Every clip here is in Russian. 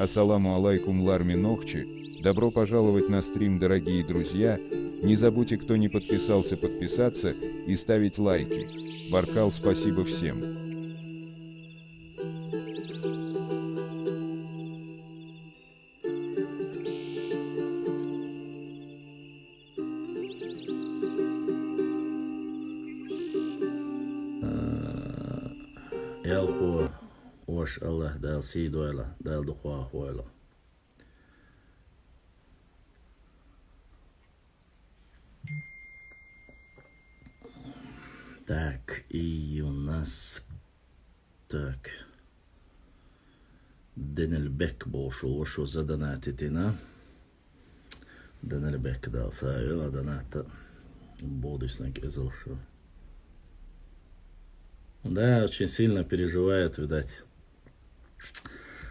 Ассаламу алейкум Ларми Нохчи. Добро пожаловать на стрим, дорогие друзья. Не забудьте, кто не подписался, подписаться и ставить лайки. Баркал, спасибо всем. Ялху Ош Аллах дал Сидуэла, дал Духуа Хуэла. Так, и у нас так Денельбек Бошу, Ошу задонатитина. Денельбек дал Сайла, доната Бодиснак из Ошу. Да, очень сильно переживают, видать.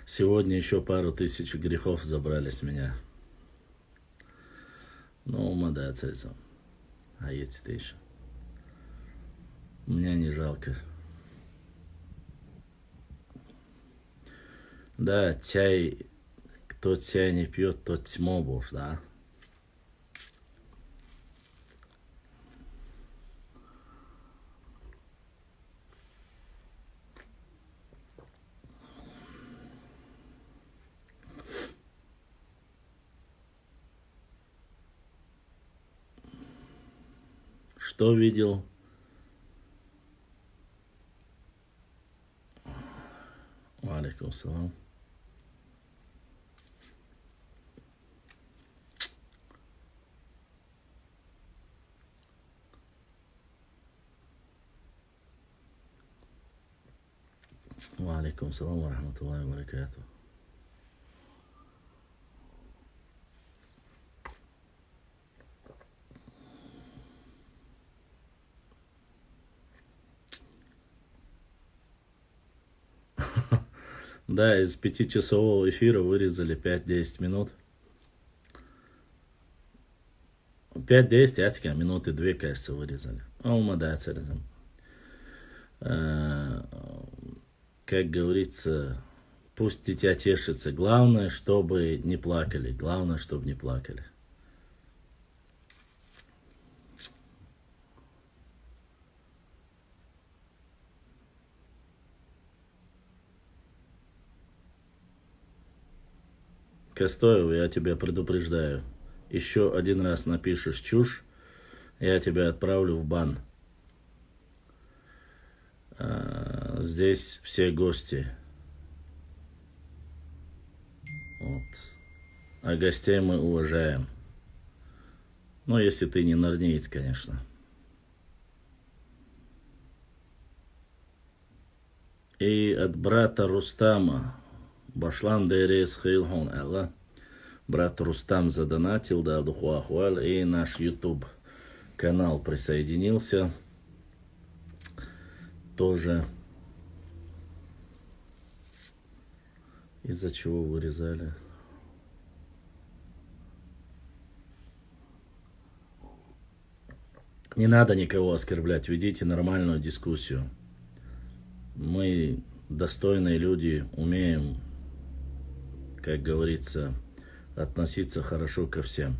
Сегодня еще пару тысяч грехов забрали с меня. Ну, мадацельцам. А есть еще. Меня не жалко. Да, чай, кто чай не пьет, тот тьму будешь, да? Что видел? Алейкум салам. Алейкум салам ва рахматуллахи ва баракатух. Да, из 5-часового эфира вырезали 5-10 минут. 5-10, а минуты 2, кажется, вырезали. Как говорится, пусть дитя тешится. Главное, чтобы не плакали. Главное, чтобы не плакали. Костоев, я тебя предупреждаю. Еще один раз напишешь чушь, я тебя отправлю в бан. Здесь все гости. Вот. А гостей мы уважаем. Ну, если ты не нарниец, конечно. И от брата Рустама. Башлан Дерес Хейлхон Алла. Брат Рустам задонатил, да, Духуахуал. И наш YouTube канал присоединился. Тоже. Из-за чего вырезали? Не надо никого оскорблять. Ведите нормальную дискуссию. Мы достойные люди, умеем, как говорится, относиться хорошо ко всем.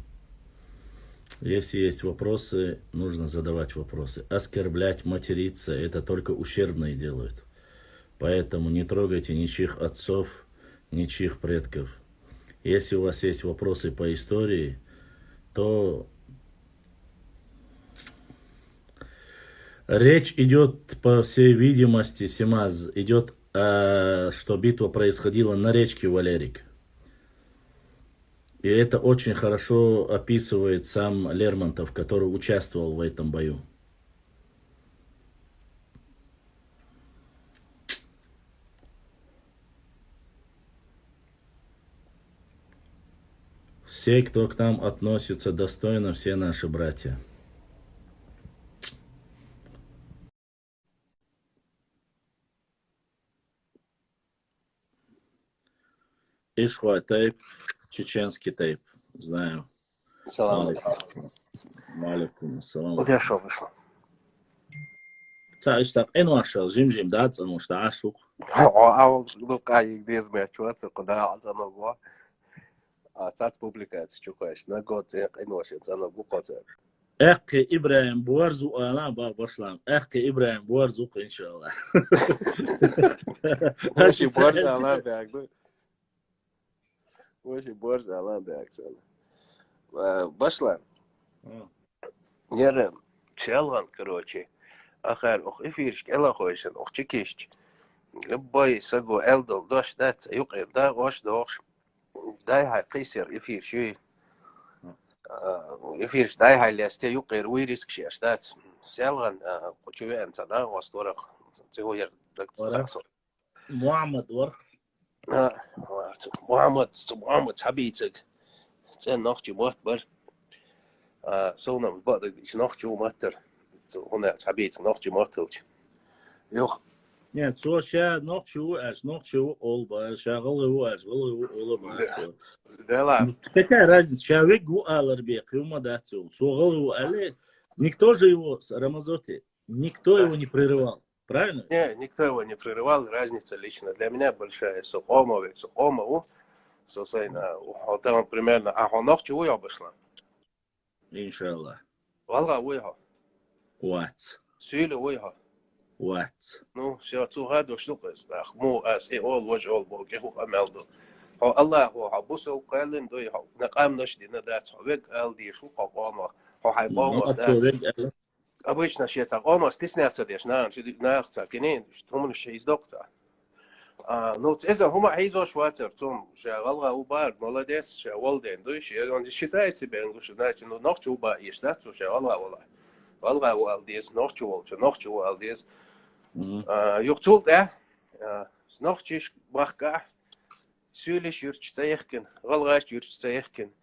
Если есть вопросы, нужно задавать вопросы. Оскорблять, материться, это только ущербные делают. Поэтому не трогайте ничьих отцов, ничьих предков. Если у вас есть вопросы по истории, то речь идет, по всей видимости, Симаз, идет, что битва происходила на речке Валерик. И это очень хорошо описывает сам Лермонтов, который участвовал в этом бою. Все, кто к нам относится достойно, все наши братья. Ишхуа тейп, чеченский тейп, знаю. Салам алейкум. Маликум, салам. Вот я шо вышло. Цаиштак, энуашал, жим-жим, да, цануш, да, ашук. А лука их дез мячуаться, куда алзано го. А цат публикация чукаешь. На год иношен зано гукоте. أخي إبراهيم بورزو أنا بشلام أخي إبراهيم بورزو إن شاء الله. Мощи борза алан бяг. Мощи борза алан бяг. Башла. Яра чалган, короче. Ахар ох эфирш эла хойшен ох чекиш. Лбай саго элдол дош дат юқир да гош дош. Дай хай қисер эфир шуй. Эфирш дай хай лесте юқир уириск шештат. Сялган кучуен цада восторах. Цигоер محمد ورخ محمد حبيتك تن نخجي مهتبر سونا بعض إيش نخجي ومهتر هنا حبيت نخجي مهتلج يوخ يعني تو شا نخشو أش نخشو أول بار شغل هو أش ولا أول بار لا какая разница человек гуалар бек ему дату шогал его але никто же его Рамазоти никто его не прерывал. Правильно? Не, никто его не прерывал. Разница лично для меня большая. Сухомову, сосайна, там примерно, а он ночь чего я обошла? Иншаллах. Валга уйха. What? Сюли уйха. What? Ну, все, цугаду штука. Му ас и ол вож ол боги ху амелду. Хо Аллах ху хабусу кайлин дой ху. Накам ношди надат ховек алди шу хавама. Хо хайбама дат. Обычно считается, он стесняется деш, на нахца, кенен, что он еще из доктора. Ну, это хума айзо шватер, том, шагалга убар, молодец, шавалден, душ, он считает себя, что значит, ну ночью уба есть, да, что шагалга вала, валга уалдес, ночью волча, ночью уалдес. Юхтул, да, ночью бахка, сюлиш юрчтаехкен, валгач юрчтаехкен.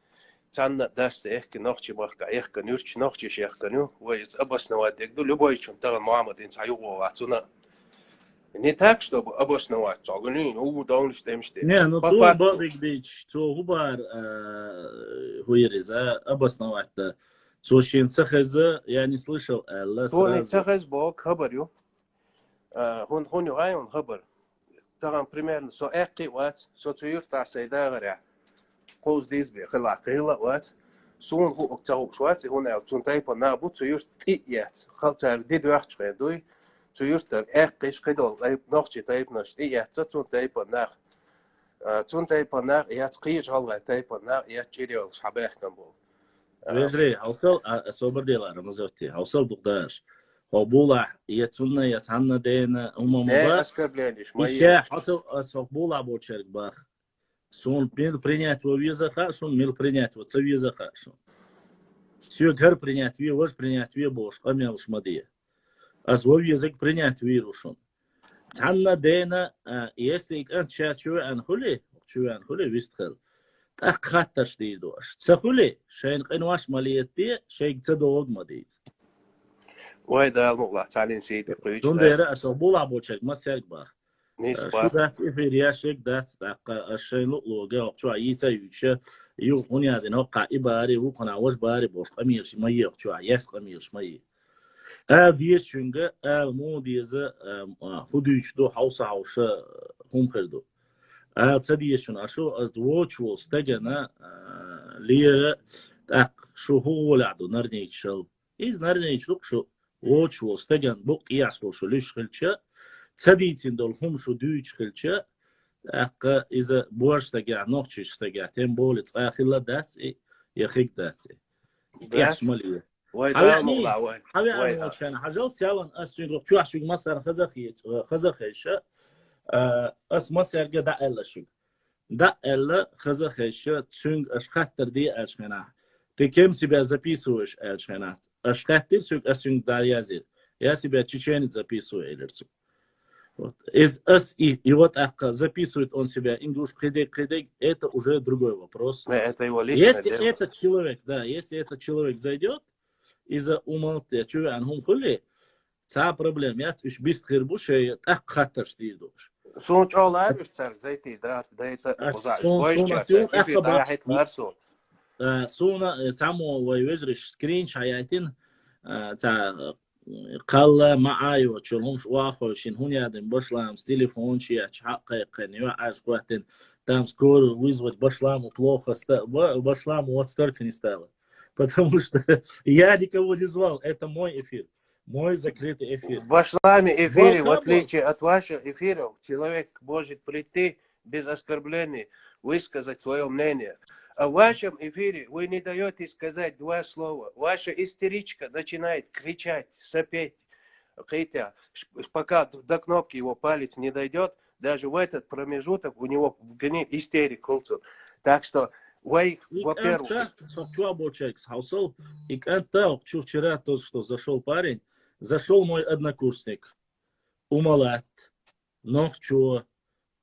Цанна даст эхкен ночи бахка эхкен юрч ночи шехкену войц обосновать дегду любой чем таган Мухаммадин саюго ацуна не так чтобы обосновать цагни ну даунштемште не ну то бабик бич то губар хуериза обосновать-то то шинцахаза я не слышал Алла то не цахаз бог хабарю хун югай хабар таган примерно со эхки ват со цюрта сайдагара قوس ديز بخلا قيلا وات سون هو اكتاو شوات هنا تون تايبا نابو تيوش تيات خالتار ديد وقت دوي تيوش تر اقيش قيدول اي نوختي تايب نش تيات تون تايبا ناخ تون تايبا ناخ يات قيج هالغا تايبا ناخ يات جيريو شباح كنبول وزري هوصل صبر ديلا رمزوتي هوصل بقداش هوبولا يتسونا يتعنا دينا ما اسكر بلانيش ما يشا حتى اسوبولا بوتشرك باخ сон мел принять во виза хашун мел принять во цавиза хашун все гар принять ви вож принять ви бош амел шмадия аз во язык принять вирушун танна дена если ан чачу ан хули вистхал так хатташ дидош цахули шайн qinwash maliyati shay tadog madit وای دا المولا تعالين سيدي قويش دون ديرا اسوبولا بوتشك ما سيرك باخ نسبة شدت إفرياشك دات الشيء لوجا شو عيسى يشة يو هني هذا نوع إبارة وقنا وش بارة بوش قمير شمية شو عياس قمير شمية بيش شنجة الموديزة هدوش دو حوصة حوشة هم خردو تديشون أشو أزدواج واستجنا ليه شو هو لعدو نرنيتشل إز نرنيتشل شو وش واستجن بوق يعصو شو ليش خلشة سبيتين دول هم شو دوش خلشة أق إذا بورشتجع نوختشتجع تيم بولت آخر داتس يخيك داتس يعش مليه يعني حبي أنا وشان حجال سيالن أستون شو عشان مصر خزخيشة أس مصر جدا إلا شو دا إلا خزخيشة تسونج أشخاطر دي أشخنا تكيم سبي записываешь أشخنات أشخاطر سونج أستون داريازير я себя чеченец записываю элерцу из с и вот записывает он себя English предек это уже другой вопрос. Это его личное если дело. этот человек, да, если этот человек зайдет из-за умолчания, что он хули, та проблема, я уж без хербуша, так хатар штидуш. Sonuç olarak üstler zaten da это узаш. Sonra samo ويوزرش سكرين شايتين تا قال معايو تشلهمش واخو شين هون يادن بشلام с телефон شي حقق نيو عاش قوتن там скоро вызвать башламу плохо башламу вот столько не стало. Потому что я никого не звал, это мой эфир, мой закрытый эфир. В вашем эфире, в Волкобов. отличие от ваших эфиров, человек может прийти без оскорблений, высказать свое мнение. А в вашем эфире вы не даете сказать два слова. Ваша истеричка начинает кричать, сопеть. Хотя, пока до кнопки его палец не дойдет, даже в этот промежуток у него истерика. Так что, вы, во-первых... И когда вчера тот, что зашел парень, зашел мой однокурсник, Умалат, Нохчо,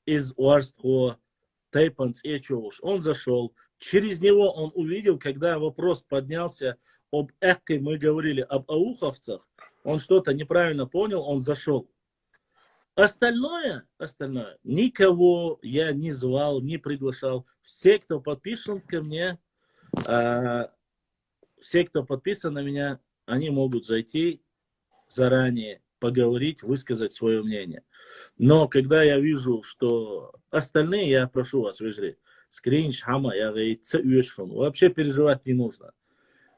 из Уарстхо, Тайпанс Эчоуш. Он зашел. Через него он увидел, когда вопрос поднялся об Экке, мы говорили об ауховцах, он что-то неправильно понял, он зашел. Остальное, никого я не звал, не приглашал. Все, кто подписан ко мне, все, кто подписан на меня, они могут зайти заранее, поговорить, высказать свое мнение. Но когда я вижу, что остальные, я прошу вас, выжри, скринш, хама, я говорю, вообще переживать не нужно.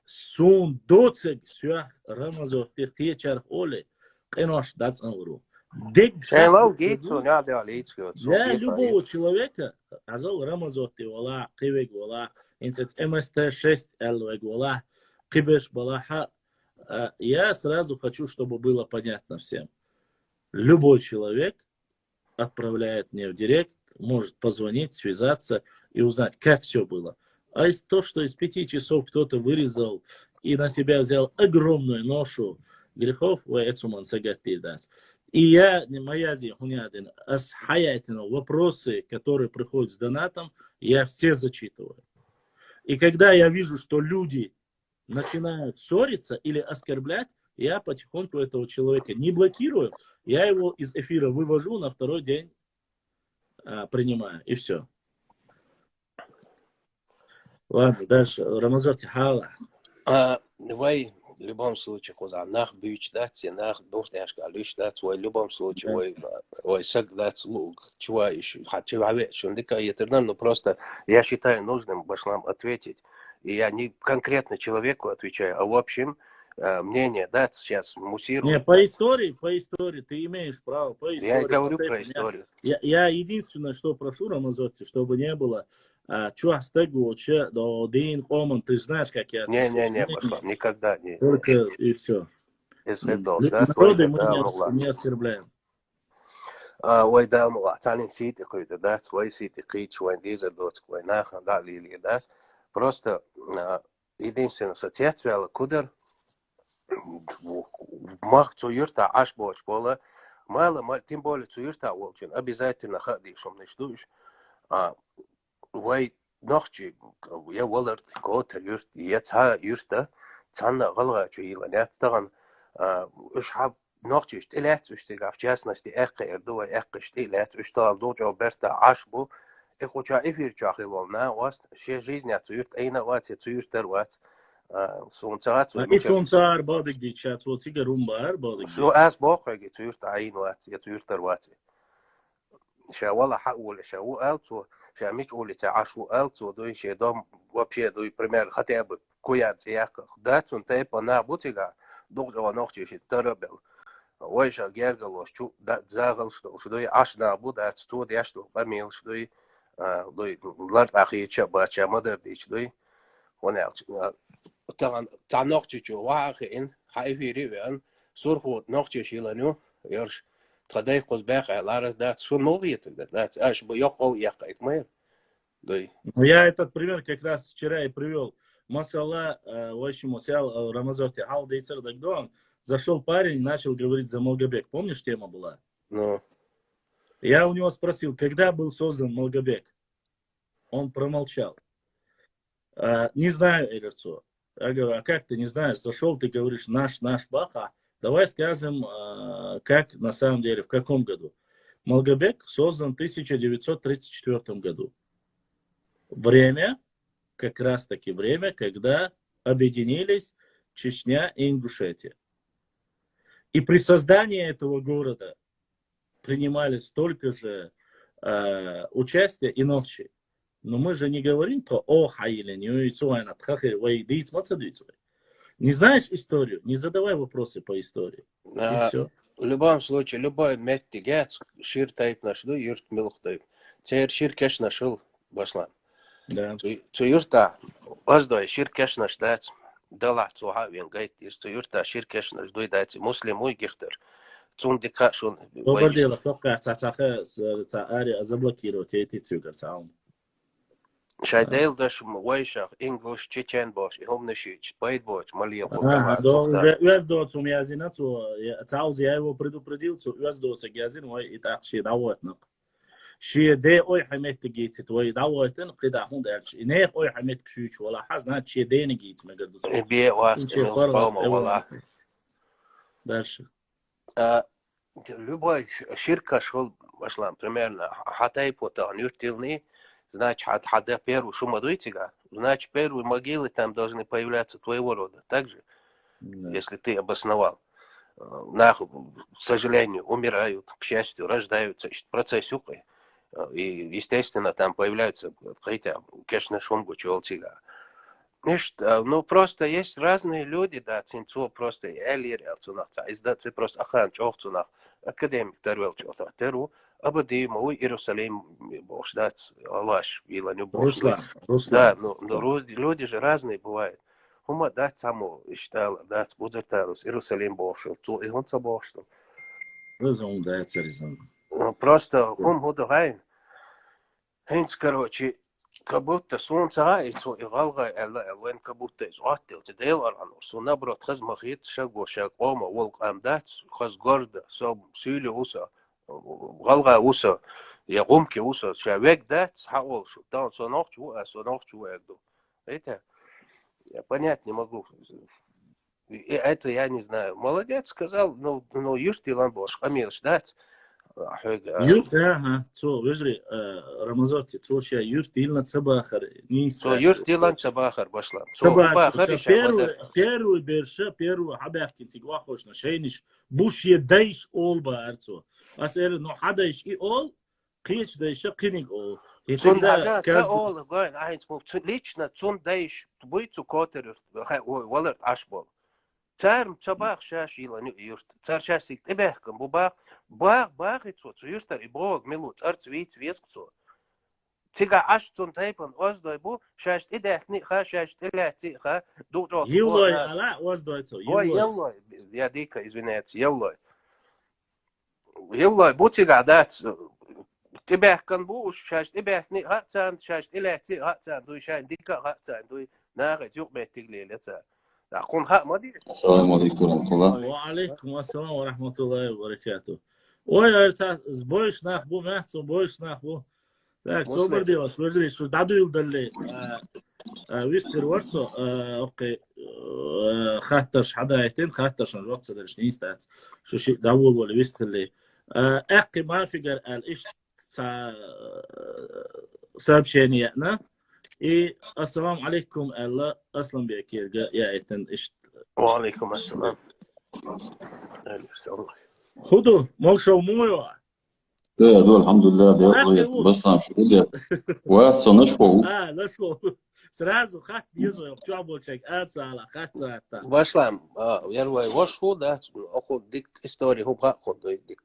Сун доцег сюах рамазов тихечар оле, кенош дац ануру. Я любого человека, азал рамазов ты вала, кивег вала, инцец МСТ-6 элвег вала, кибеш балаха. Я сразу хочу, чтобы было понятно всем. Любой человек отправляет мне в директ, может позвонить, связаться и узнать, как все было. А из того, что из 5 часов кто-то вырезал и на себя взял огромную ношу грехов, и я, моя зихунядин, вопросы, которые приходят с донатом, я все зачитываю. И когда я вижу, что люди начинают ссориться или оскорблять, я потихоньку этого человека не блокирую, я его из эфира вывожу, на второй день принимаю, и все. Ладно, дальше. Рамазан Тихала. Вы в любом случае, куда нах бьют дать, нах достаешься, лишь дать, в любом случае, вы сагдать лук, чего еще, хочу авет, что не кайтерным, но просто я считаю нужным башлам ответить. И я не конкретно человеку отвечаю, а в общем мнение, да, сейчас муссирую. Не, по истории, ты имеешь право, по истории. Я говорю про историю. Я единственное, что прошу, Рамазотти, чтобы не было, чуастегу, до дин коман, ты знаешь, как я отношусь. Не, Башлам, никогда не. Только и все. Народы мы не оскорбляем. Ой, да, ну, аталин сити какой-то, да, свой сити кич, вайн дизер, доцкой, нахан, да, лили, да. Просто единственная ассоциация, куда мах цуюрта аж боч пола, мало, тем более цуюрта волчин, обязательно ходи, шум не ждешь. Вай ночи, я волер год юрт, я ца юрта, цанна галга чуила, нет, таган, ушхаб ночи, штилет, устигав, в частности, эрдува, штилет, устал доджо берта аж бо. Я хочу эфир чахивал на вас, все жизнь отцуют, эйна ват, отцуют терват, солнцат. И солнцар бадик дичат, вот тига румбар бадик. Со аз бохаги отцуют, эйна ват, отцуют терват. Шавала хаул, шаву элцу, шамич улица ашу элцу, дой шедом вообще дой пример, хотя бы куят яка, да, цун тейпа на бутига, долго ночи шит терабел. Ой, ша гергало, что да загал, что дой аш на буда, что я что помил, что дой ларт ахича бача мадер дич дой вонелч та ночи чу вахин хайвиривен сурхот ночи шилану ярш традай козбах лар да что новит да аж бы ёкол якайт мэр дой. Я этот пример как раз вчера и привел. Масалла, очень масал Рамазан Тихал дейцер дагдон. Зашел парень, начал говорить за Малгобек. Помнишь, тема была? Ну. Я у него спросил, когда был создан Малгобек? Он промолчал. Не знаю, Элерцо. Я говорю, а как ты не знаешь? Зашел, ты говоришь, наш баха. Давай скажем, как на самом деле, в каком году. Малгобек создан в 1934 году. Время, как раз таки время, когда объединились Чечня и Ингушетия. И при создании этого города принимали столько же участия иначе. Но мы же не говорим то о Хаиле, не знаешь историю, не задавай вопросы по истории. И все. В любом случае, любой меттигец, шир тайп нашду, юрт милх тайп. Цер шир кеш нашел, баслам. Да. Цу юрта, воздой, шир кеш нашдать, дала цуха венгайт, цу юрта, шир кеш нашдуй дать, муслим уй гихтер. Цун дика шун. Добрый день, фокка, цацаха, цаари, заблокировать эти цюгар саум. Шайдейл даш вайшах, English, чечен бош, и хомнешич, байт бош, малия Уяздоц у мязина, цауз я его предупредил, уяздоц гязин, ой, и так ши давотнак. شيء ده أي حميت جيت توي دعوتن قدا هون درش إنه أي حميت كشوش ولا حزنا شيء ده نجيت ما قدوس بيه واس ولا درش любой ширка шел вошла примерно хатай пота нюртилни значит хада первую шумадуйтига значит первые могилы там должны появляться твоего рода также если ты обосновал к сожалению умирают к счастью рождаются процесс упы и, естественно, там появляются какие-то, конечно, шумгу чолтига. Ну, просто есть разные люди, да, цинцо просто элир, элцунахца, издаться просто ахан чохцунах, академик тарвел чохта, теру, абади, мой Иерусалим, бог ждать, Аллаш, виланю бог. Да, ну, люди же разные бывают. Хума дать само, считал, дать будзерталус, Иерусалим бог шел, и он собой что. Разум дается резон. Просто хум худагай. Хинц, короче, как будто солнце гается, и галгай, элвен как будто изгатил, тедел аранур. Со наоборот, хаз махит, шагу, шаг ома, волк амдат, хаз горда, соб сюли уса, галгай уса, я гумки уса, шавек дат, хаол, что там сонохчу, а сонохчу эгду. Это я понять не могу. И это я не знаю. Молодец, сказал, ну, юрти ламбош, амир ждать. Юрт, ага, цо, вежри, Рамазоти, цо, ща юрт илна цабахар, низ. Цо, юрт илна цабахар, башла. Первый берша, первый хабахтин цигва хошна, шейниш, буш едайш ол баарцо. Асэр, но хадайш и ол, қич дайша қиник ол. Цун дажа, ца ол, гайн, айнц, лично цун дайш, буйцу котер, валер ашбол. Царм цабах шаш илан юрт. Цар шасик тебехкам бубах бах и цо юртар и бог милу цар цвиц вескцо. Цига аш цун тайпан оздой бу шаш идехни ха шаш телати ха дужо. Юлой ала оздой цо. Ой, юлой. Я дико извиняюсь, юлой. Юлой бу цига дат тебехкан бу шаш тебехни ха цан шаш телати ха цан дуй шан дико ха цан дуй нага жук метигле леца. السلام عليكم ورحمة الله. وعليكم السلام ورحمة الله وبركاته. Ой, Арса, сбоишь нахбу, мясо, сбоишь нахбу. Так, собор делаешь, выжили, что дадуил дали. Вистер ورسو, окей, خاتش حدايتين خاتش نجوب صدرش نيستات. شو شيء داول ولا ويستر لي. أقي ما فيقر الإيش сообщение, И ассалам алейкум, Алла, аслам бекирга, я этен ишт. Ва алейкум ассалам. Худу, мокшау муйва. Да, الحمد لله, да, бas там что ли. Уасо нашел. Нашел. Сразу хат юзу, что болчек, ацала, хатца. Вашлам, я рваю вашу, да, охот дик истории, хупа, хот дик.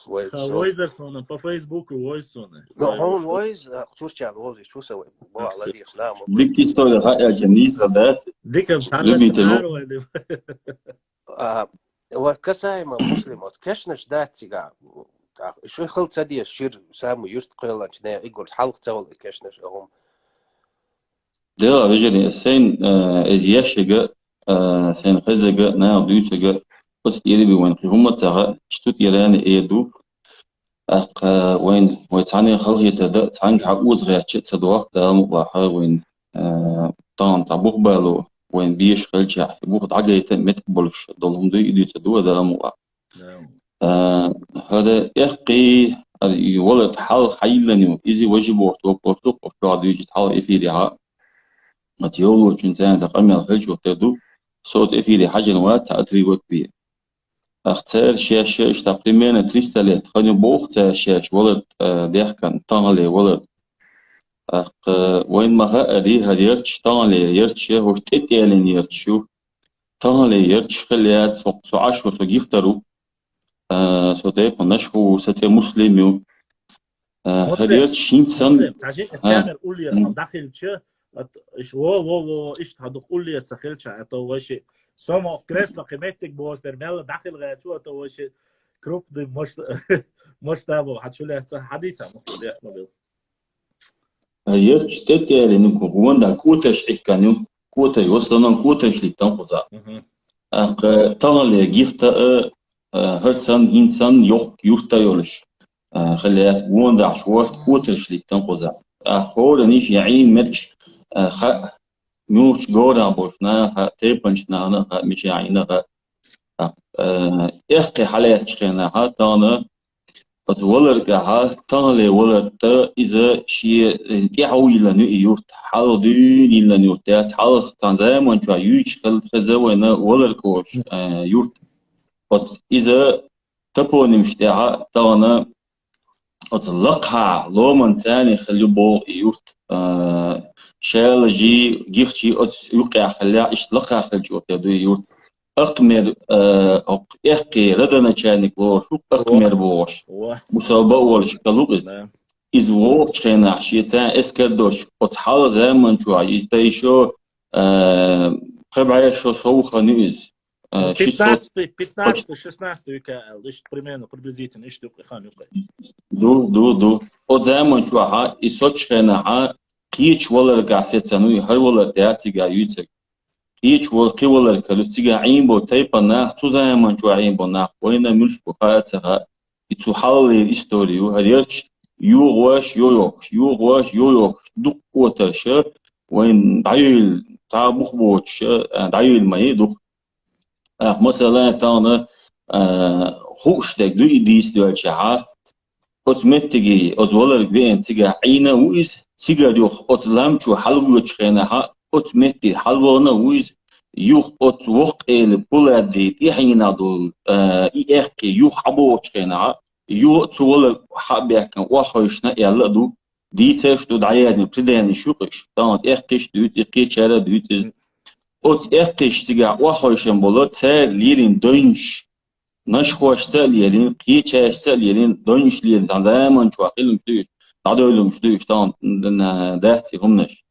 Войзерсона по Фейсбуку Войсона. Ну, он Войз, чушчан Войз, чусовой, бала лих, да. Дик история, я не да. Диком сарвар. Вот касаемо муслимов, конечно, ждать тебя. Шо хал цадия шир саму юрт қойланч не игор халк цавал, конечно же, он. Да, вижу, сен из ящика, сен хазага, на дючага. بس يلي بوين هم تاع شتوت يلان يدو اق وين وتعني خلقي تدا تعنك عقوز غير تشت صدوق دا مقاحه وين طان تاع بوخبالو وين بيش خلجع بوخ عقيت متقبلش دولهم دو يدي تدو دا مقا هذا يقي يولد حال حيلني ايزي واجب وقت وقت قاعد يجي حال افيدها متيولو جنتان تقمل خلج وتدو صوت افيدي حاجه نوات تاع تري وقت بيه اختار شاش تقريبا 300 لت خلينا بوقت شاش ولد ده كان طالع ولد وين ما هادي هديرتش طالع يرتش هو تتيالين يرتشو طالع يرتش خليات سوق سعاش وسوق يختاروا سوتي نشكو ستي مسلميو مسلم هديرتش إنسان مسلم تعجين افتامر قول لي داخل شو ايش و ايش هذا قول لي تسخيل شا تو وش سوما كريس لقيمتك بوس درمال داخل غير شو تو وش كروب دي مش تابو حتشو لي حديثة مسلم يا نبيل هديرتش تتيالين كوغوان كوتش إحكانيو كوتش وصلنا كوتش اللي تنقذ طالع يختا هرسان إنسان يختا يولش خليات وون داع شوارت كوترش اللي تنقذ خور نيش يعين مدش خا موش جورا بوشنا خا تيبنش نانا خا مش يعينا خا إخي حالات شخنا ها تانا أتولر كها تانا ولر تا إذا شيء تيحوي لنا يورت حال دين لنا يورت حال تنزام وانشوا يوش خزونا ولر كوش يورت إذا تبون مشتاها تانا أطلقها لو من ثاني خلي بو يورت شال جي جيختي يوقع خليها إشتلقها خلجو تدو يورت أقمر إحكي ردنا كانك لو شو أقمر بوش مسابقة ولا شكلوبز إذ وقت خنا شيء إسكردوش أتحال زمان شو يستيشو خبعي شو سوخ نيز 15-16 ЮКЛ, лишь примерно, приблизительно, лишь только хан ЮКЛ. دو او زمان شو ها يسوتش خنا ها قيش ولا قاعد سنوي هر ولا تياتي قاعد قيش ولا قي ولا كلو تيجا عين بو تايبا ناخ تو زمان شو عين بو ناخ وين مش بقاعدها يتحول الهستوريو هريرش يوغواش يوغواش دق وترش وين دايل تاع مخبوش دايل ما يدق مثلا تانا خوش تك دو يديس دوالشها أتمتجي أزولر بين تيجا عينا ويز تيجا يوخ أتلامشو حلو يشخنها أتمتي حلونا ويز يوخ أتوق البلاد دي حينا دول إحكي يوخ حبو يشخنها يو تولر حبيك وحوشنا يلا دو دي تشتو دعياني بداني شوقش تان إحكيش دوت إحكيش على دوت أت إحكيش تيجا وحوشن بولو تال ليرين دونش نشخوش تاليلين قيتش تاليلين دونش ليلين عن زمان شو أقلهم شدوش عدولهم شدوش تان دهتي همنش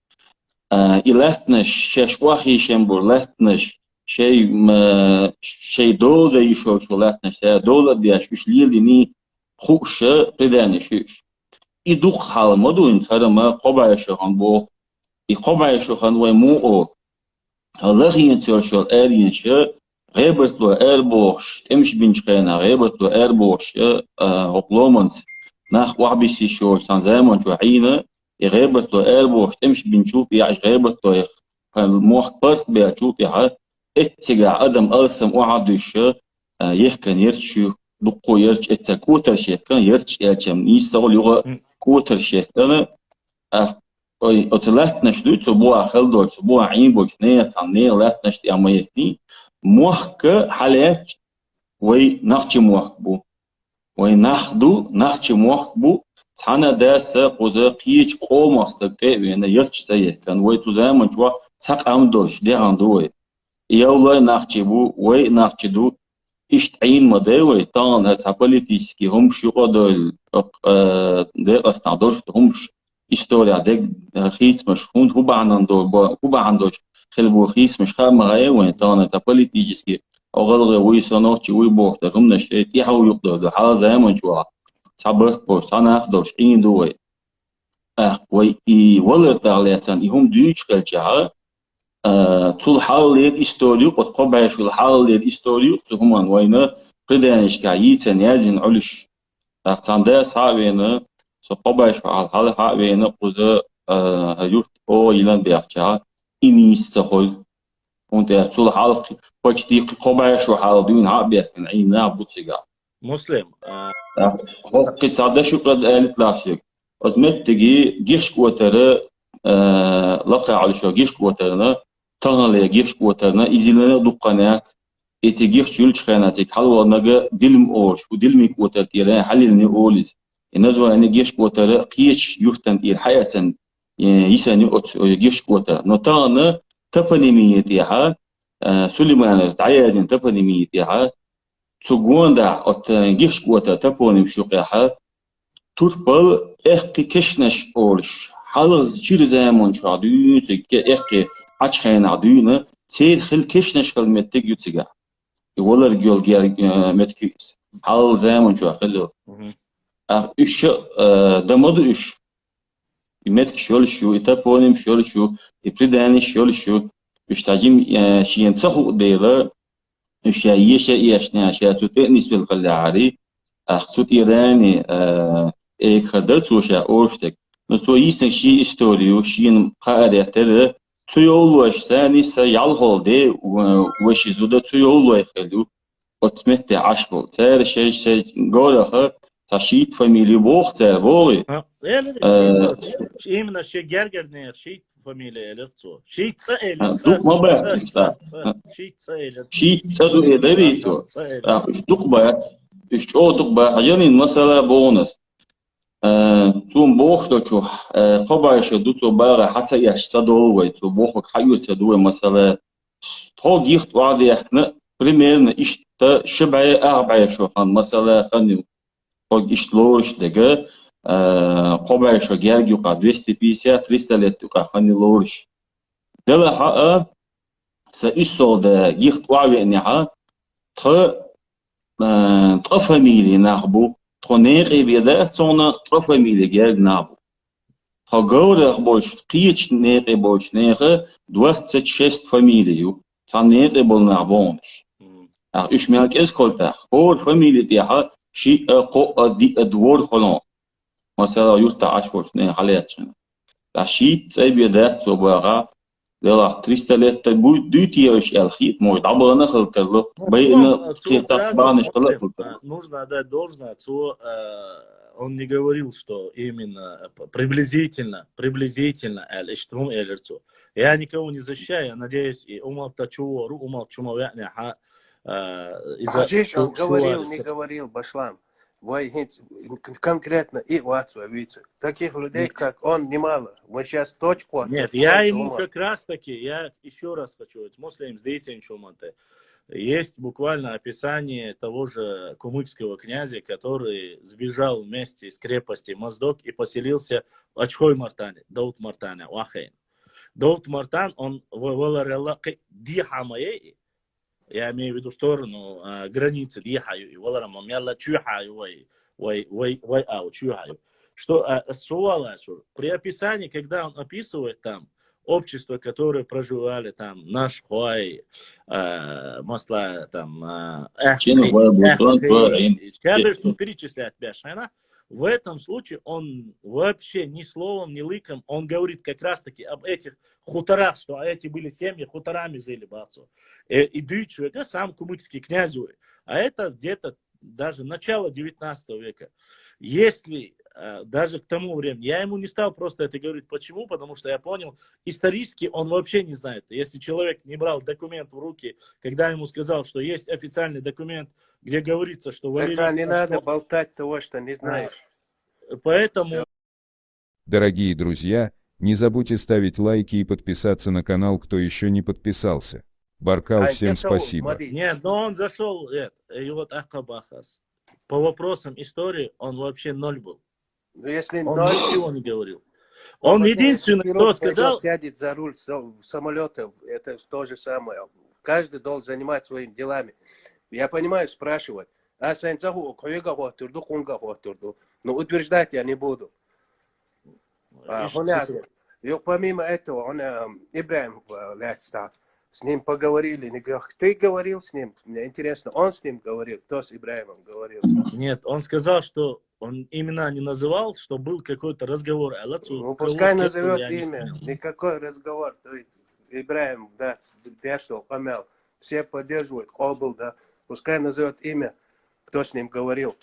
إلهتنش شش واخي شنبور لهتنش شيء دولة يشوش لهتنش دولة دياش وش ليليني خوش بدانشش يدوخ حال مدون سرما قبع شخان بو يقبع شخان ومو هلاخين ترشل أرينش غيبرت له أربوش تمش بنشقينا غيبرت له أربوش هقلومنس ناخ وعبسي شو سان زمان شو عينا غيبرت له أربوش تمش بنشوف يعش غيبرت له الموح قرط بيشوف يعش اتجع أدم أرسم وعدش يحكن يرشو دقو يرش اتكوتر شيكن يرش يرشم يسول يغا كوتر شيكن أتلات نشدوت سبوع خلدوت سبوع عين بوش نية تنية لات نشتي أما يكني موحك حالات وي نخشي موحبو وي نخشي موحبو تانا داسة قوزا قيش قوم أستقى وين يرش سيكن وي تزامن شوا تاق عمدوش دي عندوي يولا نخشي بو وي نخشي دو إشت عين مداوي طان هتا بوليتيسكي همش يقدر دي أستعدوش همش إستوريا ديك خيس مش هو عندوش خلبو خيس مش خام غايوين طان هتا بوليتيسكي أو غلغي ويسانوش ويبوش هم نشتي تيحو يقدر دو حال زيمن شوا صبرت بوش أنا أخدوش عين دوي وي ولرت عليتان هم دوش خلجها طول حال إستوريو وتقبع شو الحال الإستوريو تهمان وين قدانش كعيتن يازن علش تان داس هاوين سقبع شو على هاوين قوزا هجوت أو يلان بيحكي إنيس تقول وانت طول حال بجدي قبع شو حال دون هابيت من عينا بوتسيجا مسلم قد صعد شو قد قالت لاشيك أتمت تجي جيش قوتره لقى على شو جيش قوترنا تغلى جيش قوترنا إزيلنا دقنات этигих чулчханатик халванага дилм ош удилмик وتر تيرا حللني أولز النزوة أنا جيش وتر قيش يختن إل حياة يساني أت جيش وتر نتانا تفنيمية تيها سليمان عيازين تفنيمية تيها تسوغوندا أت جيش وتر تفونيم شقيها تربل إخي كشنش أولش حلز جير زمان شادون سك إخي أشخين عدونا سير خل كشنش خل متك يتسجع يولر جول جير متكيس حل زمان شو خلو إيش دمود إيش يمتك شول شو يتابونيم شول شو يبرداني شول شو يشتاجيم شيء تصحو ديلا إيش يشنا أشياء تتنيس في الخليعري أخذت إيراني إيه خدرت وشا أورشتك نسوا يستن شيء إستوريو شيء قارئ ترى تيولوش ثاني سيالهول دي وش يزودا تيولو يخلو أتمت عشبول ترى شيء جورها تشيت فاميلي بوختر بوري именно شيء جرجر شيء فاميلي لرتو شيء تسأل دوك ما بعرف شيء تسأل شيء تسألو إدريسو دوك بعرف إيش أو دوك بعرف يعني مثلا بونس توم بوخته شو خبرش دوتو بارا حتى يشتدوا تو بوخك حيو تدوا مثلا تو جيخت وعد يحنا примерно إيش شبع أربعة شو خان مثلا خانيو تو إيش لوش دقة خبرش جارجيو قا 250 300 لت قا خاني لوش دلا حق سيسول ده جيخت وعد إنها تفهميلي نخبو تونيغي بيدا تونا تفاميلي جال نابو تغورخ بولش قيش نيغي بولش نيغي دوات تشست فاميليو تانيغي بول نابونش ايش مالك اسكولتاخ هور فاميلي ديها شي قو دي ادور خلون مثلا يورتا عشبوش نيغ حالياتشن شي تسايبي داخت صباغا دلا 300 لت دوتي ايش الخيط مو دابانا خلتلو بينا خيطا بانش خلتلو нужно отдать должное, то он не говорил, что именно приблизительно الاشتروم элерцо. Я никого не защищаю, я надеюсь, и умалта чуору, умал чумовяне ха Здесь он говорил, не говорил, Башлам. Вы конкретно и вас видите. Таких людей, как он, немало. Мы сейчас точку... Нет, я ему как раз таки, я еще раз хочу, муслим здесь ничего. Есть буквально описание того же кумыкского князя, который сбежал вместе из крепости Моздок и поселился в Ачхой Мартане, Даут Мартане, Уахейн. Даут Мартан, он валарелла диха моей, я имею в виду сторону границы дихаю, и валарам мялла чухаю, вай ау чухаю. Что при описании, когда он описывает там общество, которое проживали там наш хуай, масла там, перечислять бешена, в этом случае он вообще ни словом, ни лыком, он говорит как раз таки об этих хуторах, что эти были семьи, хуторами жили бацу. И дычу, сам кумыкский князь, а это где-то даже начало 19 века. Если даже к тому времени, я ему не стал просто это говорить. Почему? Потому что я понял, исторически он вообще не знает. Если человек не брал документ в руки, когда ему сказал, что есть официальный документ, где говорится, что... Это не надо болтать того, что не знаешь. Поэтому... Дорогие друзья, не забудьте ставить лайки и подписаться на канал, кто еще не подписался. Баркал, всем спасибо. Нет, но он зашел, и вот Ахабахас. По вопросам истории он вообще ноль был. Если он ноль, ничего не говорил. Он единственный, кто сказал... Сядет за руль самолета, это то же самое. Каждый должен заниматься своими делами. Я понимаю, спрашивать. Но утверждать я не буду. Помимо этого, он Ибрахим с ним поговорили. Ты говорил с ним? Мне интересно, он с ним говорил? Кто с Ибрахимом говорил? Нет, он сказал, что он имена не называл, что был какой-то разговор. Ну, пускай назовет имя. Никакой разговор. Ибрахим, да, что, помял. Все поддерживают. Обл, да. Пускай назовет имя, кто с ним говорил.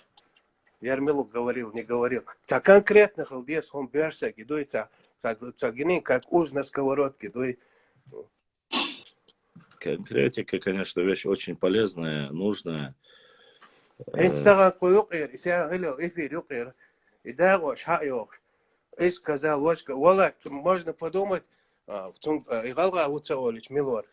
Ярмилук говорил, не говорил. Так конкретно, халдес, он берся, гидуется, как уж на сковородке, дуй. Конкретика, конечно, вещь очень полезная, нужная. انت تغى قيوقير اسا هلو эфир يقير إذا وش حقيقة إيش كذا وش ولا можно подумать тун игалга уцаолич милор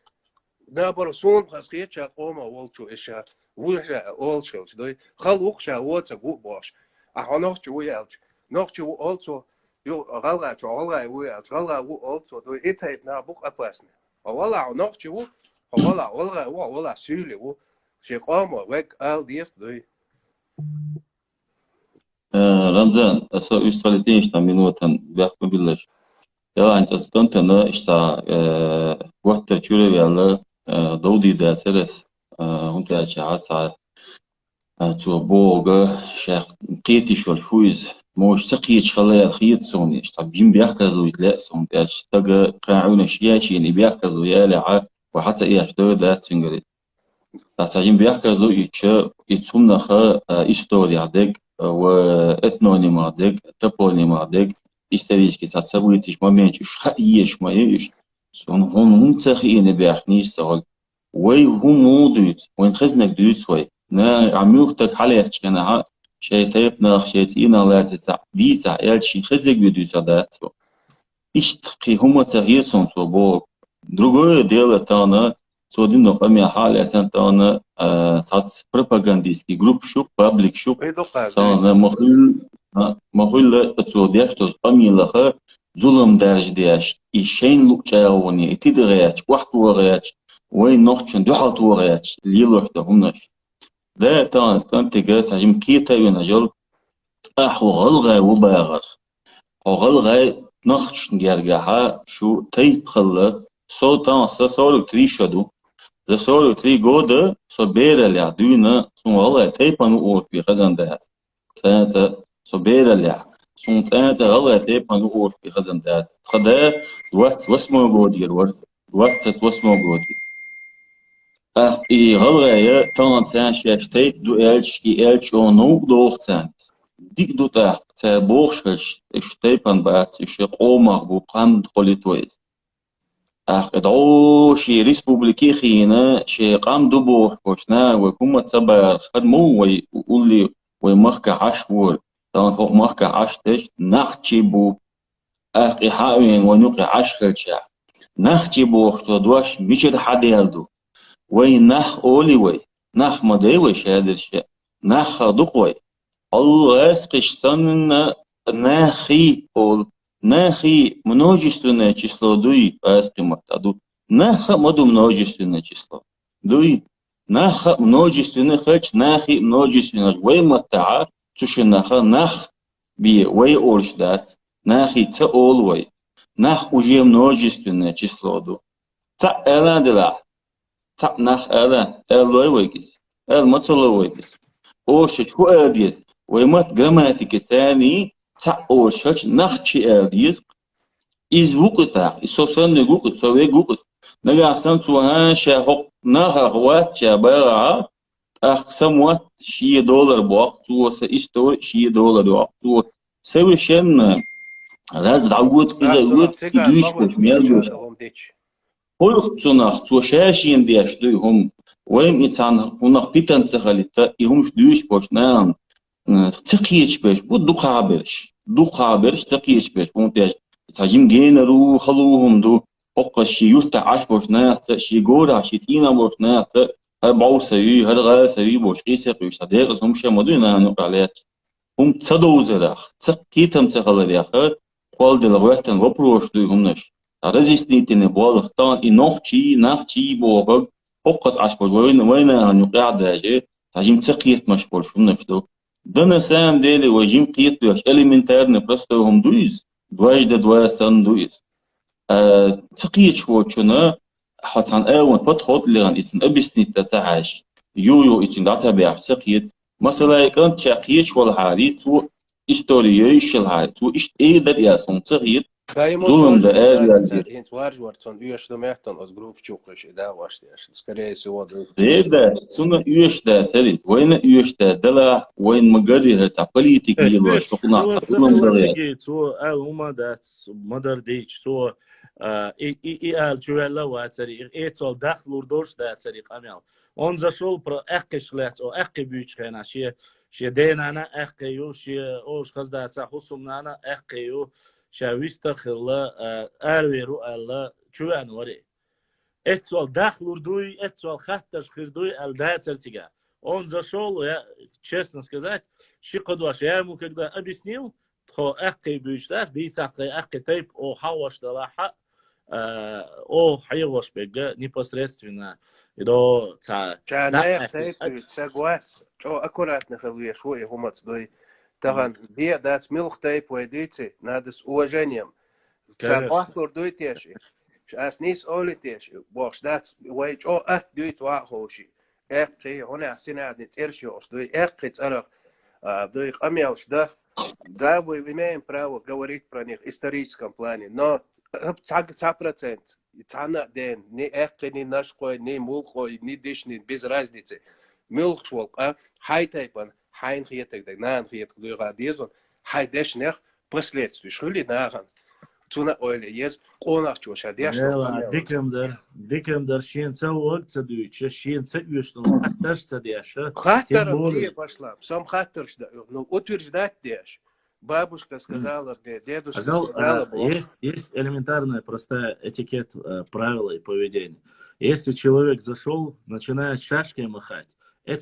наоборот сон хасхича кома волчу иша вуша олчус дой халукша воца губош а хонохчу уялч нохчу олцо ю галга чолга уялч галга олцо дой итайт на бук апасне вала нохчу вала вала сюле у شيقامة وك آل ديست دوي رمضان أسا استراليتين إشتا منوتن بيحكم بالله يا أنت أسكنت أنا إشتا وقت تشوري بيالا دودي دا ترس هم تأشعات ساعات تو بوغا شيخ قيتي شوال شويز موش تقيت خلايا خيط سوني إشتا بيم بيحكزو يتلاق سون تأشتاق قاعونا شياشي يعني بيحكزو يالعا وحتى إيش دو دا تنقري تاجين بيحكزو يتسمنخ إستوريا ديك وإتنونيما ديك تبونيما ديك исторически событий момент уж хаеш маеш он мунцахи бяхни сал وي هم موديت وين خزنك دوت سوي نا عملتك حالك كنا شيء تيبنا شيء تينا لا تسع ديسع يالشي خزك بدوت دات اشتقي هم تغيسون سو другое дело тана سودين نقمي حالة تانا تات пропагандистский групп شوك паблик شوك تانا مخيل تسودياش توز قميلخ ظلم درجدياش إشين لوجاوني تدرياش وحتورياش وين نوختشن دوحتورياش ليلوحتهمناش ده تانا استنتجت سجم كيتا ينجل أحو غلغة وباغر غلغة نختشن جرجها شو تيب خلا سو تانا سولك تريشدو ده سولك تري جودة سو بيرلع دونا سو غلغة تيبانو أور في خزان دهات سنة سو بيرلع سو تانا غلغة تيبانو أور في خزان دهات خدا دوات واسمو جودي الورد دوات واسمو جودي إي غلغة يا تانا تانا شاشتيت دو إلش أونو دوغ تانت ديك دو تاح تابوخش اشتيبان بات اشي قومغ بو قام دخولي تويز ادعو شي ريسبوبليكي خينا شي قام دبوح بوشنا وكما تسبر خدمو ويقولي ويمخك عشور تان فوق مخك عشتش نخشي بو حاوين ونقي عشخلشا نخشي بو اختودواش ميشد حد يلدو وي نخ اولي وي نخ مديوي شادر شا نخ دقوي الله اسقش سنن نخي اول نахи множественное число дуй аскиматаду. Наха моду множественное число. Дуй. Наха множественное хач, нахи множественное. Вей матаа, цушинаха, нах би, вей оршдат, нахи ца олвей. Нах уже множественное число ду. Ца элан дела. Ца нах элан, элой вейкис. Эл мацолой вейкис. Оршач ху элдиет. Вей мат грамматики цани. تأول شخص نخشي أديس إزوقتها إسوسن نقول سوي قول نجا سام سوها شهق نخ وات شبارة أقسم وات شيء دولار بوقت سو سإستو شيء دولار بوقت سو سوي شن راز عود إذا عود يدوش بميازوش هول صناخ سو شاشين ديش دوهم وين إنسان هناك بيتن سخاليتا يهمش دوش بوشنام تقيش باش بدو قابرش تقيش باش مونتاج تاجم جينرو خلوهم دو فوق شي يفتح عش باش ناس شي جورا شي تينا باش ناس هربعو سوي هرغا سوي باش قيسق يش صديق هم شي مدينة نقالات هم تصدو زراخ تقيتم تخلر يا خد قال دلوقتي وبروش دوهم نش رزيستني بالغ تان إنوخشي نخشي بوغ فوق عش باش وين نقعد داجي تاجم تقيت مش باش هم نش دو ده на самом деле очень قيت элементарно просто هم دويز дважды два сан دويز تقيت شوچنا حتان اون подход لغن اتن ابسني تتعاش يو اتن داتا بيع تقيت مثلا كانت تقيت شو الحالي تو история شل تو اشت ايه ده يا سون تقيت ظلم ده انت وارجورتون يش دمهتون از جروب чукрыш да ваштеш скорее всего ده سنة يش ده سريت وين يش ده دلا وين مقدر هرتا политик يلو شغلنا تو هما ده مدر ديش تو и алчуэлла вацари эцол дахлур дош да цари камял. Он зашел про эхкишлет, о эхкибючхена, she денана эхкию, she ош хаздаца хусумнана эхкию, she вистахилла арверу алла чуэн вари. Эцол дахлур дуй, эцол хатташ хирдуй ал да цартига. Он зашел, я честно сказать, шикадуаш, я ему когда объяснил, то эхкибючдас, дицакли эхкитейп о хаваш далаха, о хайваш бега непосредственно. Идо ца. Чана тейп сагвац. Чо аккуратно халуя шуя хумац дой. Таган бе дац милх тейп вайдите, надо с уважением. Чапахтор дой теши. Ас нис оли теши. Бош дац вай чо ат дуйт ва хоши. Эхки хона синад нтерши ос дой эхки царах. Дой камялш да. Да, мы имеем право говорить про них в историческом плане, но 100%. Цана ден, ни эхки, ни нашкой, ни мулкой, ни дишни, без разницы. Мулкшволк, хайтайпан, хайн хиетек, нан хиетек, дуйга дезон, хайдешнех последствий. Шули наган. Цуна ойле, ез конах чоша, дешнех. Декемдер, шиенца уакца дуйча, шиенца уештон, хатташца деша. Хаттаром не пошла, сам хаттаршда, ну утверждать деш. Бабушка сказала, дедушка сказала. Есть элементарная, простая этикет, правила и поведение. Если человек зашел, начинает шашкой махать, но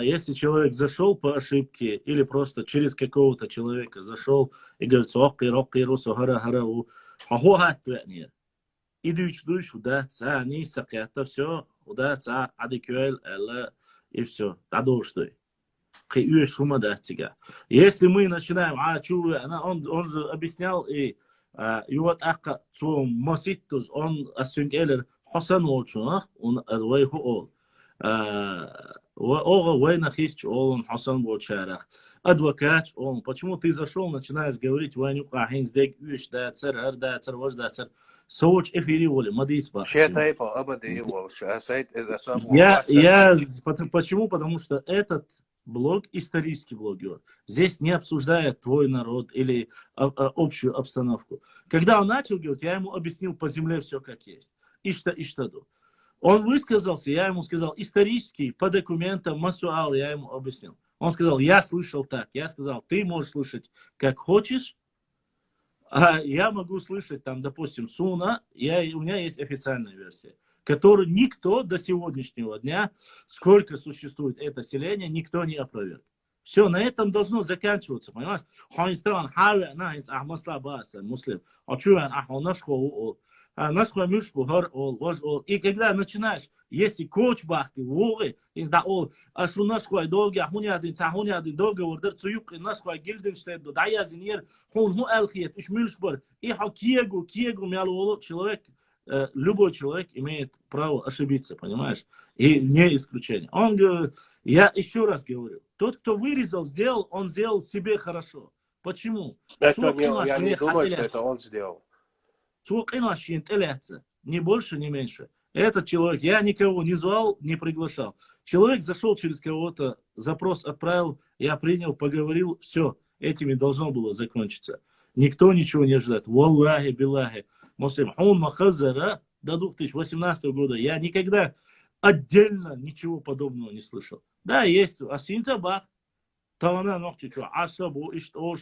если человек зашел по ошибке или просто через какого-то человека зашел и говорит, идущ, удаться, не сакета, все, удаться, адекюэль, и все, дадоштой. Если мы начинаем, он же объяснял, и вот ака цум маситтус, он асюнгелер хасан олчунах, он азвайху ол. Ога война хищ он хасан волчарах. Адвокат он. Почему ты зашел, начинаешь говорить, войну кахинздек, уж да цар, ар да цар, вож да цар. Соуч эфири воли, мадиц ба. Почему? Потому что этот блог исторический блогер. Здесь не обсуждает твой народ или общую обстановку. Когда он начал говорить, я ему объяснил по земле все как есть. Иштаду. Он высказался, я ему сказал, исторически, по документам, масуал, я ему объяснил. Он сказал, я слышал так. Я сказал, ты можешь слышать как хочешь, а я могу слышать, там, допустим, Суна, у меня есть официальная версия, которую никто до сегодняшнего дня, сколько существует это селение, никто не опроверг. Все, на этом должно заканчиваться, понимаешь? И когда начинаешь, если коуч бахки, вогы, ашу нашхуай долги, ахунядин, цахунядин, договор, дерцуюк, нашхуай гильденштейн, даязинер, хун элхиет, ишмильшбар, и киегу, мялуолу, человек, любой человек имеет право ошибиться, понимаешь? И не исключение. Он говорит, я еще раз говорю, тот, кто вырезал, сделал, он сделал себе хорошо. Почему? Я не думаю, что это он сделал. Не больше, не меньше. Этот человек, я никого не звал, не приглашал. Человек зашел через кого-то, запрос отправил, я принял, поговорил, все, этими должно было закончиться. Никто ничего не ждет. Валлахи, биллахи. Муслим, он махазара до 2018 года. Я никогда отдельно ничего подобного не слышал. Да, есть. Асинцабах, тавана нохчичу, асабу, и что.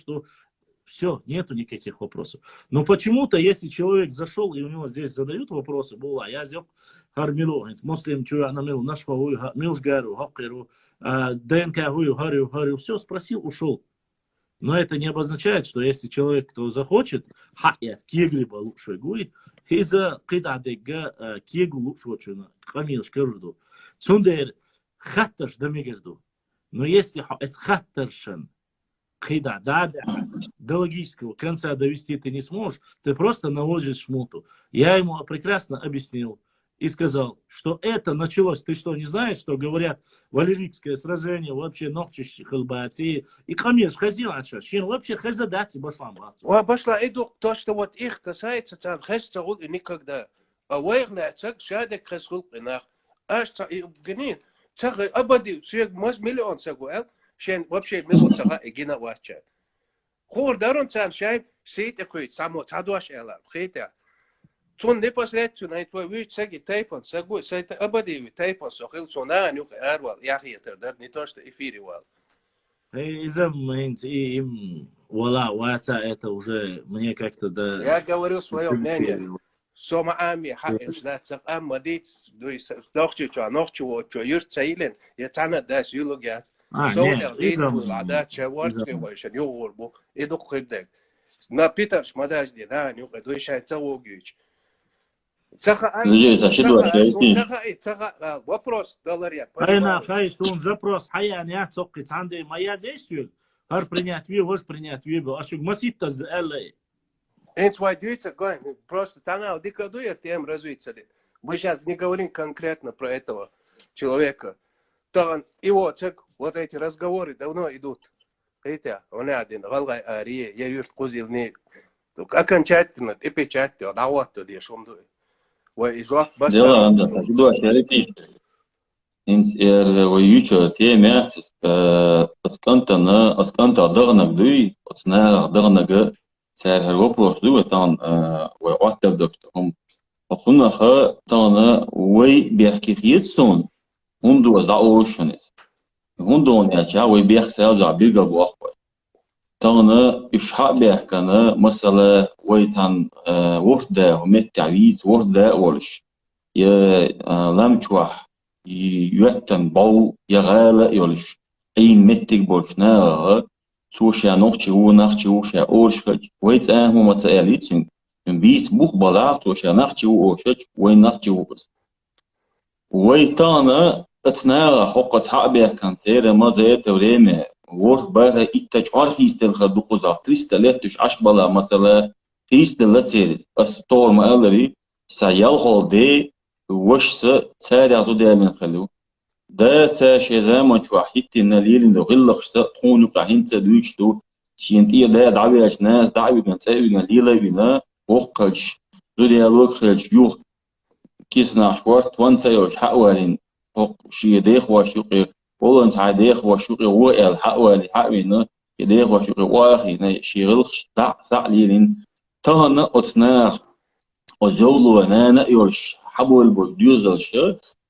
Все, нету никаких вопросов. Но почему-то, если человек зашел, и у него здесь задают вопросы, была, я сделал хармилу, муслим, чуя намил, нашху, милшгару, хакиру, ДНК, харю, все, спросил, ушел. Но это не обозначает, что если человек, кто захочет, кегриба лучше гуи, хиза кидадега кегу лучше чуна, камилш керду. Цундер хатташ дамигерду. Но если это хаттаршан, до логического конца довести ты не сможешь, ты просто наводишь шмуту. Я ему прекрасно объяснил и сказал, что это началось. Ты что, не знаешь, что говорят валерийское сражение, вообще ногчищи хылбати и камеш хазилача, чем вообще хазадати башлам бацу. Башла иду, то, что вот их касается, там хазцарул и никогда. А вайрна цак шадек хазгул инах. Аж гнин, цак абади, сек маз миллион сагуэл. Шен вообще миллион сага эгина вачат. خور دارون تان شايف سيت كويت سامو تادواش الا خيتا تون непосредственно и твой вич сеги тайпон сагу сайт абади тайпон сохил сона нюк арвал яхи тердар не то что эфире вал. Из-за им вала вата это уже мне как-то да. Я говорю свое мнение. Сома ами хаиш да цак амадит дуй дохчу ча нохчу чо юрт цайлен я тана да сюлогят. Нет, да чаварски вайшен юрбу иду хирдек. На питаш мадажди да нюк дуй шай цавогюч. Вопрос долларя. Хай сон запрос хаян я цокит анде моя зешюл. Har принять ви, воспринять ви, а что масита з элэй. Энд свой дюйца гой, просто цена дикадует тем развиться. Мы сейчас не говорим конкретно про этого человека. То его цик, вот эти разговоры давно идут. Видите, он один, галгай ария, я юрт кузил не. Окончательно, и печать, да вот то дешь он дует. Дело, да, жду ошибки. Инс воючо те мягче отсканта дагнак дуй, отсна дагнага сэр вопрос дуй тан ой оттав доктом. Охунаха тана ой бехкиетсон хунду заошнес. Хунду не ача ой бехсал забига бохой. تانا إشحاء كان مثلا ويتان ورده ومت تعويض ورده ولش يا لامشوح يوتن باو يغالى يولش أي متك بولشنا سوشيا نوشي هو نخشي وشيا أورشج ويت أهمو متأليتين من بيت بوخ بلاعت وشيا نخشي وأورشج وين نخشي وبس ويتانا اتناغ حقت حق كان سيرة ما زيت وريمة ورد بقى إتج عارفيس تلخد دقوزا 310 بلا مثلا 300 سيريز الستور مالري سيال هول دي وش سارع زودي من خلو ده تاشي زمان شو حيتي نليل إنه غلق تخونو قاعدين تدويش دو شينتي ده دعوي ناس دعوي كان تسوي كان ليلا بينا وقلش زودي الوقت يوخ كيسنا شوارت وان سيوش حقوالين شي ديخ وشوقي والله انت عاديخ وشوقي وائل حقوالي حقوينا يديخ وشوقي واخي شيغلخ سع ليلين تهنا اتناخ وزولو نانا يولش حبول بوزديوزلش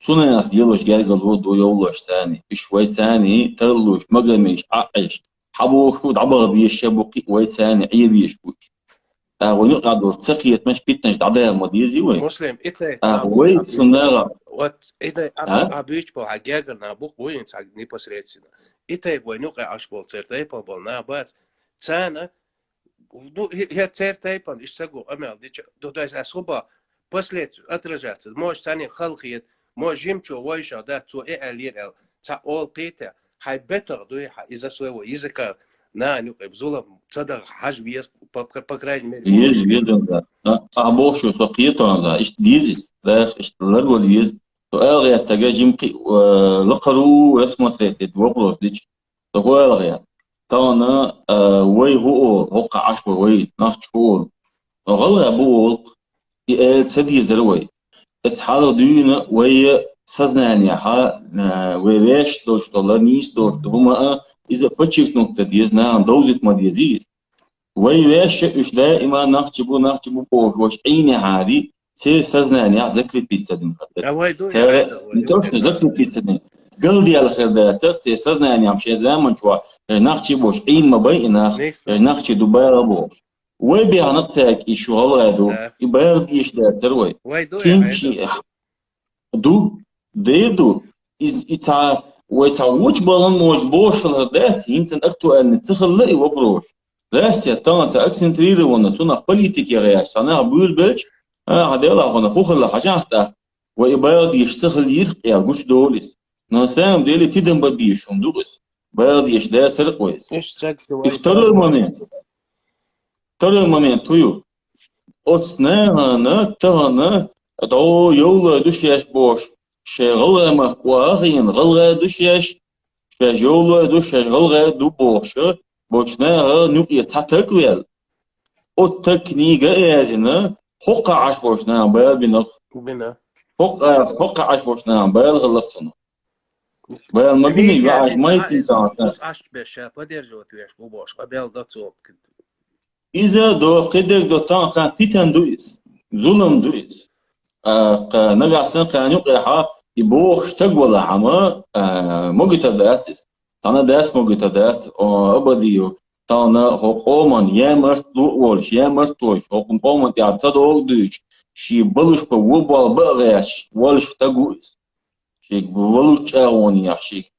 سناس يلوش جارجل دو يولش ثاني شوي ثاني ترلوش مقاميش عقش حبوش ود عبغ بيش بوقي وي ثاني عيبيش بوش ونقعد تسقية مش بيتنش دعدها مديزي وي مسلم إتى وي سناغا вот это обычно по агегар на бук воин саг непосредственно это войнука аж пол цертайпал был на бац цена ну я цертайпал и сагу амел то есть особо последствия отражаться может цене халкиет может жемчу войша да цо элир ца ол пета хай бетер дуй из-за своего языка на ну бзула цада хаж вес по крайней мере есть видно да а больше сокието да иш дизис да иш ларго вес ألغي التجاجم لقرو رسمة تدوبلوس ديش تقول ألغي تانا وي هو عشر وي نحشول غلى بول تسدي زروي اتحال دينا وي سزنانيا ها ويش دوش دولار نيس دوش هما إذا بتشوف نقطة ديز نعم دوزت ما ديزيز ويش إيش دائما نحشبو بوش وش عيني عادي سي سزنانيا ذكرت بيتزا دين خاطر نتوش ذكرت بيتزا دين قلبي على خير ده ترتي سزنانيا مشي زمان شو نحكي بوش عين ما بيناخ نحكي دبي بوش وي نقطعك إيشو هالغادو يبغى إيش ده تروي كيمشي دو إز إتع ويتعوج بالن موج بوش هالغادات يمكن أكتو أن تخلي وبروش لاستيا تانت أكسنتريري ونسونا بوليتيكي غياش صنع بول بيج هذا لا هنا خوخ الله حاجة ويبغى يشتغل يرقي قوش دولس ناسام ديلي تدم ببيشون دوس بغى يشتغل سرق كويس افترض المومنت تويو أتصنع تهنا دو يولا دوشيش بوش شغل ما قواهين غلغة دوشيش شجولا دوشيش غلغة دو بوشنا نوقي تعتقل التكنيك أزنا حق عشوشنا بيل بنخ بنا حق عشوشنا بيل غلطنا Белмагини Жмите ваш один, майти а та. из ашбеша поддерживать веш бубош, кабел дацо. Иза до кедек до та ка питан дуис. Зулум дуис. نجعسن قانون قاحة يبوخ تقول عما موجت داتس تانا داس موجت داس أبديو تانا هو قومن يامرت لولش يامرت توش هو قومن يعتاد أوجدش شي بلوش بوبال بغاش ولش تقوس شي بلوش أغوني يا شي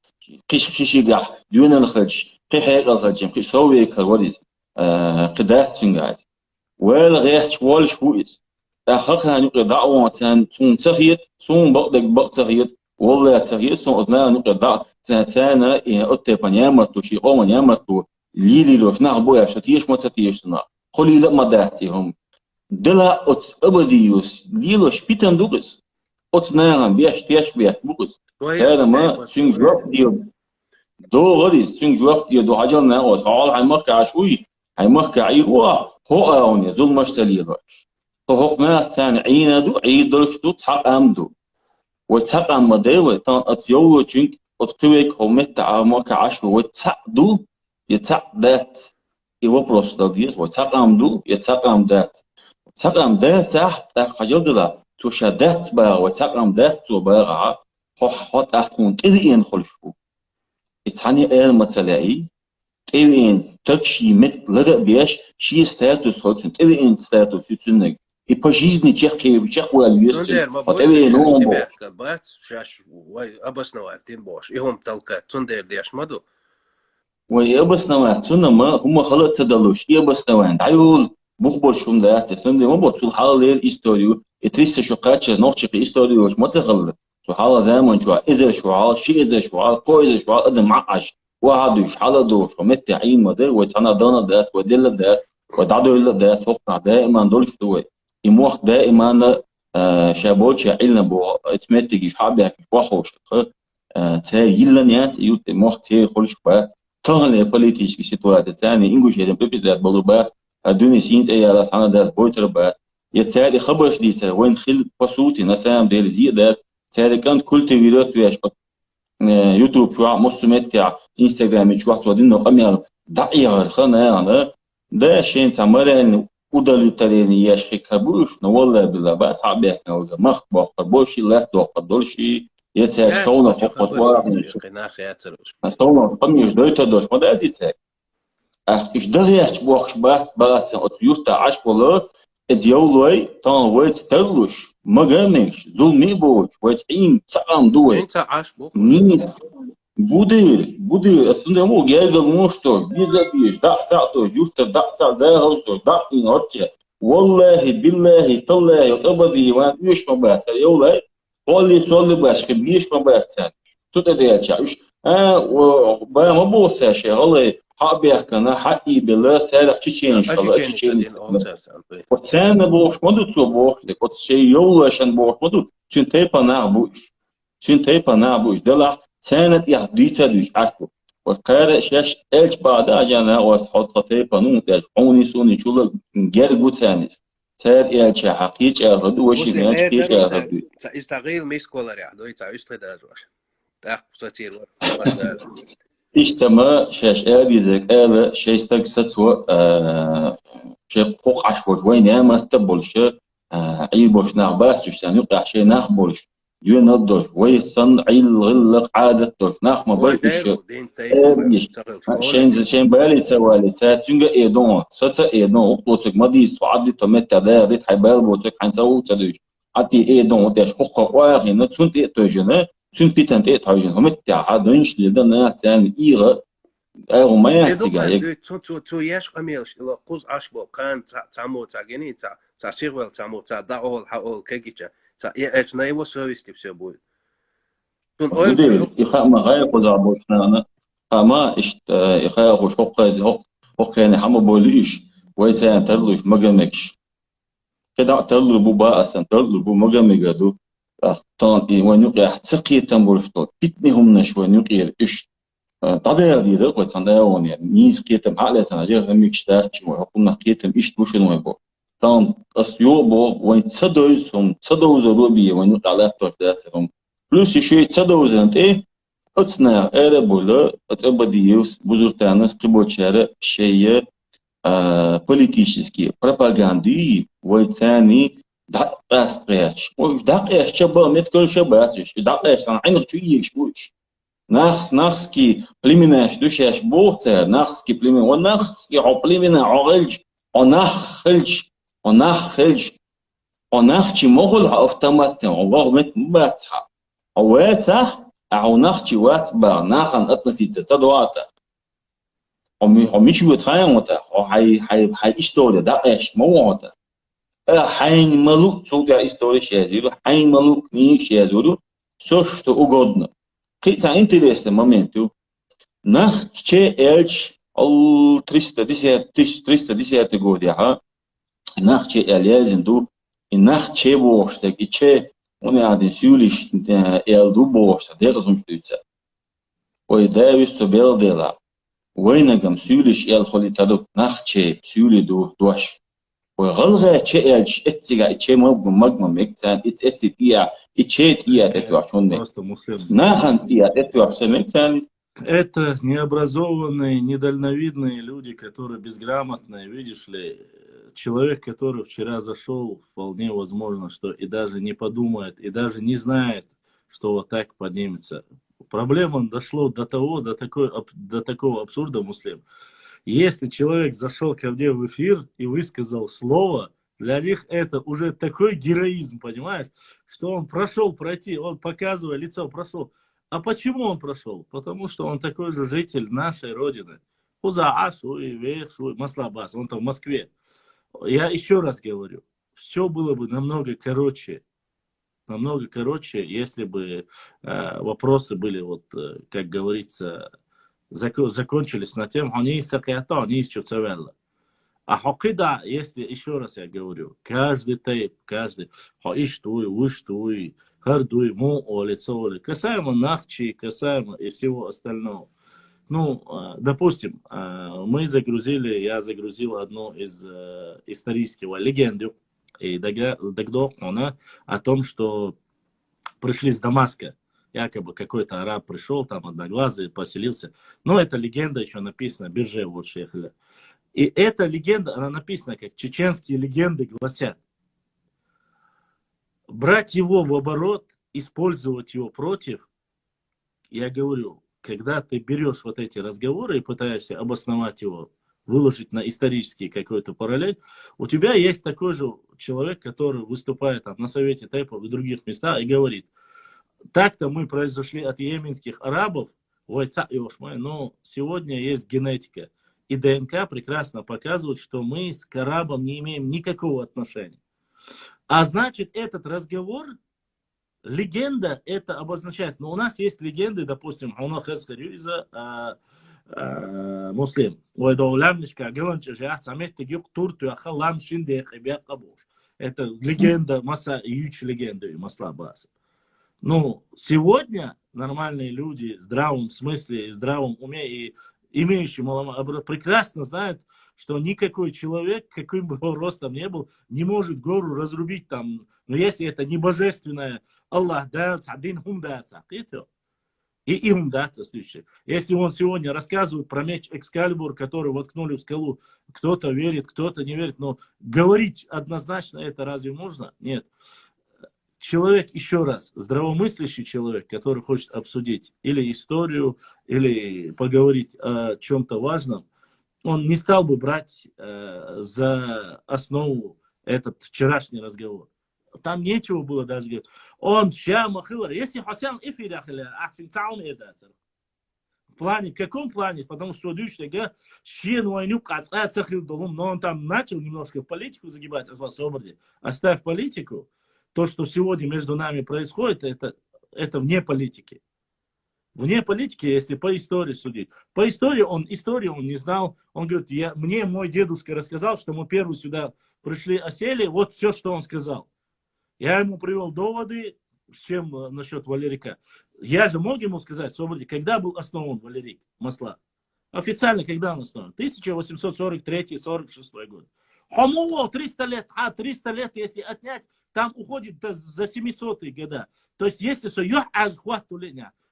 قش قاح دون الخرج قحيق الخرج قش سوي كرواليز قدرت سنجات والغيش ولش هويس أخذها نقطة دعوة سون تغيير سون بقدر تغيير والله تغيير سون أثناء نقطة دعوة تانا أتبع نعمته شيء قوم نعمته ليلي لوش نعبويا شتيش ما تتيش نا خلي لا ما دعتهم دلا أبديوس ليلوش بيتن دوغس أثناء بيش تيش بيش بوغس تانا ما سون جواب ديو دو غريز سون جواب ديو دو حاجة وس حال هيمرك عشوي هيمرك عيوا هو أوني زول مشتليلوش فهقنا ثاني عيندو عيدلشتو تقامدو وتقام مديوه تان أتيولو جنك أتقويك همت عمك عشو وتقدو يتقدات يوبروس داديس وتقامدو يتقام دات تقام دات تحت خجلدلا تشدات با وتقام دات تو بارع حط أحكون ترين خلشو إتاني مثلاي ترين تكشي مثل لدى بيش شي ستاتوس هاتون ترين ستاتوس يتسنك и по жизни чех Цундер, ма бойте шаш тибетка, бац, шаш, обосновать тем бош. И он толкает, цундер деш маду. وي обосновать цуна ما هم خلط تدلوش и обосновать عيول بخبر شوم دات цунде ما بتصل حال историю и 300 شقاتش نوخش историю ما تخلط شو حال زمان شو إذا شو حال شيء إذا شو حال كو إذا شو حال قدم معش واحد يش حال دوش ومت عين مدر وتنا دانا دات ودل دات ودعدو إلا دات فوقنا دائما دولش دوي يموخ دائما شابوش علنا بو اتمتجي شعبك وحوش تاي يلن يات يوت موخ تاي خلش با تغلي بوليتيش سيتوات تاني انجوش هذا بيبزات بلوبات الدنيا سينز اي على سنه دات بويتر با يتسالي خبرش دي سر وين خل بصوتي نسام ديال زيادات تالي كانت كل تغييرات وياش يوتيوب شو مصمت تاع انستغرام شو واحد ودين قمير دقيقه خنا انا ده شيء تمرن удовлетворение ящика будешь, но والله بالله بس عبيك نوجا مخ بوقت بوشي لا توقف دولشي يتساق صونا فوق صونا قميش دويتا دوش ما ده زيتساق إيش دغيش بوخش بس أتيوتا عش بولا إديولوي تان ويت تلوش ما جامش ظلمي بوش ويتعين سقام دوي أنت عش بوخ نيس بودي aslında mu gelmiştir bize bir da saato justa da saat zahırsto da inatçı vallahi billahi tallahi abadi ve üç mabasa yolay solli başka bir iş mabasa tut edecek iş ben ma bu şey vallahi habiyah kana haqqi billah sağlık çiçeğin çiçeğin o sen boş modu tu boş de o şey yollaşan boş modu çünkü tepana bu çünkü tepana bu dela سنة يحديث دوش أكو وقارئ شاش إلش بعد أجانا وحط خطيبة نوتاج عوني سوني شو جرجو تانيس سار إلش حقيقة أردو وشي ماش كيش أردو استغيل ميسكولر يعني دوي تا يستغيل دازواش تاخ ستير إجتماع شاش آدي زك آلا شايستك ستوى شي قوق عشبوش وين ياما تبولش عيبوش نعباس وشتان يقع شي نخبولش ينضج ويصن عيل غلق عادة دوش ناخ ما بيش شين بالي توالي تاتشنجا ايدون ستا ايدون وقتك مديس تعدي تمت دارت حبال بوتك حنسو تدوش عتي ايدون وداش حقا واغي نتسون تيتوجنا سون بيتن تيتوجن هم تاع دونش لدنا تاني ايغا او ما يحتاج تو ياش قميلش لو قوز عشبو كان تعمو تاغني تا شيغول تعمو تا داول حول كيكيتا إيش نايو سيرفيس تبصير بود. تون أويل. إخاء غاية قزع بوشنا أما إشت إخاء خوش حق يعني حما بوليش ويسان ترلوش مجمعش كده ترلو بوبا أصلا ترلو بو مجمع دو تان ونيقي حتسقي تنبولشتو بيتنهم نشوي نيقي إيش تعدي هذه ذا قد صندوقون يعني نيس قيتم حالة تناجر هم يكشتاش وحكومة قيتم إيش توش الموضوع تان أسيوبو وين تصدوزهم تصدوز روبي وين على توش داتهم بلوس شيء تصدوز أنت إيه أتنا أربولا أتبديوس بزرتانس قبوشارة شيء политические пропаганды وثاني دقاستيش وش دقاش شباب متكل شباتش دقاش أنا عينك شو يشبوش ناخسكي племенаш душаш بوتر ناخسكي племен وناخسكي عقلمنا عقلج وناخلج وناخشي مغل автоматом وغمت مباتها واتها أو ناخشي واتبع ناخن أتنسيت تدواتا ومش وتخايم وتا هاي إستوريا دقاش موتا حين ملوك سودا إستوريا شازيرو حين ملوك نيك شازيرو все что угодно. Какой-то интересный момент. Нах че эльч ал 310 год я. Нах че эльязин ду и нах че бошта и че он один сюлиш элду бошта. Де разумеется. Ой Дэвис собел дела. Войнагам сюлиш эл холитаду нах че сюли ду дуаш. Ой галга че эльч этига че магма мектан этия и че этия тетуашон мек. Просто муслим. Нахан тия тетуашон мектан. Это необразованные, недальновидные люди, которые безграмотные, видишь ли. Человек, который вчера зашел, вполне возможно, что и даже не подумает, и даже не знает, что вот так поднимется. Проблема дошла до такого абсурда, муслим. Если человек зашел ко мне в эфир и высказал слово, для них это уже такой героизм, понимаешь, что он пройти, он показывая лицо, прошел. А почему он прошел? Потому что он такой же житель нашей родины. Хузааш, Маслабас, он там в Москве. Я еще раз говорю, все было бы намного короче, если бы вопросы были, вот, как говорится, закончились на тем, они из Сакаята, они из Чуцавелла. А хокида, если, еще раз я говорю, каждый тейп, каждый, хаиштуй, уштуй, хардуй, лицо, касаемо нахчи, касаемо и всего остального. Ну, допустим, я загрузил одну из исторического легенду, и Дагдохона о том, что пришли с Дамаска. Якобы какой-то араб пришел, там одноглазый, поселился. Но эта легенда еще написана, бирже вот шейхля. И эта легенда, она написана, как чеченские легенды гласят. Брать его в оборот, использовать его против, я говорю, когда ты берешь вот эти разговоры и пытаешься обосновать его, выложить на исторический какой-то параллель, у тебя есть такой же человек, который выступает там, на Совете Тейпов и других местах и говорит, так-то мы произошли от йеменских арабов, но сегодня есть генетика. И ДНК прекрасно показывает, что мы с арабом не имеем никакого отношения. А значит, этот разговор, легенда, это обозначает. Но у нас есть легенды, допустим, муслим. Это легенда, масса юч легенды, масла баса. Ну, сегодня нормальные люди в здравом смысле, в здравом уме и имеющие прекрасно знают, что никакой человек, каким бы ростом ни был, не может гору разрубить там. Но если это не божественное, Аллах дается, один хум дается, и им дается следующее. Если он сегодня рассказывает про меч Экскалибур, который воткнули в скалу, кто-то верит, кто-то не верит, но говорить однозначно это разве можно? Нет. Человек, еще раз, здравомыслящий человек, который хочет обсудить или историю, или поговорить о чем-то важном, он не стал бы брать за основу этот вчерашний разговор. Там нечего было даже говорить. Он щамахилар. Если Хасан эфирахиля, ахтинцаун эдацер. В плане, в каком плане? Потому что душный говорит, щен войну кацает сахил долом, но он там начал немножко политику загибать, оставь политику. То, что сегодня между нами происходит, это вне политики. Вне политики, если по истории судить. По истории он не знал. Он говорит, мне мой дедушка рассказал, что мы первые сюда пришли, осели. Вот все, что он сказал. Я ему привел доводы, с чем насчет Валерика. Я же мог ему сказать, когда был основан Валерик Масла? Официально, когда он основан? 1843-46 год. Хомово 300 лет, 300 лет, если отнять, там уходит за 700-е года. То есть, если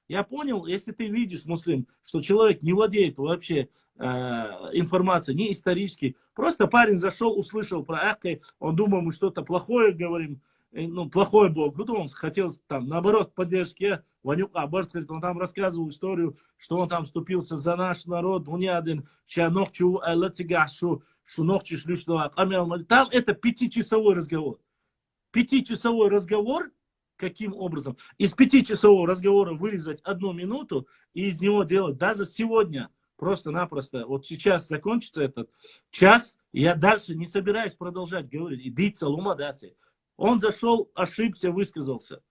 Я понял, если ты видишь, муслим, что человек не владеет вообще информацией, не исторически, просто парень зашел, услышал про Ахкой, он думал, мы что-то плохое говорим, ну, плохой Бог, ну, он хотел там, наоборот, поддержки, Ванюка Абарт, он там рассказывал историю, что он там вступился за наш народ, он не один, там это 5-часовой разговор. 5-часовой разговор, каким образом? Из 5-часового разговора вырезать 1 минуту и из него делать даже сегодня, просто-напросто, вот сейчас закончится этот час, я дальше не собираюсь продолжать говорить. Идите, лумадаци. Он зашел, ошибся, высказался.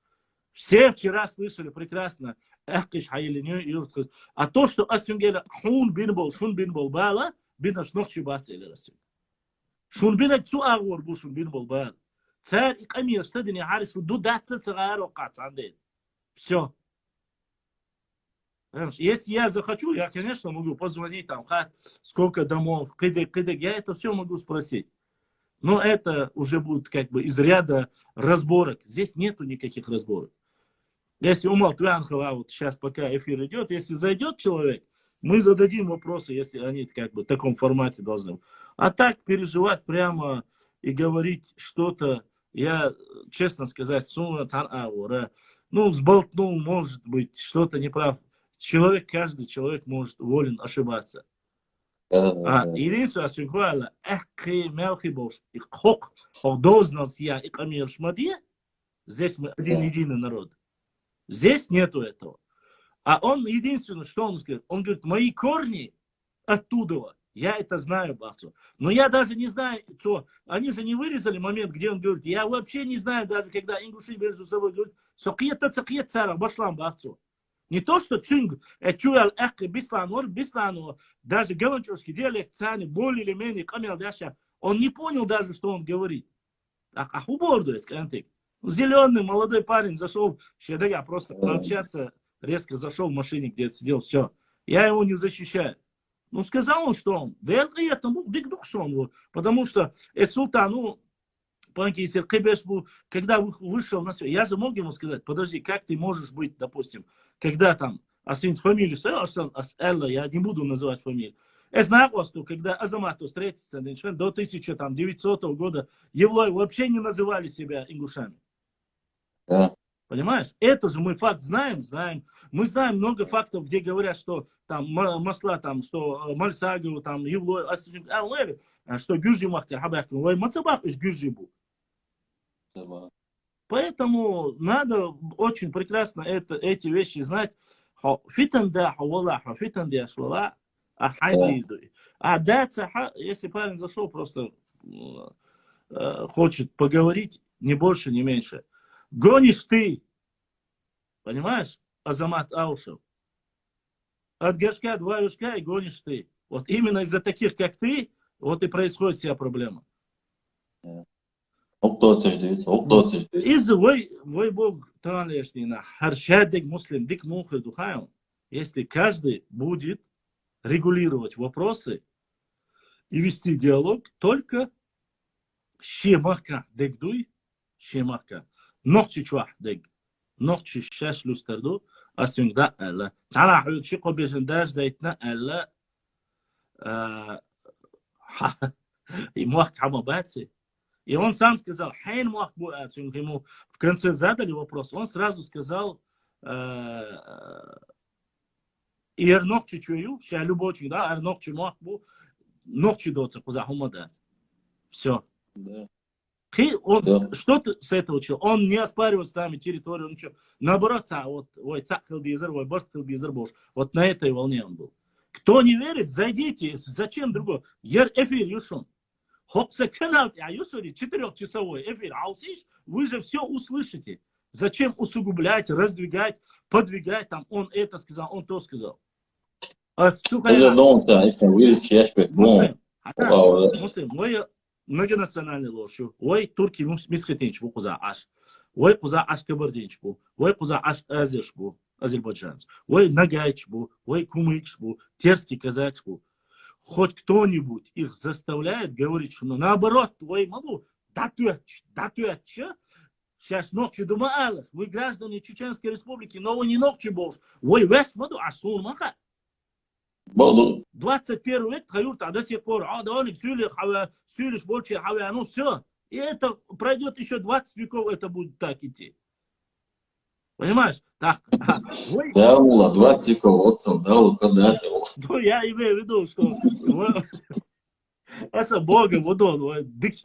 Все вчера слышали прекрасно. А то, что Асюнгеля хун бинбол, шун бинбол бала, бинаш нохчи бацели расюг. Шун бинак цу агор бу шун бинбол бала. Царь и камир стадини хариш ду датца царар окац андейн. Все. Если я захочу, я, конечно, могу позвонить там, сколько домов, кыдык, я это все могу спросить. Но это уже будет как бы из ряда разборок. Здесь нету никаких разборок. Если Умал Твянхова, вот сейчас пока эфир идет, если зайдет человек, мы зададим вопросы, если они как бы в таком формате должны быть. А так переживать прямо и говорить что-то, я, честно сказать, ну, сболтнул, может быть, что-то неправ. Каждый человек может волен ошибаться. Единственное, что говорю, здесь мы один единый народ. Здесь нету этого. А он единственное, что он говорит, мои корни оттуда. Я это знаю, Бахсу. Но я даже не знаю, что. Они же не вырезали момент, где он говорит, я вообще не знаю, даже когда ингуши между собой говорят, сокьет цара, башлам, Бахсу. Не то, что цюнг, чуял эхка бислану, даже галанчурский диалект цани, более или менее камел даша, он не понял даже, что он говорит. А хубордует, скажем так. Зеленый молодой парень зашел, щедага просто пообщаться, резко зашел в машине, где сидел, все. Я его не защищаю. Ну, сказал он, что он, да это мог дык что он, потому что султан, ну, когда вышел на свет, я же мог ему сказать, подожди, как ты можешь быть, допустим, когда там, фамилию сказал, я не буду называть фамилию. Я знаю, что когда Азамату встретится до 1900 года, Евлой вообще не называли себя ингушами. Понимаешь? Это же мы факт знаем. Мы знаем много фактов, где говорят, что там масла, там, что Мальсагу, там, Евлой, что Гюржи Махкар, Хабахкин, Лой Мацабах, Гюржи был. Поэтому надо очень прекрасно эти вещи знать. Если парень зашел, просто хочет поговорить, не больше, не меньше. Гонишь ты, понимаешь, Азамат Аушев. От горшка 2 вершка и гонишь ты. Вот именно из-за таких, как ты, вот и происходит вся проблема. Из-за вой Бог талешнина, харшадик муслим, дик мухр духаем. Если каждый будет регулировать вопросы и вести диалог, только щемахка дегдуй, щемахка. Нохчи чуах дег, нохчи шаш люстерду, а сюнгда элла. Цана худ шико бежендаж дайтна элла. И муах хамабаци. И он сам сказал, хайн муах буат, ему в конце задали вопрос, он сразу сказал, и нохчи чую, ша любочи, да, нохчи муах бу, нохчи доца, куза хумадас. Все. Он, что ты с этого учил? Он не оспаривает с нами территорию, ничего. Наоборот, вот на этой волне он был. Кто не верит, зайдите. Зачем другой? Эфир юшон. Хопса канал, а юсури 4-часовой эфир. Вы же все услышите. Зачем усугублять, раздвигать, подвигать? Там он это сказал, он то сказал. Муслим, многонациональный ложью. Ой, турки мисхетинч бу куза аш. Ой, куза аш кабардинч бу. Ой, куза аш азерш бу, азербайджанец. Ой, нагайч бу. Ой, кумыч бу. Терский казач бу. Хоть кто-нибудь их заставляет говорить, что наоборот, ой, могу, да ты, Сейчас ночью дома алас. Вы граждане Чеченской Республики, но вы не ночью больше. Вы весь моду асун маха. برضه 21 век, хаюрт, а до сих пор, а да он сюлишь больше, ну все. И это пройдет еще 20 веков, это будет так идти. Понимаешь? Так, вы... да, мула, 20 веков, вот он, да, вот когда это. Ну, я имею в виду, что... Это Бога, вот он, дикч,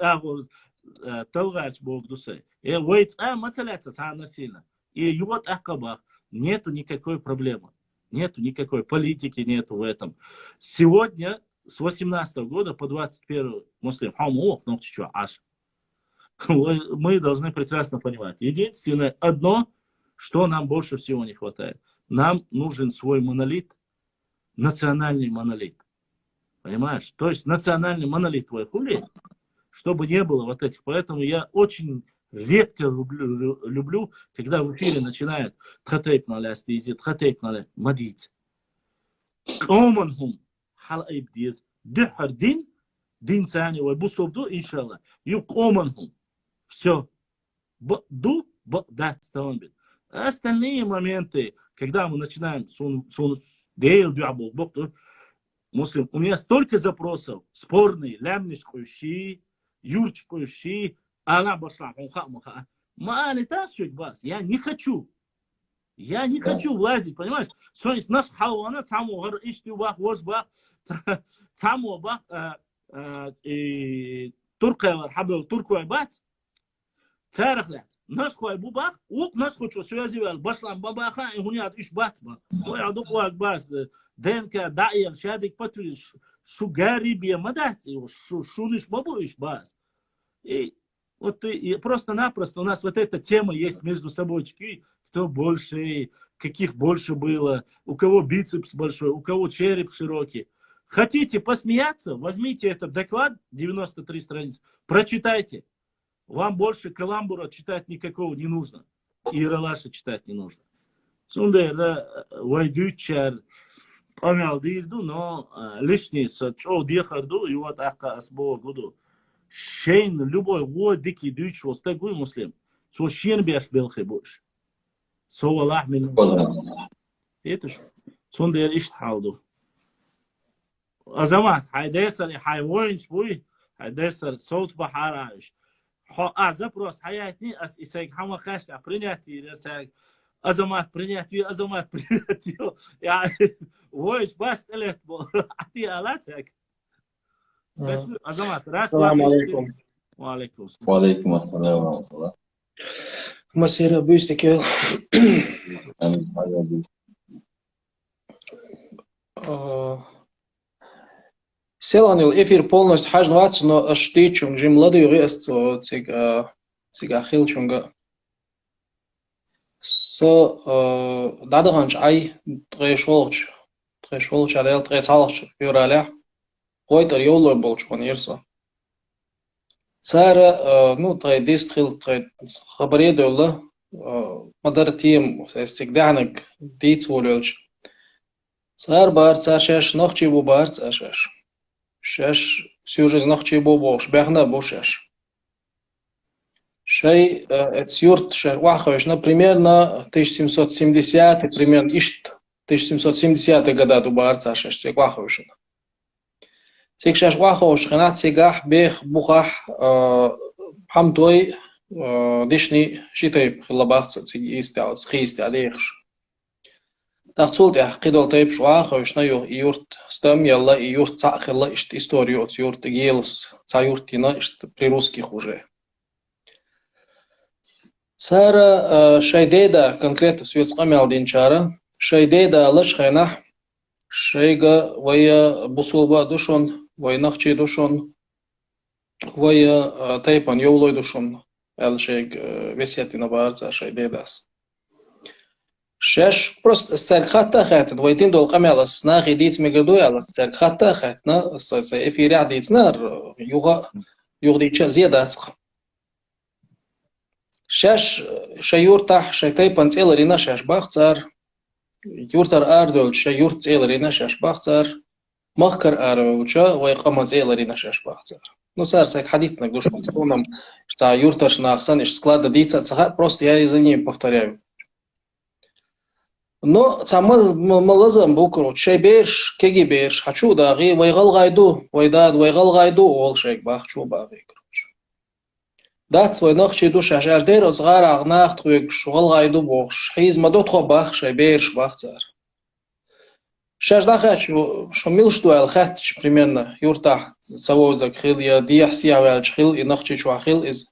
Талгач Бог дусы. И войца мацаляться насильно. И вот Акабах, нету никакой проблемы. Нету никакой политики, нету в этом. Сегодня, с 18 года по 21 муслим, мы должны прекрасно понимать. Единственное одно, что нам больше всего не хватает. Нам нужен свой монолит, национальный монолит. Понимаешь? То есть национальный монолит твой хули, чтобы не было вот этих. Поэтому я очень редко люблю, когда в эфире начинают тхатейп наляс, тхатейп наляс, мадить. Команхум халайб диз, дихар дин цани, вайбусобду, иншалла, ю команхум. Все. Ду, дат ставамбит. Остальные моменты, когда мы начинаем муслим, у меня столько запросов, спорные, лямнишкующие, юрчкующие, она башла, я не хочу. Я не хочу влазить, понимаешь? Соnis наш хауана, цаму гар ишти бах, вош бах, цаму бах, туркая хабел, туркуай бац, царахлят. Наш хуай бубах, ук наш хочу связывал, башлам бабаха, и хуниат иш бац ба. Ой, адук лак бац, денка, даир, шадик патриш, шугари бия мадать, шуниш бабу иш бац. И вот и просто-напросто у нас вот эта тема есть между собойчики, кто больше, каких больше было, у кого бицепс большой, у кого череп широкий. Хотите посмеяться, возьмите этот доклад, 93 страницы, прочитайте. Вам больше каламбура читать никакого не нужно. И Ралаша читать не нужно. Сундер вайдючар помял дирду, но лишний сачо дихарду, и вот ака асбо гуду. Шейн любой вой дикий дюч остагуй муслим. Со шейн бяш белхи буш. Со Аллах мин. Это ж. Сундер ишт халду. Азамат, хайдесар хайвоинч буй, хайдесар соут бахараш. Запрос хаятни ас исайг хама хашта принятие рсаг. Азамат принятие, азамат принятие. Я воинч бас элет бо. Ати аласак. Азамат, раз. Салам алейкум. Валейкум. Валейкум ассалам ва рахматуллах. Масира бюстикел. Селанил эфир полностью хаждваться, но штичунг, жим ладу рест, цига хилчунга. Со дадаганч ай трешолч адел тресалч юраля. Гойтер йолой болчван ерса. Цара, ну, трей дистрил, трей хабаредула, мадар тим, стигданек, дицволюлч. Цар бар цашеш, нохчибу бар цашеш. Шеш сюжет нохчибу бош, бехна бошеш. Шей, эцюрт, шеш вахович, примерно 1770, примерно ишт, 1770 года ду бар цашеш, цик вахович. Цик шеш вахович, хенат цигах, бех, бухах, хамтой, дишни, шитай, хилабахца, цик истял, цхисти, адейхш. تحصل تحقيق طيب شواخ وشنا يورت ستام يلا يورت صاخ يلا اشت историю يورت гелс цаюртина اشت прирусский хуже. Сара шайдеда конкретно светском алдинчара шайдеда лашхайна шайга вая бусулба душон вайнахчи душон вая тайпан йолой душон эл шайг весетина барца шайдедас. Шеш просто сцерхата хат, двойтин дол камелас, на хидиц миградуяла, сцерхата хат, на эфире адиц нар, югдича зедацх. Шеш шаюртах, шайтай панцеларина шеш бахцар, юртар ардол, шаюрт целарина шеш бахцар, مخكر أروچا ويقام زيلري نشاش باخزار. Ну, царь, حديث на душу, нам, что юрташ на ахсан, из склада диться, просто я из-за ней повторяю. Но малазам был короче, шайбеш, кегибеш, хочу дагы, вайгал гайду, ол шейк бахчу багы короче. Да, свой нахчи душ, аж дер озгар агнах, твой шугал гайду бохш, хиз мадот хо бах, шайбеш бахцар. Сейчас да хочу, что мил что я хочу примерно юрта завоза хил я диахсия я хил и нахчи чуахил из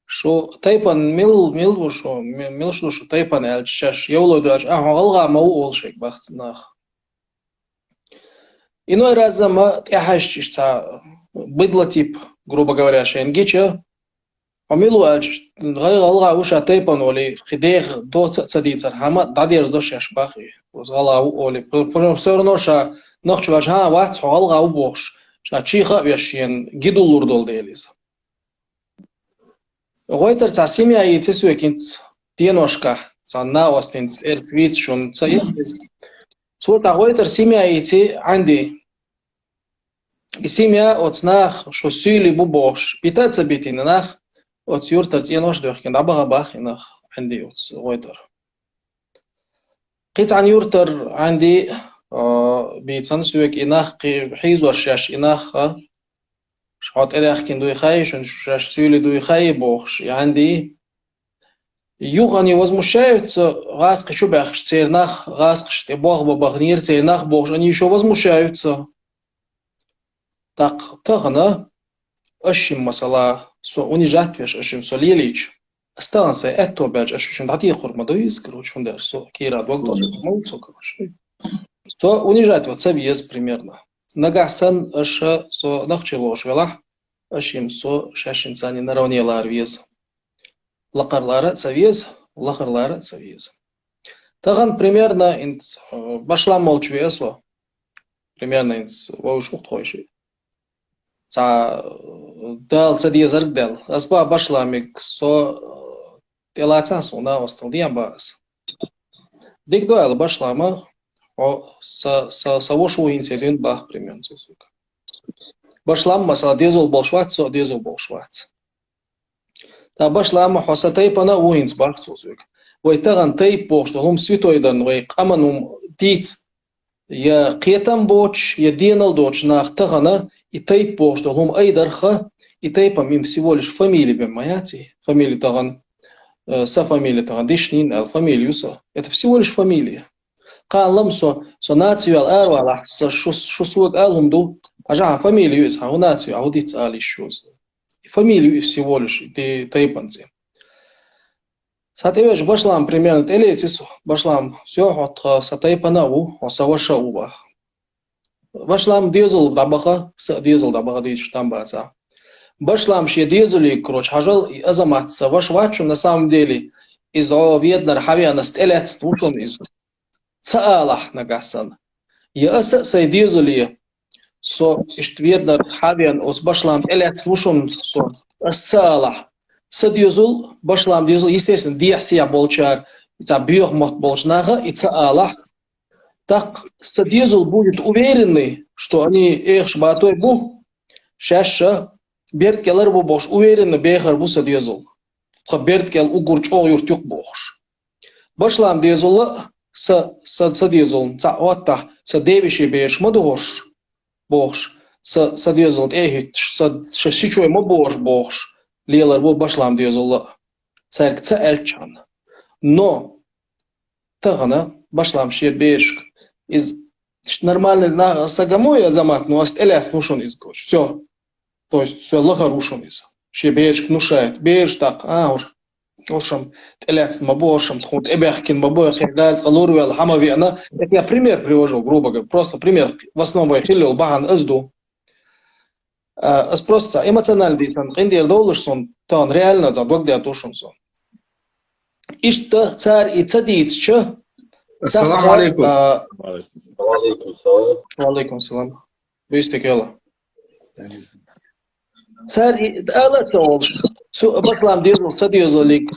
что тайпан мил что тайпан я сейчас я улоду аж голга мау олшек бахт нах. Иной раз зама я хочу что быдло тип грубо говоря шенгича Амилу аж голга уша тайпан оли хидех до цадицар хама дадерс до шашбахи. وزغلا أولي بروفيسور نوشا نخش وجهها وات غلغا وبوش شاشيخا بيشين جدول لوردول ديليز غويتر تاسيميا يتسوي كنت بينوشكا صنا وستنت إرتويت شون تسيز صوت غويتر سيميا يتي عندي سيميا أتناخ شو سيلي بوبوش بيتات بيتين ناخ أتيورتر تينوش دوخ كن عبها باخ ناخ عندي أت غويتر قيت عن يورتر عندي بيتسان سويك إناخ حيز والشاش إناخ شحوت إليخ كن دوي خايش ونشاش سيولي دوي خاي بوخش عندي يوغاني возмущаются غاسق شو بخش تيرناخ غاسق شتبوغ ببغنير تيرناخ بوخش они еще возмущаются так تغنى أشيم مسألة سو унижать веш أشيم солилич станция это опять же что дати хурмадоис короче он даже со кира догдот молцо короче то унижать вот совез примерно нагасан аш со нахчилош вела ашим со шашинцани наравне ларвез лакарлары совез таган примерно ин башла молчвесо примерно ин воушух тойши за дал цадезар дал аспа башла мик со Телаца сона осталдиан бас. Дик дуэл башлама о савошу инцидент бах примерно сусука. Башлам масала дезол болшвац. Та башлама хосатай пана уинц бах сусука. Вайтаган тай пошто лум свитойдан вай каманум диц я қиетам боч я денал доч нах тагана и тай пошто лум айдарха и тай помимо всего лишь фамилии бемаяти фамилии таган со фамилией Тагандишнин, фамилию это всего лишь фамилия. Калам со нацию аларвалах со шусук алумду, ажа фамилию из нацию аудит али шуз. Фамилию всего лишь ты тайпанцы. Сатевич башлам примерно телецису, башлам все от сатайпанаву, осаваша убах. Башлам дизел дабаха дич там база. Башлам ще дизели, короче, хажал и азаматца. Ваш вачу на самом деле из видно хавиана стелец твутон из цаалах нагасан. Я аса дизели со ишт видно хавиан ос башлам элец твушон со ас цаалах. Садизул башлам дизел естественно диасия болчар за биохмот болчнага и цаалах. Так садизул будет уверенный, что они их шбатой бу шаша Берткелер бу бош уверенно бехар бу садезул. Берткел угурч юртюк бош. Башлам дезула садезул. Цаота садевиши беш мадуш бош. Садезул эхит шишичой мо бош. Лелер бу башлам дезула. Церк элчан. Но тагана башлам шир беш из нормальный сагамой азамат, но астеляс нушон из гоч. Все. То есть все лохарушим из. Ще беш кнушает. Беш так. Ошам телец мабошам тхут эбехкин мабоя хидальц алурвел хамави она. Это я пример привожу, грубо говоря. Просто пример. В основном я хилил бахан азду. Просто эмоционально дицан. Индир долларсон. Тан реально за догдя тушунсон. Ишта царь и цадиц че. Ассаламу алейкум. Алейкум салам. Вистекела. Царь алатол башлам дезул садезулик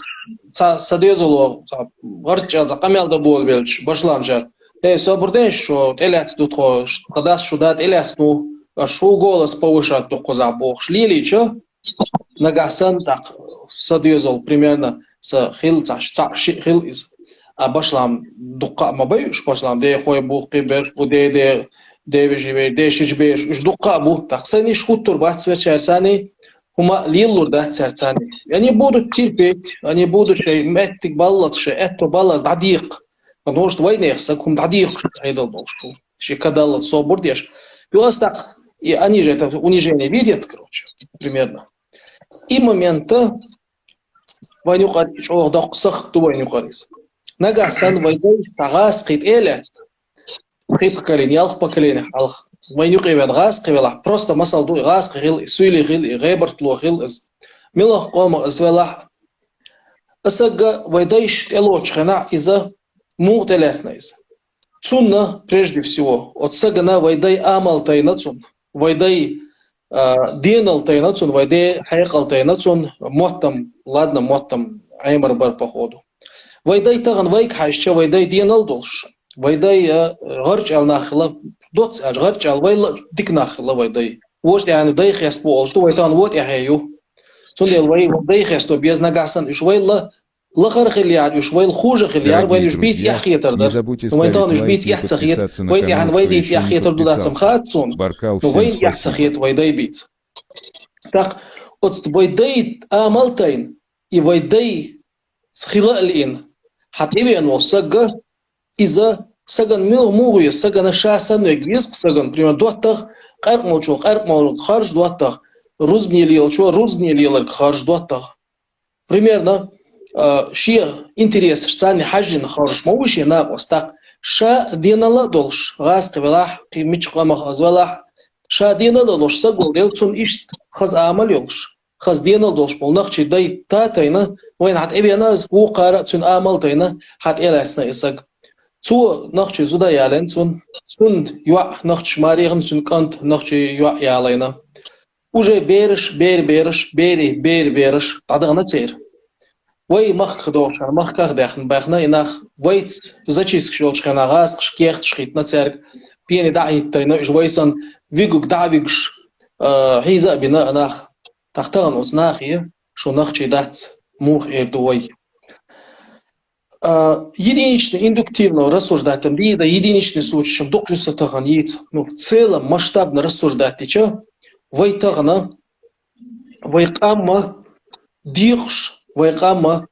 садезуло гарча за камелда бол белч башлам жар Соборден, что элят тут хош, когда сюда элят, ну, шо голос повышать только за бог. Шлили, чё? Нагасан так садьёзал примерно с хил хил из башлам дукка мабаюш башлам де хой бу кибер бу де виживер де шижбер уж дукка бу так сани шхутур бацвечерсани хума лиллур дацерсани они будут терпеть, они будут шей мэттик баллас шей это баллас дадик потому что войны сакум дадик айдал болшу шей кадалла собор деш пилас так и они же это унижение видят, короче, примерно. И момента ванюкар чоғдақ сақту ванюкарис. Нагасан вайдай тағас қит элят. Қит поколение, алх поколение, алх. Ванюк евен газ қивелах. Просто масал дуй газ қил, суйли қил, ғайбартлу қил из. Милах қома извелах. Асага вайдай элочхена иза муғт элесна из. Цунна, прежде всего, от сагана вайдай амал тайна цун. Вайдай динал тайнацун, вайдай хайкал тайнацун, моттам, ладно, моттам, аймар бар походу. Вайдай таган вайк хайшча, вайдай динал долш. Вайдай гарч ал нахила, доц аж гарч ал вайла дик нахила вайдай. Вош яны дай хест болшту, вайтан вот яхаю. Сундел вайдай хесту без нагасан, уж вайла лахар хилиар, уж вайл хуже хилиар, вайл уж бить яхьетер да. Вайтан уж бить яхцахет, вайдай хан вайдай яхьетер дудацам хатсун. Вайн яхцахет вайдай бить. Так, от вайдай амалтайн и вайдай схилалин. Хативен восага иза саган мил мугуя саган шасан эгвиск саган пример дуаттах қарқ молчу харж дуаттах рузгнелил чо рузгнелил харж дуаттах. Примерно шия интерес шцани хажин харж мовиши на остак ша динала долш газ квелах кимич қамах азвалах ша динала долш сагол делцун ишт хаз амал ёлш хаз динала долш болнах чи дай татайна вайн хат эбианаз у қара цун амал тайна хат эласна исаг цу нахчи зуда ялен цун юа нахч маригн цун кант нахчи юа ялайна уже бериш бериш тадагна цер вай мах хдошар мах кахдахн бахна инах вайц зачиск шолшхана газ шкехт шхитна церк пиени даитайна уж вайсан вигук давигш хиза бина анах тахтаган узнахи шо нахчи дац мух эрдуй единичный индуктивно рассуждать вида единичный случай чем доклюса таган яйца ну в целом масштабно рассуждать теча вай тагана вайкамма дихш вайкамма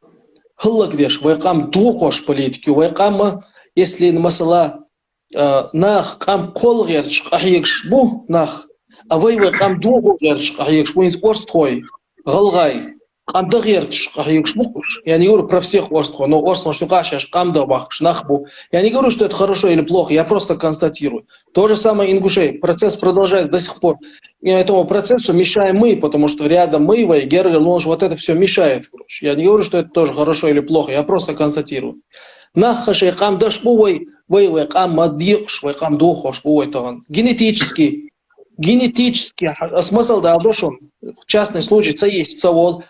хыллагдеш вайкам духош политики вайкамма если масала нах кам колгерч ахигш бу нах а вайкам духош ахигш бу инспорстой галгай قام دغيرتش يقش بوش يعني يقولوا про всех орство но орство что кашаш قام добах шнахбу я не говорю что это хорошо или плохо я просто констатирую то же самое ингушей процесс продолжается до сих пор и этому процессу мешаем мы потому что рядом мы и Гергер Лонж вот это все мешает короче я не говорю что это тоже хорошо или плохо я просто констатирую нахашей قام дашбу вай قام мадиш вай قам духош вай таган генетически смысл да душон частный случай це есть цавол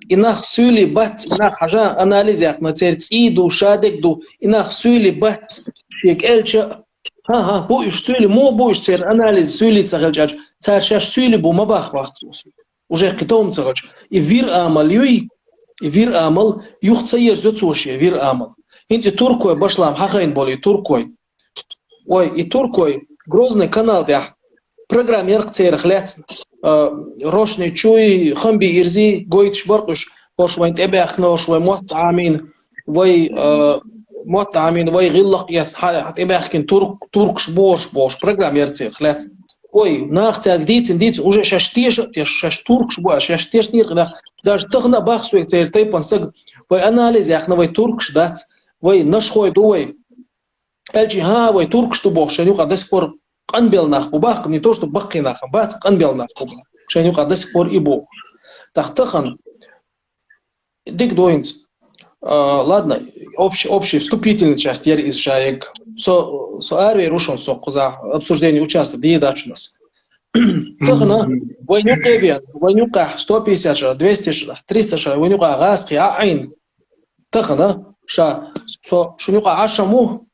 инах сюли бат инах хажа анализ яхна церци ду шадек ду инах сюли бат шек элча ха бу иш сюли мо бу иш цер анализ сюли цагалчач царшаш сюли бу мабах вахцус уже китом цагач и вир амал юхца езцуши вир амал инти туркой башлам хахайн боли туркой ой и туркой грозный канал да программер церх лец рошный чуй хамби ирзи гойч баркуш ошвайн тебяхна ошвай муатамин вай гиллак яс тебяхкин туркш бош программер церх лец ой нахтяг дит уже шаш туркш бош шаш теш нир даже тагна бахсуй цер тайпан саг вай анализ яхна вай туркш дац вай нашхой дуй элчи вай туркш ту бош нюка до сих пор قنبل ناخ بباق не то что бахки нах бац قنبل ناخ бубах шеню до сих пор и бог тахтахан дик доинс ладно общий вступительная часть я из шаек со арви рушон со куза обсуждение участвует диедачу нас тахна войнюка 150 шара 200 шара 300 шара войнюка гаски айн тахна ша шунюка ашаму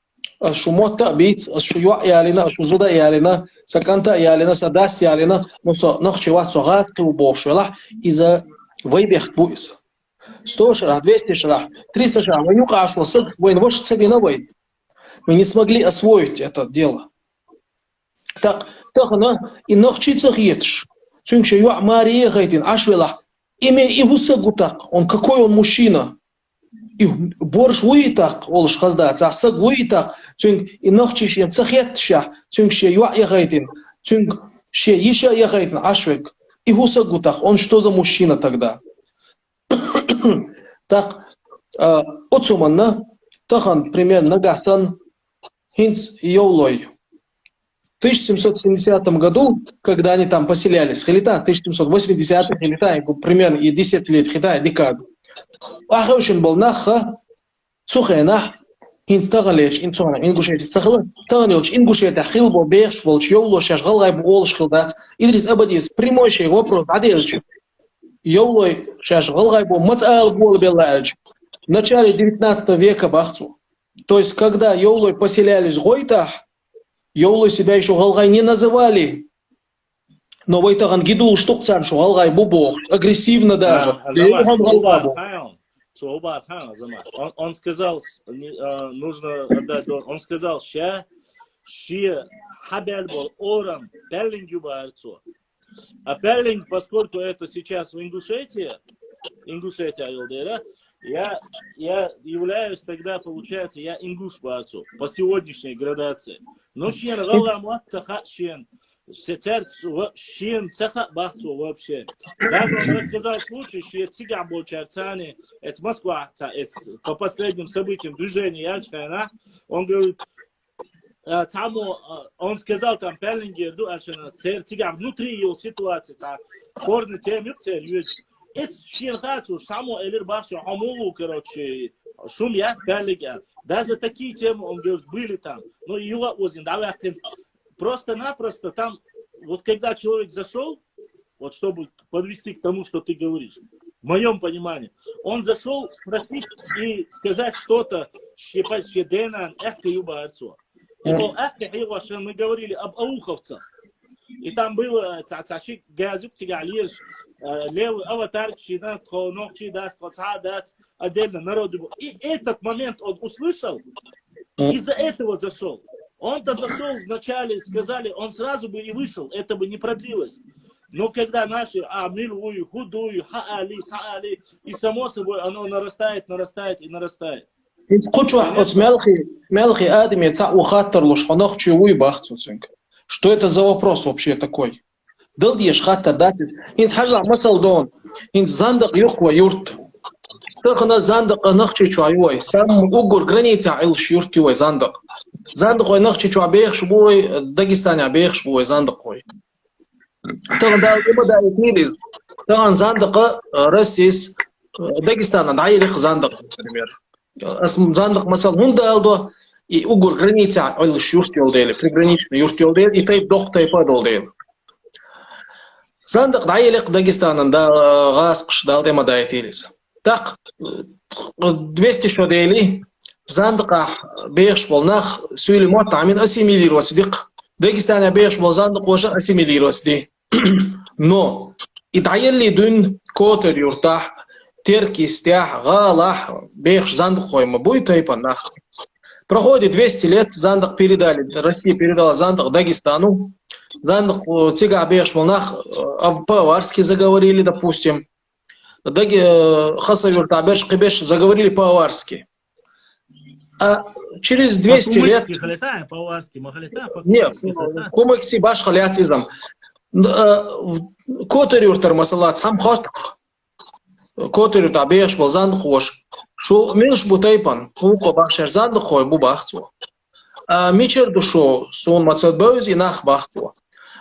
شو موتا بيت شو يوع يالنا شو زودا يالنا سكنتا يالنا سداس يالنا نص نخشي وات صغار وبوش ولا إذا ويبيخ بويس 100 шрах, 200 шрах, 300 шрах, вы не укажете, вы не цели вы не смогли освоить это дело. Так она и научиться едешь. Цунче юа Мария гайтин ашвела имя и вусагутак. Он какой он мужчина? И борш уитак, олш хазда, цасаг уитак. Цунг и научишь им цахетша. Цунче юа гайтин. Цунг ше иша гайтин ашвек и вусагутак. Он что за мужчина тогда? Так, отсуманна, тахан примерно гасан хинц йолой. В 1770 году, когда они там поселялись, Хилита, 1780 Хилита, примерно и 10 лет Хита, декаду. Ахаушин был наха, сухая нах, хинц тагалеш, инцона, ингушети цахла, тагалеш, ингушети хилбо, беш, волч, йоло, шаш, галгай, олш, хилдат. Идрис Абадис, прямой вопрос, адельчик. Йолой шаш галгайбу мацал бол белач. В начале 19 века бахцу. То есть, когда Йолой поселялись в Гойтах, Йолой себя еще галгай не называли. Но в Гойтаган гидул штукцан, что галгай бубох, агрессивно даже. Он сказал, нужно отдать, он сказал, ша хабель бол орам беллингю барцу. А перлинг, поскольку это сейчас в Ингушетии, я являюсь тогда, получается, я ингуш барцу по сегодняшней градации. Но шен галамат цаха шен, шен цаха барцу вообще. Даже он рассказал случай, что циган был чарцани, это Москва, это по последним событиям движения Яльчкайна, он говорит, он сказал там Перлингер, внутри его ситуации, спорный темы, это щенхацу, само Элир Бахшу, Амулу, короче, шум я Перлингер. Даже такие темы, он говорит, были там. Но его озин, давай просто-напросто там, вот когда человек зашел, вот чтобы подвести к тому, что ты говоришь, в моем понимании, он зашел спросить и сказать что-то, что Денан, эхка юба отцу. И мы говорили об ауховцах. И там было цашик газук тигалирш, левый аватар, чинат, ногчи даст, подсадат, отдельно народу. И этот момент он услышал, из-за этого зашел. Он-то зашел вначале, сказали, он сразу бы и вышел, это бы не продлилось. Но когда наши милую, худую, хаали, саали, и само собой оно нарастает и нарастает. Мелхи Адами ухаттер лушханах чуй бахцуцинг. Что это за вопрос вообще такой? Дал еш хаттер датит. Инс хажла масалдон. Инс зандак юхва юрт. Так на зандак нахчи чуай. Сам угур граница илш юртивой зандак. Зандак ой нахчи чуабех шбой Дагестане абех шбой зандак ой. Так да има да итилиз. Так зандак Россия Дагестана дайрих зандак, например. Зандак масал мунда алдо и угур граница илш юртивой приграничный юртивой и тайп дох тайпа долдел. Зандак дайрих Дагестанан да газ кшдал дема да итилиз. Так 200 шодели Зандыка беш болнах сүйли мотамин ассимилироваться дик. Дагестане беш бол зандык оша ассимилироваться ди. Но и дайелли дун котер юртах терки стях галах беш зандык хойма будет тайпанах. Проходит 200 лет, зандык передали, Россия передала зандык Дагестану. Зандык тига беш болнах по-аварски заговорили, допустим. Хасавюр Табеш Кибеш заговорили по-аварски. А через 200 лет... Нет, кумыкси баш халяцизм. Котырюр тармасалат сам хатк. Котырюр Табеш был зандхош. Шо меньш бутайпан. Уко башер зандхой бу бахту. А мичер душу сон мацадбауз и нах бахту.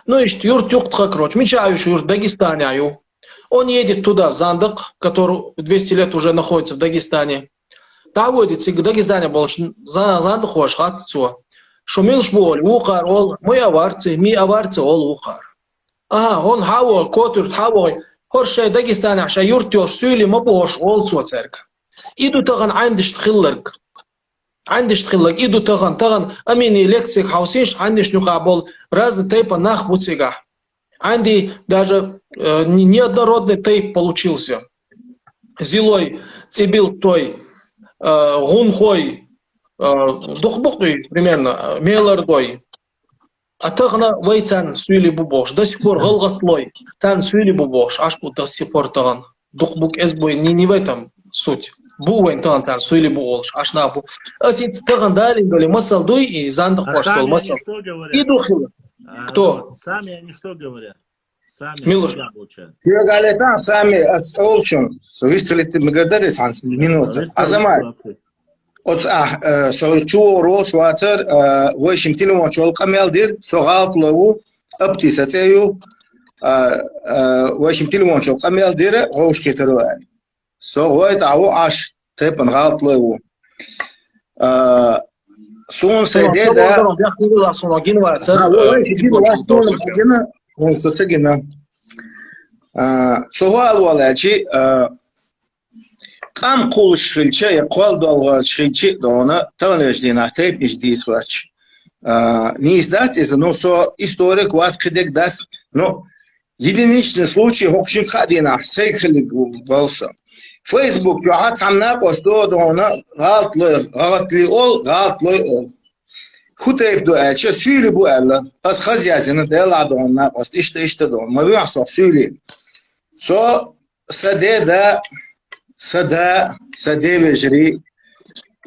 Ну и штюр тюктха кроч. Мичаю шур Дагестане аю. Он едет туда, в Зандак, который 200 лет уже находится в Дагестане. Там водит, в Дагестане был Зандак, хош, хатцо. Шумилш боль, ухар, ол, мы аварцы, ол, ухар. Ага, он хавой, котур, хавой, хоршай Дагестане, аша юртёр, сюли, мабош, ол, церка. Иду таган айндиш тхиллерк. عندش تخلق إيدو تغن أميني لكسيك حوسيش عندش نقابل разный тейпа нах буцигах. Анди даже неоднородный тейп получился. Зилой цибил той гунхой духбукой примерно мелардой. А тагна вайцан суили бубош. До сих пор галгатлой. Тан суили бубош. Аж по до сих пор таган. Духбук эсбой не в этом суть. Буэн тан суили бубош. Аж на бу. Асит таган дали доли масал дуй и зандах пошел масал. И духил. Кто? Сами они что говорят? Сами Милуш. Тио галетан сами олшун. Выстрелит мгадерец анс минута. Азамат. От соичу рош ватер вешим телефон чол камелдир согал клову аптисатею вешим телефон чол камелдир рош кетеруа. Согой тау аш тепен гал клову. Сун седе да он соцегина. Согал валачи قام قول شخلشة يقال دالغال شخلشة دونا تغلج دينا تيب نجديس وارش نيز دات إذا نوصو историк وات خدك داس но единичный случай хокшин خادينا سيخلق بالسا فيسبوك يعات عمنا قصدو دونا غلط لي أول خطيب دو ألشة سيلي بو ألا بس خز يازينا ديلا دونا قصد إشتا دونا ما بيعصف سيلي سو سدي دا سدي بجري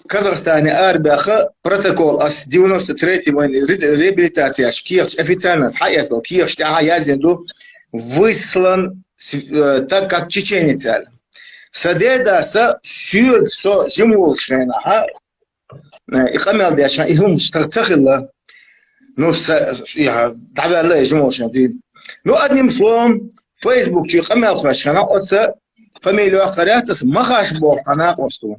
Казахстане Арбяха протокол ас 93-й войны реабилитации Киевч официально с Хаясло Киевч Язенду выслан так как чеченец. Садеда са сюрг со жимулшена ха и камел дяшна и хум штарцахилла ну я давала жимулшена ну одним словом Facebook чи камел хашна отца фамилию ахарятас махаш бог она посту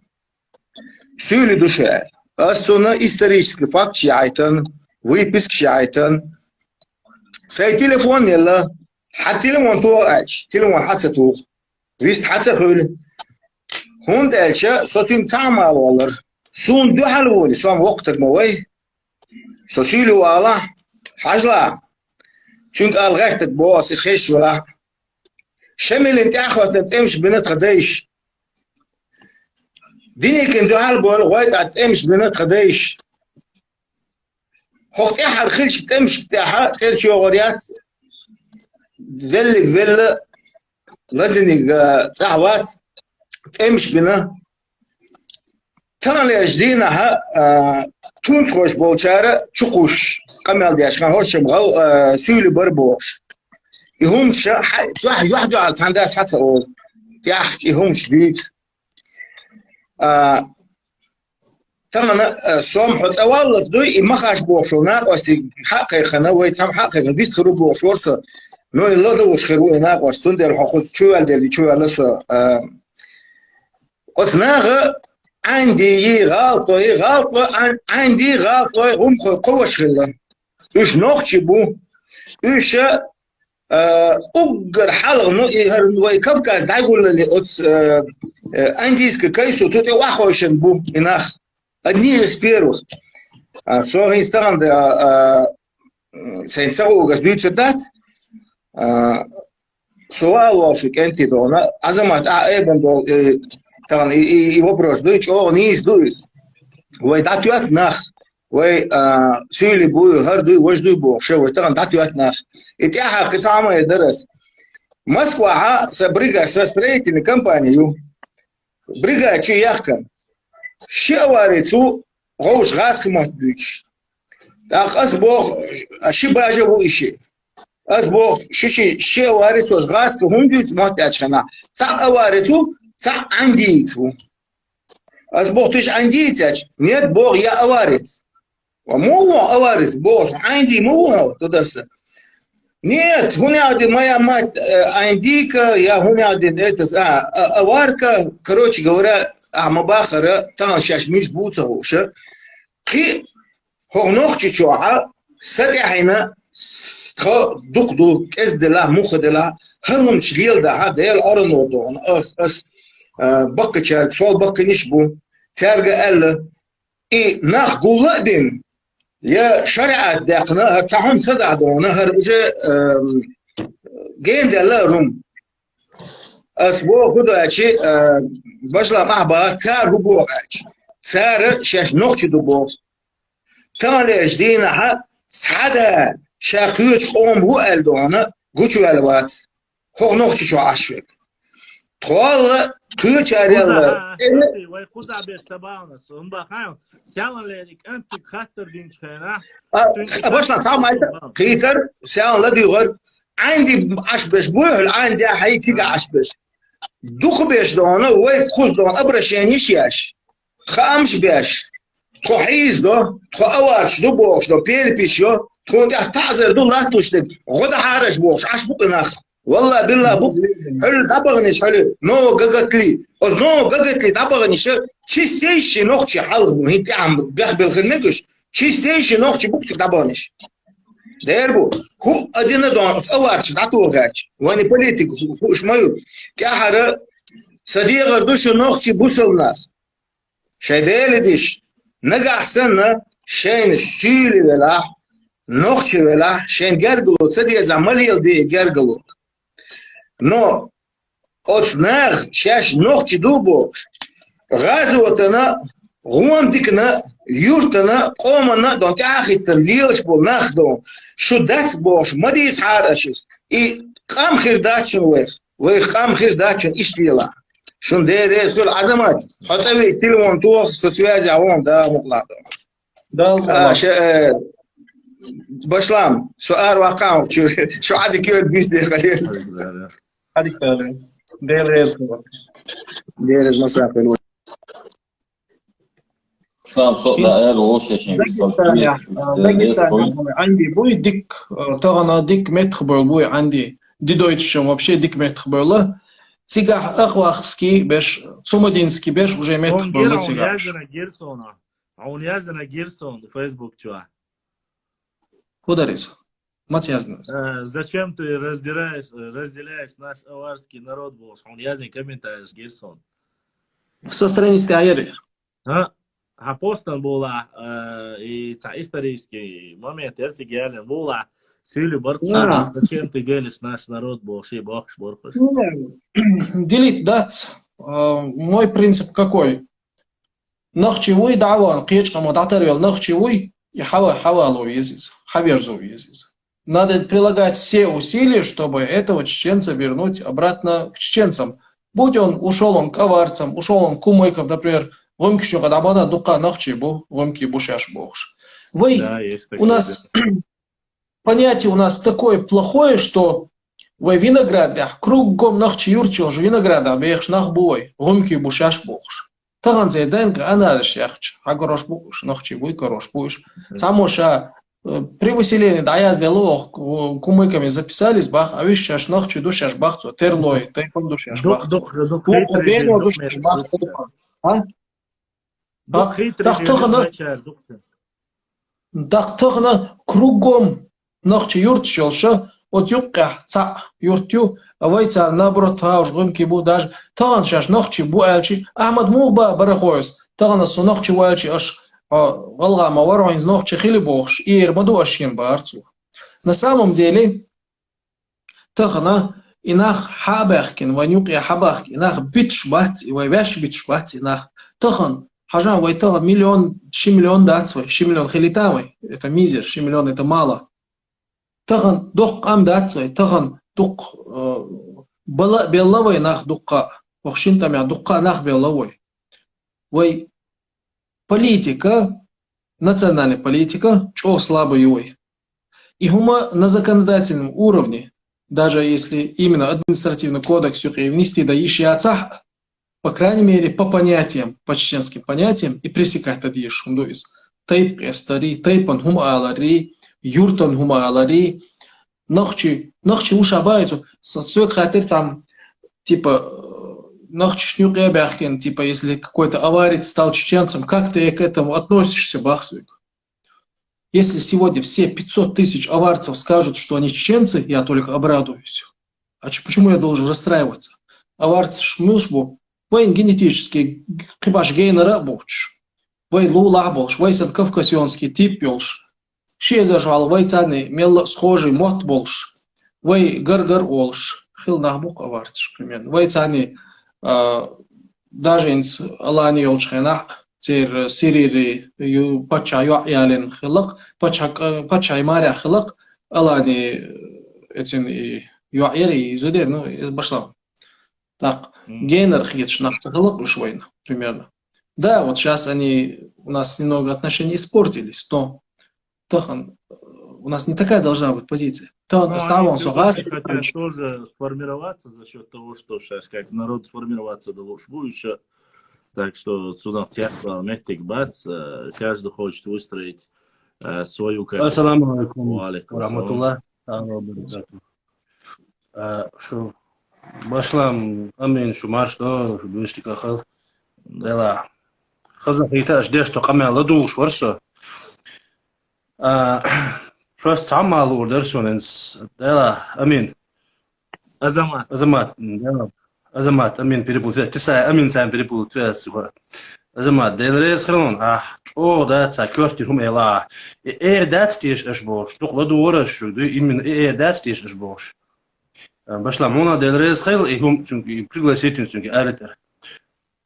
сюли душе асуна исторический факт чайтан выписк чайтан сей телефон يلا حتى телефон توقعش телефон حتى توق вист حتى خول هون دالشا صوتين تعمل والله سون دو حلولي سوام وقتك موي سوسيلي والله حاجلا شنك الغيتك بوس خيش ولا شمل انت اخوات تمش بنت خديش ديني كان دو حلبول غايت تمش بنت خديش خوت احد خلش تمش تاعها ترشي غوريات ذلك ذل لازني تعوات تمش بنا تاني اجدينها تونس خوش بولشاره چقوش قمال دياشخان هورشم غو سيولي بربوش يهمش واحد على تنداس حتى اول يحكي يهمش بيت تمام سوم حتى والله دوي ما خاش بوشونا واستي حقيقه نوي تم حقيقه بيست خرب بوشورس نو يلا دوش خيرو هنا واستندر حخص شو اللي شو لسه قصناغ عندي غلط عندي غلط هم قوش خلا ايش نوخشي بو ايش اقر حلق نو كفكاس دا يقول لي عندي كيسو توتي واخوشن بو اناخ одни из первых so инстант сенсору газбиются дать سؤال واشك انت دونا عزمت ايبن دول طبعا يوبروس دويتش او نيز دويس وي داتيات ناس وي سيلي بو هر دوي وش دوي بو شو طبعا داتيات ناس اتياها قطعه يدرس مسكوا سبريغا سستريتين كمبانيو بريغا تشي يخكن شواريتو غوش غاز خمات دويتش تاق اسبوغ شباجه بو اشي اسبوغ شي واريتو غاز كهم دويتش مات اتشنا صح اواريتو صح عنديتو اسبوغ تش عنديتش نيت بوغ يا اواريت ومو اواريت بوغ عندي مو تدس نيت هنا عندي ما مات عنديك يا هنا عندي اتس اواركا كروتش غورا مباخره تنشاش مش بوصه ش كي هو نوختي شوعه سدعنا دقدو كزدلا مخدلا هرم شغيل ده ديال ارنو دون اس بقى شال سول بقى نشبو تارجا ال и нах гулладин, я шариат дяхна, цахум цададона, уже гейн рум. أسبوع كده أشي بشلا مع بعض سعر ربوع أشي سعر شاش نقش دبوع تاني أجدينا ها سعادة شاقيوش قوم هو ألدونا قوشو ألوات هو نقش شو عشوك طوال كيوش أريالا ويقوزع بيتسباونا سنبا خايم سيالا ليريك أنت خاتر دينش خينا بشلا صعب خيتر سيالا لدي غير عندي عشبش بوه عندي حيتي عشبش دوخ بيش دونه وي خوز دون ابرشانيش ياش خامش بيش تخو حيز دو تخو اوارش دو بوخش دو بيل بيشو تخو انت تعذر دو لا توشتك غدا حارش بوخش عش بوق ناخ والله بالله بوق حلو دبغنيش حلو نو ققتلي از نو ققتلي دبغنيش تشيستيش نوخشي حلق مهيتي عم بيخبل خنقش تشيستيش نوخشي بوق دبغنيش ديربو هو أدينا دون في أوارش دعتو غاش واني بوليتيك فوش مايو كاحرة صديق دوش نوختي بوصلنا شايدالي ديش نقع سنة شين السيلي ولا نوختي ولا شين جرجلو صديق زعمل يلدي جرجلو نو أصناغ شاش نوختي دوبو غازوتنا غوان ديكنا يورتنا قومنا دون تاخي تنليلش بول ناخدون شو دات بوش مديس حارشس اي قام خير داتشن وي قام خير داتشن ايش ليلا شون دير رسول عظمات حطوي تليفون توخ سوسيازي عوام دا مقلاط بشلام سؤال واقع شو عادي كيف البيس دي خليل هذيك دير رسول دير مسافه عندي بوي ديك تغنا ديك متخبر بوي عندي دي دويتش вообще дик метхберла цигах ахвахский беш сумодинский беш уже метхберла цигах он язана Герсон в Facebook чуа куда рез матьязно зачем ты разделяешь наш аварский народ босс он язан комментариев Герсон со страницы аеры Апостол была и исторический момент, если говорили, была силы борца, зачем ты делишь наш народ, Божий Бог, делить дать. Мой принцип какой? Нахчевой даван, кечка мадатарвел, нахчевой и хавалу езис, хаверзу езис. Надо прилагать все усилия, чтобы этого чеченца вернуть обратно к чеченцам. Будь он к аварцам, ушел он к умойкам, например, Гомки что когда бана дука нахчи бу, гомки бушаш богш. Вы у нас понятие у нас такое плохое, что вы виноград, кругом нахчи юрчил же винограда, бех нах бой, гомки бушаш богш. Таган зайденка аналиш яхч, а горош богш, нахчи буй горош буйш. Самоша при выселении да я сделал кумыками записались бах, а вещь аж нахчи душаш бах, терлой, тайфон душаш бах. Дақтығына кругом нақчы юрт шелша, от юққа ца юртю, авайца наоборот тауш гымки бу даже, таған шаш нақчы бу әлчі, Ахмад муғба барахойыз, тағана су нақчы бу әлчі аш ғалға маварвайнз нақчы хили боғш, и ермаду ашен барцу. На самом деле, тағана инах хабахкин, ванюқия хабахкин, инах битшбат, и вайвяш битшбат, инах таған, Хажан, вайтова миллион, 6 миллион датсвай, 6 миллион хилитавай, это мизер, 6 миллион это мало. Таган дух ам датсвай, таган дух беллавай нах духка, вахшинтамя духка нах беллавай. Вай политика, национальная политика, чё слабый ой. И хума на законодательном уровне, даже если именно административный кодекс внести да ищи отца, по крайней мере, по понятиям, по чеченским понятиям, и пресекать это ешундуис. Тейп эстари, тейпан хума алари, юртан хума алари, нахчи ушабайцу, сосуек хатыр там, типа, нахчи шнюк бяхкен, типа, если какой-то аварец стал чеченцем, как ты к этому относишься, бахсуик? Если сегодня все 500 тысяч аварцев скажут, что они чеченцы, я только обрадуюсь. А почему я должен расстраиваться? Аварцы шмылшбу, воин генетический, кибаш гейнера бухч. Вой лулах болш, вой сан кавказионский тип болш. Шезажал, вой цаны мел схожий мот болш. Вой гар олш. Хил нахбук авартиш, примерно. Вой цаны даже инс алани олш хенак. Тер сирири ю пача юален хилак. Пача маря хилак. Алани этин юаири зудер, ну, башла. Так, генер хитш нахтахлак ушвейна, примерно. Да, вот сейчас они у нас немного отношения испортились, но Тохан, у нас не такая должна быть позиция. То оставим согласен. Хотят тоже сформироваться за счет того, что сейчас как народ сформироваться должен еще. Так что сюда в театр Мехтик Бац, каждый хочет выстроить свою как. Ассаламу алейкум. Рахматуллах. Шо башлам амин шумар что бюсти кахал. Дела. Хаза хиташ дешто камела душ варсо. Просто сама лурдерсоненс. Дела амин. Азамат. Азамат, амин перепутал. Ты сай амин сам перепутал. Азамат, делрез хрон. Да, цакёрти хумела. Датстиш эшбош. Тух ладу ораш, именно датстиш эшбош. Башла мона делрез хил и хум чунки пригласительный чунки аритер.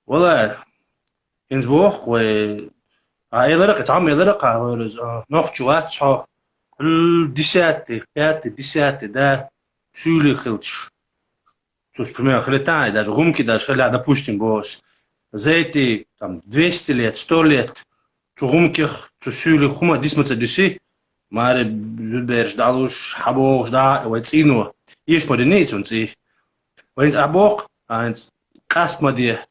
Вала инсбох و عائلة تعمل عائلة نخشوات صح الدساتة دساتة ده شو اللي خلتش شوف примерно خلتها даже гумки даже خلها допустим босс زيتي там 200 лет 100 лет гумких شو хума дисмаца диси маре зуберж далуш хабош да ويتسينو ايش مدنيت ونسي وين ابوق انت قاست مديه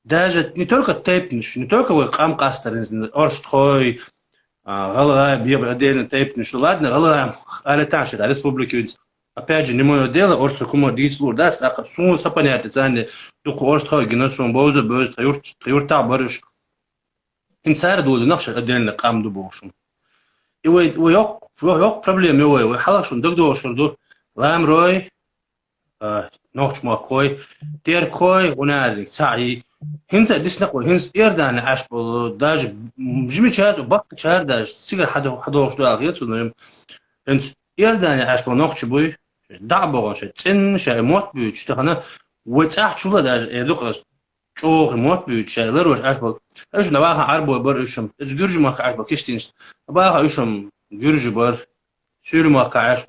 даже не только тейпниш, не только вы кам кастерин, орстхой, галая, бьеб отдельно тейпниш, ладно, галая, алетанши, да, республики, опять же, не мое дело, орстракума дицлур, да, сун сапанят, цани, туку орстхой, геносун, боза, боза, таюрта, барыш. Инсайр дуду, нахши отдельно кам дубошум. И вы yok проблем, вы халашун, догдошун, лам рой, نوخش ما خوي تير خوي ونادي ساعي هنس ديش نقول هنس يردان عاش داج جمي شات وبق شهر داج سيجر حدوش دو اغيت ونم هنس يردان عاش نوخش بوي دعبو شت تن شاي موت بيوت شتخنا وتصح شولا داج يدوخ شوخ موت بيوت شاي لروش عاش ايش نواها عربو بر ايشم ازغرج ما عاش كيشتينش باها ايشم غرج بر سير ما عاش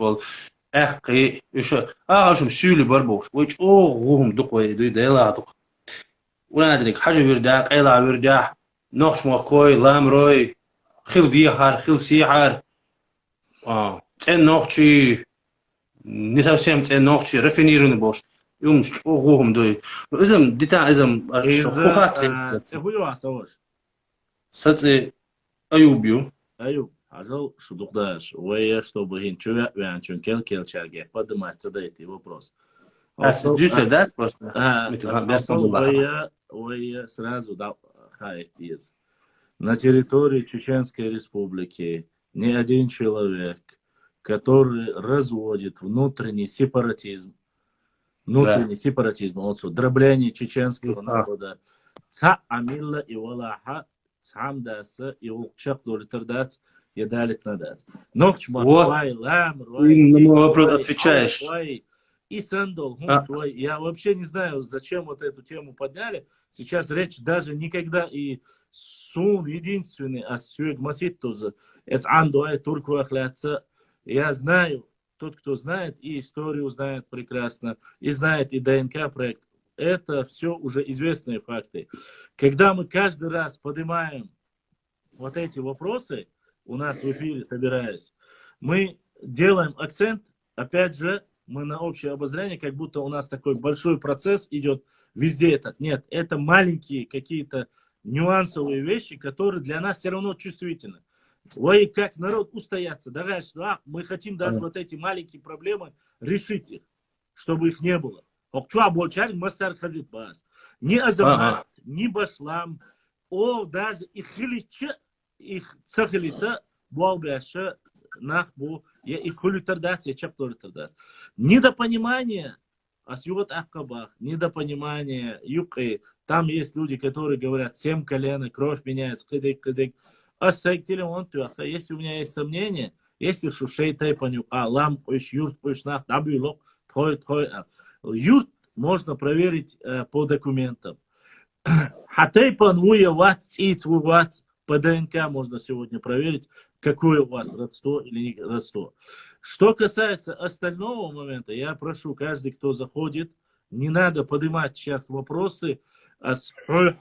أخي إيش شو مسؤول بربوش ويش هم دقوي ديلا دق ولا أدري حاجة ورداء قيلا ورداء نقش مقوي لام روي خل ديحار خل سيحار تين نقشي نسافسيم تين نقشي رفينيرون بوش يوم هم دوي إزم ديتا إزم سخوخات هو عصوش ساتي أيوبيو Ажал шудугдаш, уэя, чтобы хинчуя, вянчун келчарге, поднимается до эти вопрос. Дюся, да, просто? Уэя сразу дал хайфиз. На территории Чеченской Республики ни один человек, который разводит внутренний сепаратизм, дробление чеченского народа, ца амилла и валаха, цам даса и улчак долитардац, я далит надать. Нохчма, рой, лам, рой. На мой вопрос отвечаешь. И сандол, я вообще не знаю, зачем вот эту тему подняли. Сейчас речь даже никогда и сун единственный, а сюг масит тоже. Это андуай турку ахляться. Я знаю, тот, кто знает, и историю знает прекрасно, и знает и ДНК проект. Это все уже известные факты. Когда мы каждый раз поднимаем вот эти вопросы, у нас в эфире собираясь, мы делаем акцент, опять же, мы на общее обозрение, как будто у нас такой большой процесс идет везде этот. Нет, это маленькие какие-то нюансовые вещи, которые для нас все равно чувствительны. Ой, как народ устояться, давай, что мы хотим даже вот эти маленькие проблемы решить их, чтобы их не было. Ни Азамат, ни Башлам, даже их хилича, их цахилита, буалбяша, нахбу, я их хулитардас, я чаптолитардас. Недопонимание, асюгат ахкабах, недопонимание, юкы, Там есть люди, которые говорят, 7 колен, кровь меняется, кыдык. А если у меня есть сомнения, если шушей тайпаню, лам, юрт, нах, дабюлок, юрт можно проверить по документам. Хатайпан уя вац, по ДНК можно сегодня проверить, какое у вас родство или не родство. Что касается остального момента, я прошу, каждый, кто заходит, не надо поднимать сейчас вопросы. Мы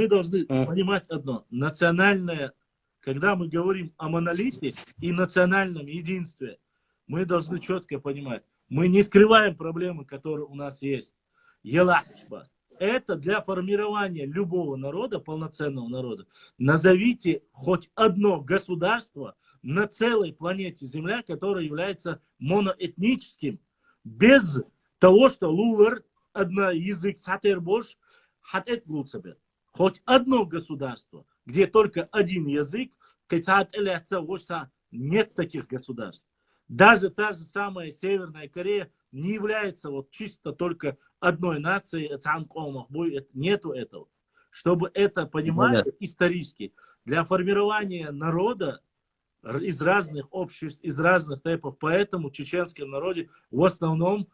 должны понимать одно. Национальное, когда мы говорим о монолите и национальном единстве, мы должны четко понимать. Мы не скрываем проблемы, которые у нас есть. Это для формирования любого народа, полноценного народа. Назовите хоть одно государство на целой планете Земля, которое является моноэтническим, без того, что лулар, одна язык, сатер больше, хатет глуцабер. Хоть одно государство, где только один язык, нет таких государств. Даже та же самая Северная Корея не является вот чисто только одной нацией, нету этого. Чтобы это понимать исторически, для формирования народа из разных обществ, из разных типов, поэтому в чеченском народе в основном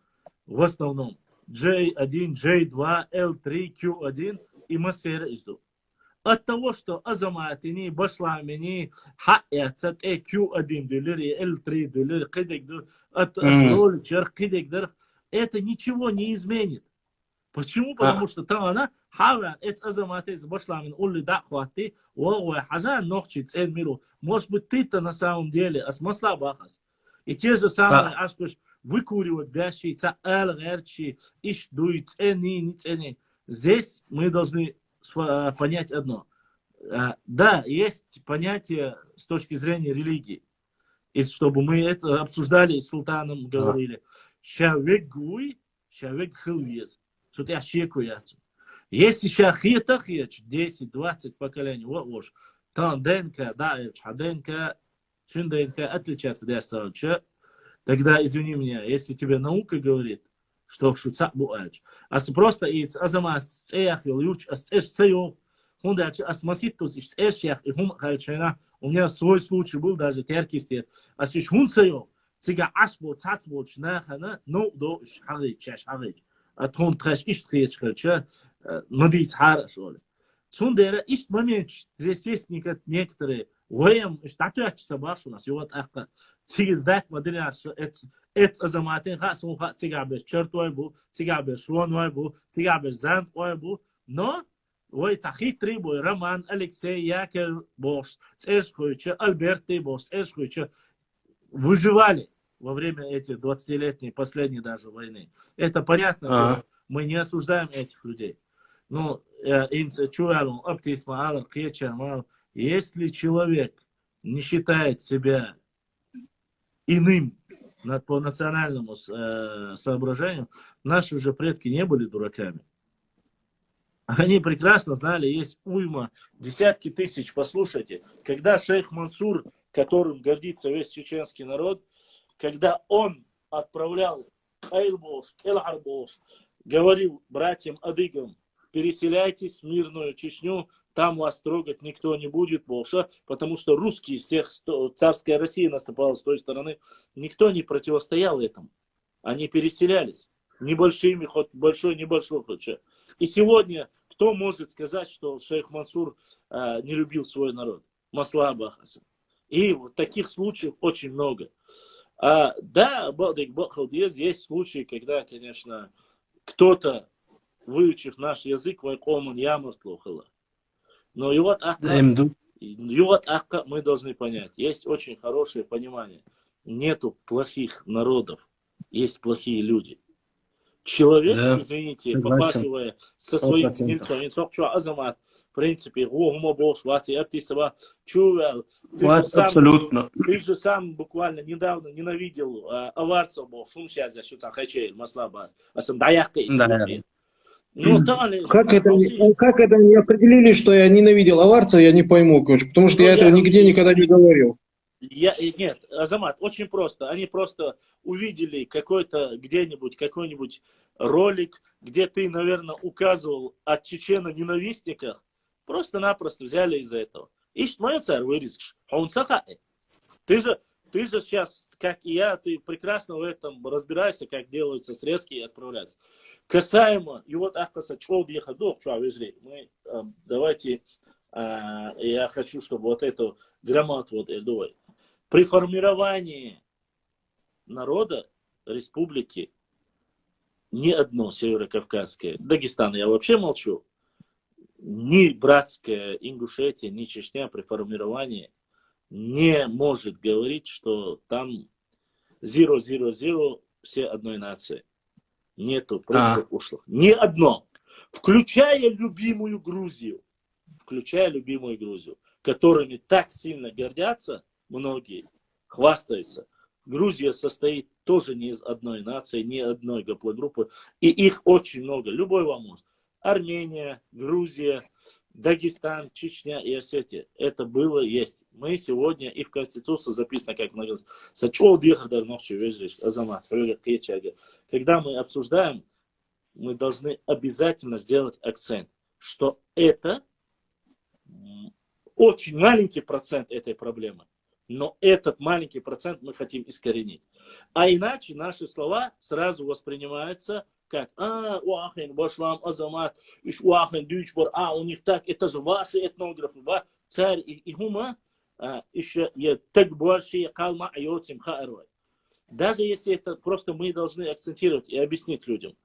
J1, J2, L3, Q1 и Масера изду. От того, что азаматини, башламини, хаят, Q1 дулери, L3 дулери, кидек, от асроль, черх, кидек, это ничего не изменит. Почему? Потому что там она, хава, эц азамати, башламин, улли дахвати, уауэ хажа, нохчи, цен миру. Может быть, ты-то на самом деле, асмасла бахас. И те же самые, ашпыш, выкуривать бящие, цаэл, герчи, иш дуй, цени, не цени. Здесь мы должны понять одно. Да, есть понятие с точки зрения религии. И чтобы мы это обсуждали с султаном, говорили. Шавек гуй, шавек хилвез. Что я щекуяцу. Если шахита хеч, 10-20 поколений, вот, там ДНК, да, ДНК, чин ДНК отличается, тогда, извини меня, если тебе наука говорит, что шуца буач. А просто и азама цеях и луч, а цеш цеё, он даже асмаситус и цешях и хум хальчена. У меня свой случай был даже теркистер. А сиш хун цеё, цига ашбо цацбо чнахана, ну до шхали чаш хали. А тон трэш иш трэш хальча, мадиц харашоли. Цундера иш момент здесь есть некоторые وهم اشتعتوا سباش وناس يوات أخا تيجي ذات مدينة ات أزماتين خاصهم خا تيجي عبر شرط ويبو تيجي عبر شوان ويبو تيجي عبر زانت ويبو но ويتحقي تريبو رمان أليكسي ياكل бош цешкуючи Альберты бош цешкуючи выживали во время этих 20-летней последней даже войны. Это понятно, мы не осуждаем этих людей. Но если человек не считает себя иным по национальному соображению, наши же предки не были дураками. Они прекрасно знали, есть уйма, десятки тысяч, послушайте, когда шейх Мансур, которым гордится весь чеченский народ, когда он отправлял Хайлбош, Келарбош, говорил братьям адыгам, переселяйтесь в мирную Чечню, там вас трогать никто не будет больше, потому что русские, из тех, царская Россия наступала с той стороны, никто не противостоял этому. Они переселялись небольшими, хоть большой, небольшой, хоть. И сегодня кто может сказать, что шейх Мансур не любил свой народ? Маслаба Хасан. И вот таких случаев очень много. Да, есть случаи, когда, конечно, кто-то, выучив наш язык, вайкоман ямартлухала. Но и вот акка мы должны понять. Есть очень хорошее понимание. Нету плохих народов, есть плохие люди. Человек, извините, попахивая со своим гнильцом, в принципе, ты же сам буквально недавно ненавидел аварцев, как это они определили, что я ненавидел аварцев, я не пойму, потому что я этого нигде никогда не говорил. Нет, Азамат, очень просто. Они просто увидели какой-нибудь ролик, где ты, наверное, указывал о чечено-ненавистниках, просто-напросто взяли из-за этого. Ишь, моя царь вырезешь. А он сахай. Ты же сейчас, как и я, ты прекрасно в этом разбираешься, как делаются срезки и отправляются. Касаемо, и вот мы давайте, я хочу, чтобы вот эту грамоту вот Эльдовой. При формировании народа, республики, ни одно северокавказское, Дагестан, я вообще молчу, ни братская Ингушетия, ни Чечня при формировании не может говорить, что там 000 все одной нации. Нету просто ушлых. Ни одно. Включая любимую Грузию, которыми так сильно гордятся многие, хвастаются. Грузия состоит тоже не из одной нации, ни одной гаплогруппы. И их очень много. Любой вам может. Армения, Грузия, Дагестан, Чечня и Осетия. Это было, есть. Мы сегодня и в Конституции записано, как много раз. Когда мы обсуждаем, мы должны обязательно сделать акцент, что это очень маленький процент этой проблемы. Но этот маленький процент мы хотим искоренить. А иначе наши слова сразу воспринимаются как уахин, башлам, азамат, иш уахин, дючбор, у них так, это же ваши этнографы, царь и хума, еще я так больше калма айотим хаэрвай. Даже если это просто мы должны акцентировать и объяснить людям.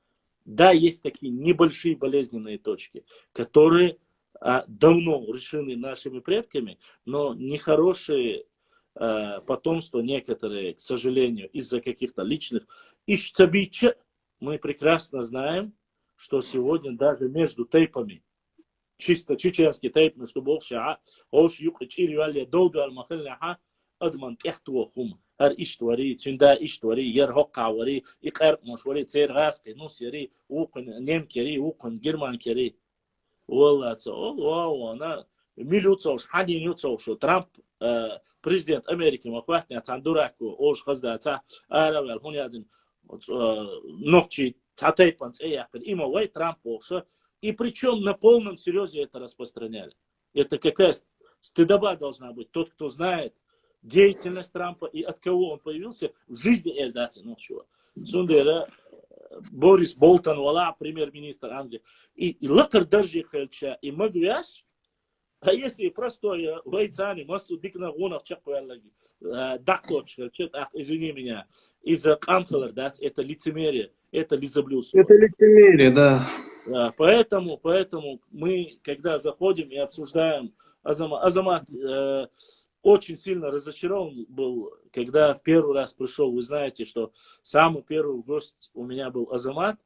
Да, есть такие небольшие болезненные точки, которые давно решены нашими предками, но нехорошие потомство некоторые, к сожалению, из-за каких-то личных ищцабича, мы прекрасно знаем, что сегодня даже между тейпами, чисто чеченский тейп, между Болша, Ош, Юкачири, Валия, Долду, Аль-Махальнаха, Адман, Эхтуахум, Ар Иштвари, Цюнда Иштвари, Ярхокавари, Икар Мошвари, Цергаски, Нусири, Укун, Немкери, Укун, Германкери. Воллаца, она милюцош, хадин юцош, Трамп, президент Америки, Махватня, Цандураку, Ош, Хаздаца, Аравел, Хунядин, Нохчи, Цатейпанц, Имовай, Трамп, и причем на полном серьезе это распространяли. Это какая стыдоба должна быть. Тот, кто знает деятельность Трампа и от кого он появился в жизни Эльдаца Нохчева. Сундера, Борис Болтон, Вала, премьер-министр Англии. И лакар держи хельча, и магвяш, а если простой вайцани, массу дикна гунах чакуэллаги, дакточ хельчет, извини меня, из-за камхалар, да, это лицемерие, это лизоблюдство. Это лицемерие, да. Поэтому мы, когда заходим и обсуждаем Азамат очень сильно разочарован был, когда в первый раз пришел. Вы знаете, что самый первый гость у меня был Азамат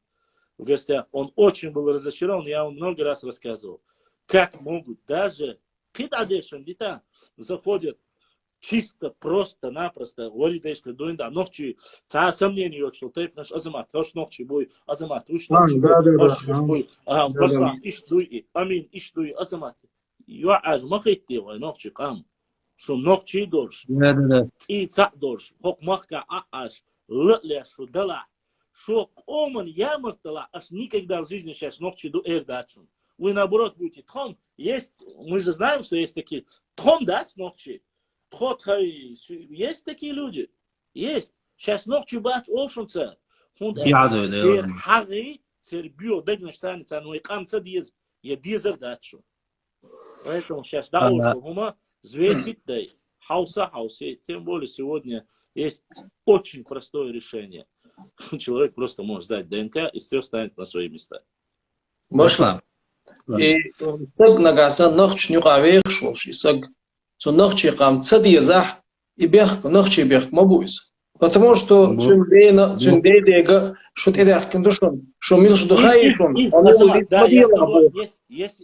в гостях. Он очень был разочарован, я вам много раз рассказывал. Как могут даже кидадешем лета заходят чисто, просто-напросто, валидейшка дуинда, ночи, ца сомнение, что ты наш Азамат, хош ночи бой, Азамат, уж ночи бой, башлам, иш дуи, амин, иш дуи, Азамат. Я аж махайте, вай ночи кам. Что ночи дольше, и ца дольше, хок махка аж, лля, что дала, что коман ямартала, аж никогда в жизни сейчас ночи ду эрдачун. Вы наоборот будете тхом, есть, мы же знаем, что есть такие, тхом даст ночи, есть такие люди, есть. Сейчас ночи бач олшунца, сер хаги, сер био, дегнештаница, но и камца диез, я дизер дачу. Поэтому сейчас да олшу, взвесить, да, хаусе, тем более сегодня есть очень простое решение. Человек просто может сдать ДНК, и все станет на свои места. Можно? И саг нагаса нохч нюкавех шолши, саг so нохчи кам цадиезах и бех нохчи бех мабуис. Потому что цундейдега шутедах кендушон, что милш духаишон,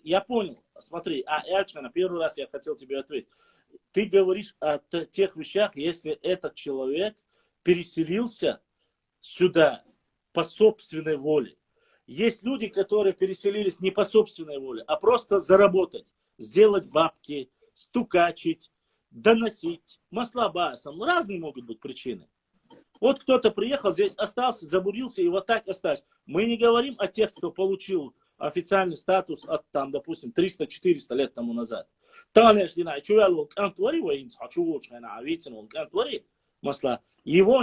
я понял. Смотри, Эльчана, первый раз я хотел тебе ответить. Ты говоришь о тех вещах, если этот человек переселился сюда по собственной воле. Есть люди, которые переселились не по собственной воле, а просто заработать, сделать бабки, стукачить, доносить, маслобасом. Разные могут быть причины. Вот кто-то приехал, здесь остался, забурился и вот так остался. Мы не говорим о тех, кто получил официальный статус от, там, допустим, 300-400 лет тому назад. Его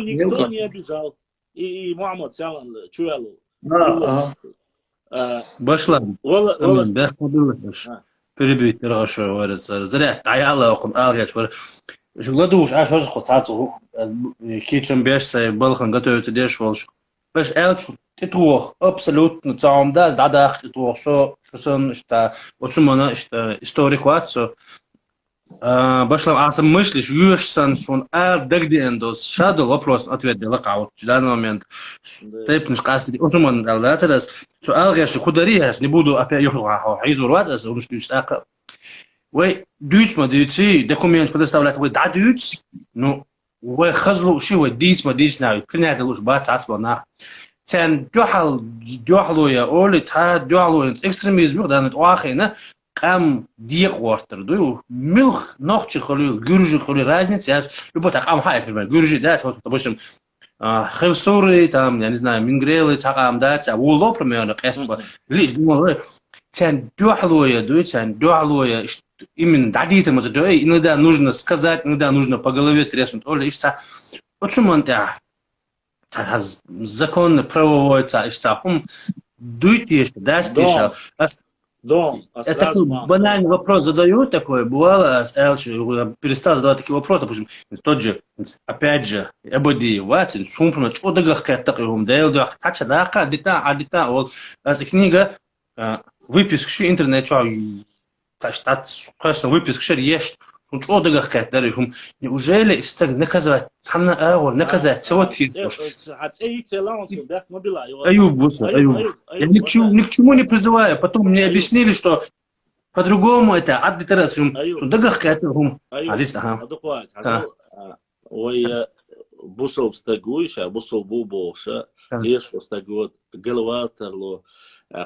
никто не обижал. И Мухаммад Салам чуялу. Başla. Amin. Bekmedilmiş. Перебить, хорошо говорится. Зря. Аяла окун алгач var. Жгладуш, аж тоже хотцу. Кичем бешсе балхан готовится деш волш. Беш элч титух абсолютно цаумдаз дадах титух со что что очень что историк ватсо. Башлам асам мыслишь, юшсан сон дагдиендос шадо вопрос ответ делакаут. В данный момент тепниш касти очень далатас. Что алгаш хударияс не буду опять изурватас, он что есть. Вы дюйцма дюйци документ предоставлять вы да дюйц, ну вы хазлу ши вы дюйцма дюйцна, принято луж бацац бана. Тен дюхлуя оли та дюхлуя экстремизм данный уахина. Кам диех вартер, ду милх нохчи холю, гюржи холю разница, любой так ам хайф, гюржи да, вот допустим, хевсуры там, я не знаю, мингрелы, такам да, уло примерно, кэсба, лишь думал, тян дюхлоя, именно дадите, может, иногда нужно сказать, иногда нужно по голове треснуть, оля, ишца, почему он да, законно правовой ца, ишца, дуйте, да, стиша, Дом, я такой банальный вопрос задаю, такой, бывало, перестал задавать такие вопросы, допустим, тот же, опять же, Эбоди, Ватин, Сумпрана, что дагахкет такой, умдейл, дагахтача, даха, адита, вот, книга, выписк, интернет, что, выписк, что есть, что дагахкет, неужели, если наказать, наказать, всего типа. Аюб, я ни к чему не призываю. Потом мне объяснили, что по-другому это аддитерас, дагахкет, ой, бусол стагуиша, бусол бубоша, лишь стагуот, галватерло,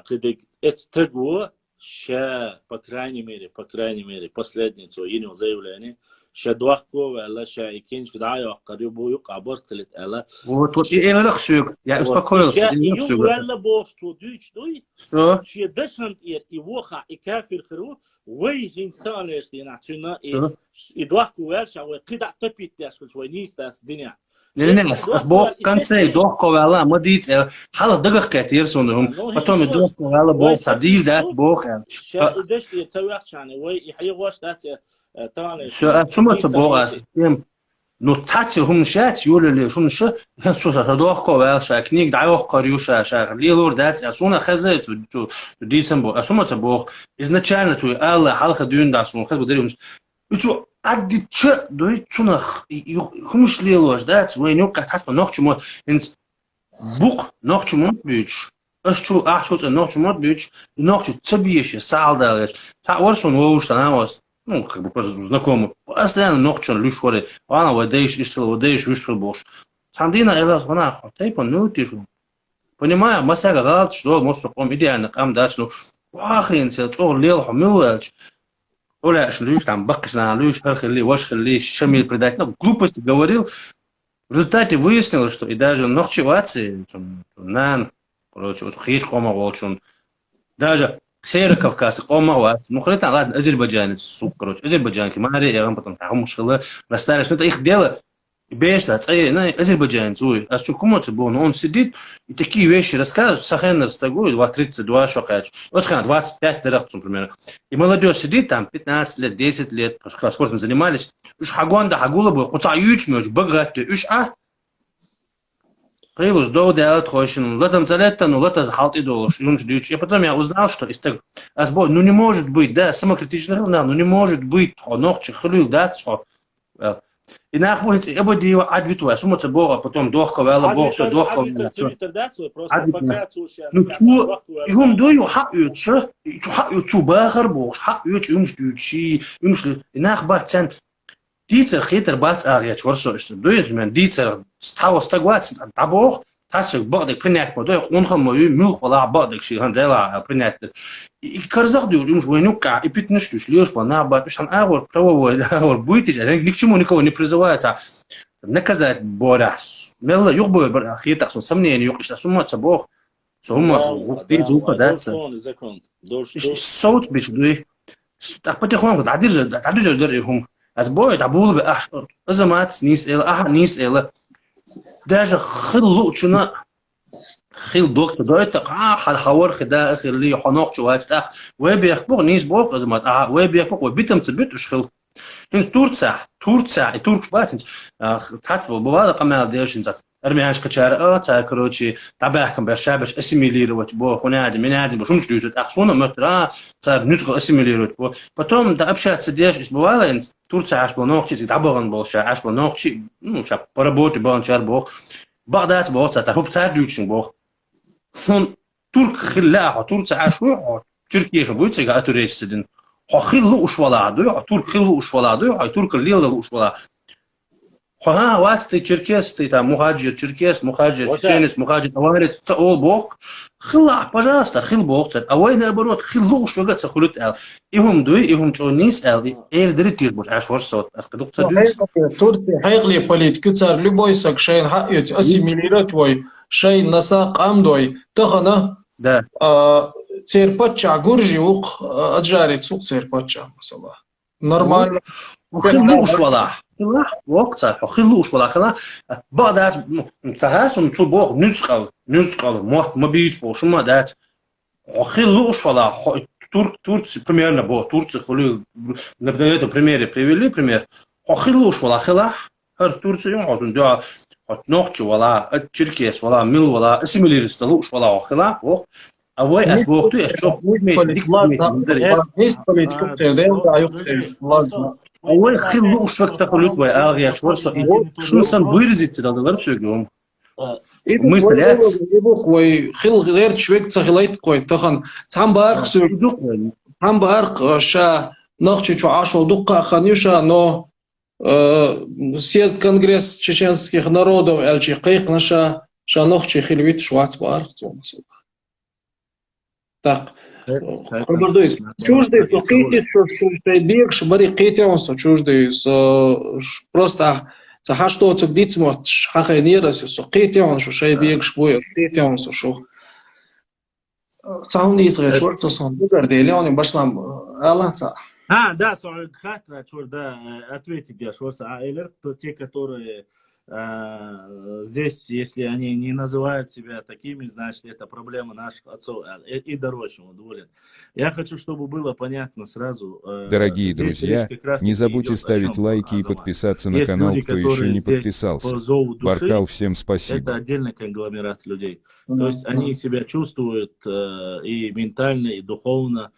кидик, стагуо, ща, по крайней мере, последницу, и заявление, ща дуахкова, ала ща и кинчик дайо, карибу юк абортелит, ала. Вот, и я лахсюк, я успокоился. И юбралла бошто, дюч, дуй, что? Ща дешант и воха, и кафир хру, вы инстанешь, и начина, и дуахкова, ща, вы кида топит, яшкul, швой нистас, диня. Не, сбор концей дохковала, мадиц, хала дагахкет ерсунهم, потом и дохковала бог садив дат бог. Ща идешь и цавяхшаны, вы и хайваш дат таны. Все, отсуматься бог тем. Ну тати хумшат юлили шунша, что дохковала ша книг даох карюша ша лилур дат асуна хаза ту дисембо. Отсуматься бог изначально ту Аллах халха дюн да сун хаз бдерим. Что адди че дой чунах хумшлилош да свой нюк как нох чему инс бук нох чему бич ашчу нох чему бич нох цебиеше салдалеш та орсон воуштана вас ну как бы просто знакомый постоянно нох чун люшворе она водеиш вышел бош сандина элас вона тайпа ну тишу понимаю масага галт что мосоком идеально кам дач ну вахин сел чор лел хамилач Оля, шлюш там, бакшна, люш, хахли, вашхли, шамиль предать. Ну, глупости говорил. В результате выяснилось, что и даже нохчеваться, нан, короче, вот хиш комаволчун, даже Северо-Кавказ, комават, ну, хрена, ладно, азербайджанец, суп, короче, азербайджанки, мари, я вам потом там мушила, расстались, это их дело. И бешта, азербайджанец, а что кому-то было, но он сидит и такие вещи рассказывает, Сахенер стагует, 32 шокач, вот 25 дырах, например. И молодежь сидит там 15 лет, 10 лет, спортом занимались, уж хагонда, хагула был, куца ючмёч, багатый, уж Кривус доуда отхожен, латом залетану, лата захалт и долж, и потом я узнал, что из того, ну не может быть, да, самокритично, ну не может быть, ногче хлюл, да, и нахуй, я буду его адвиту, сумма бога, потом дохковала, бог, все, дохковала. Ну, цу, и он дою хакют, что, и хакют цу бахар бог, хакют, и нах бацан, дицер хитер бац арьяч, ворсо, что, дует, мен, дицер, стагвац, а бог, тасик, багдик, принять, подой, он хамою, мюхвала, багдик, шихандела, принять. И карзах дюр, ему жвойнюка, и питнешь, лишь по набат, там агор, правовой, агор, будете, ни к чему никого не призывает, а наказать боря. Мелла юг бой бір хитах сон сомнений юг ишта сумма цабох. Сумма ты духа даться. закон. Соуц биш дуй. Так потихоньку дадир дырихум. Аз бой табул бы аш. Азамат нис эла. Даже хиллу чуна خيل دوكتور دويت حال حوار خدا اخر لي حنوق شو هاتستاخ ويبي يخبق نيس بوق ازمات ويبي يخبق وبيتم تبيت وش خل انت تورك باتنج تحت بوضع قمال ديش انت ارمي هاش كشار تا كروتشي تبعكم بالشابش اسيميليروت بو خنادي من هذه بشو مش دوت اخسونه مترا صار نسخه اسيميليروت بو потом да общаться ديش بوضع انت تورتسا عاش بنوق شي تعبغن بوش عاش بنوق شي مش بربوت بانشار بو بعدات بو تا هوب تا دوتشن بو Турк хилла, турк عاشوي تركيا خبويت سجى أتوريستدين. خلوا وش ولا عدو، ترك خلوا وش ولا عدو، ترك اللي ولا وش ولا. ها وقت تركيس تيتا مهاجر تركيس مهاجر تشينس مهاجر أوارد تقول بوق خلا بجاستا خل بوق أوين أبروت خلوا وش وقت سخلت أل. إهم دوي إهم تونيس أل دريت يربط عاش ورصات أسكتوك تدوس. Турция حيقلي политику царь любой сакшайн хает ассимилировать твой шайн насак амдой тахана да церпача гуржиук аджарит сук церпача масала нормально خلوا وش ولا خلا وقت خلوا وش ولا خلا بعدات تهاس ونصبوق نسقل ما بيجي بوش ما دات خلوا وش ولا Турция примерно бо Турция خلوا نبدأ это примеры привели пример خلوا وش ولا خلا هر Турция يوم да نوخش ولا تركيس ولا ميل ولا اسميلير استلوش ولا خلا وق أوي أسبوعتو أشوف أوي خلوا وش وقت خلوت ويا أغيا شورصة شو سن ويرزيت هذا غير شو يقولون مثلات وي خل غير شوية سخليت كوي تخن هم بارق شا نخش شو عشو دقة خنيوشا نو съезд Конгресс чеченских народов Эльчихейк наша шанохчи хилвит Шварцбарг. Так. Хабардойс. Чуждый, то кити, что бег, шбари кити он со чуждый, просто за что цагдицмо хахайнирас, со кити он что шей бег, шбой, кити он со шо. Цауни Израиль, что сон, бугардели он башлам аланца. Да, хатра, да, ответить, я Эйлер, то те, которые здесь, если они не называют себя такими, значит, это проблема наших отцов и дорожного доволен. Я хочу, чтобы было понятно сразу. Дорогие друзья, не забудьте ставить лайки и подписаться на канал, люди, кто еще не подписался. Баркал, всем спасибо. Это отдельный конгломерат людей. То есть они себя чувствуют и ментально, и духовно,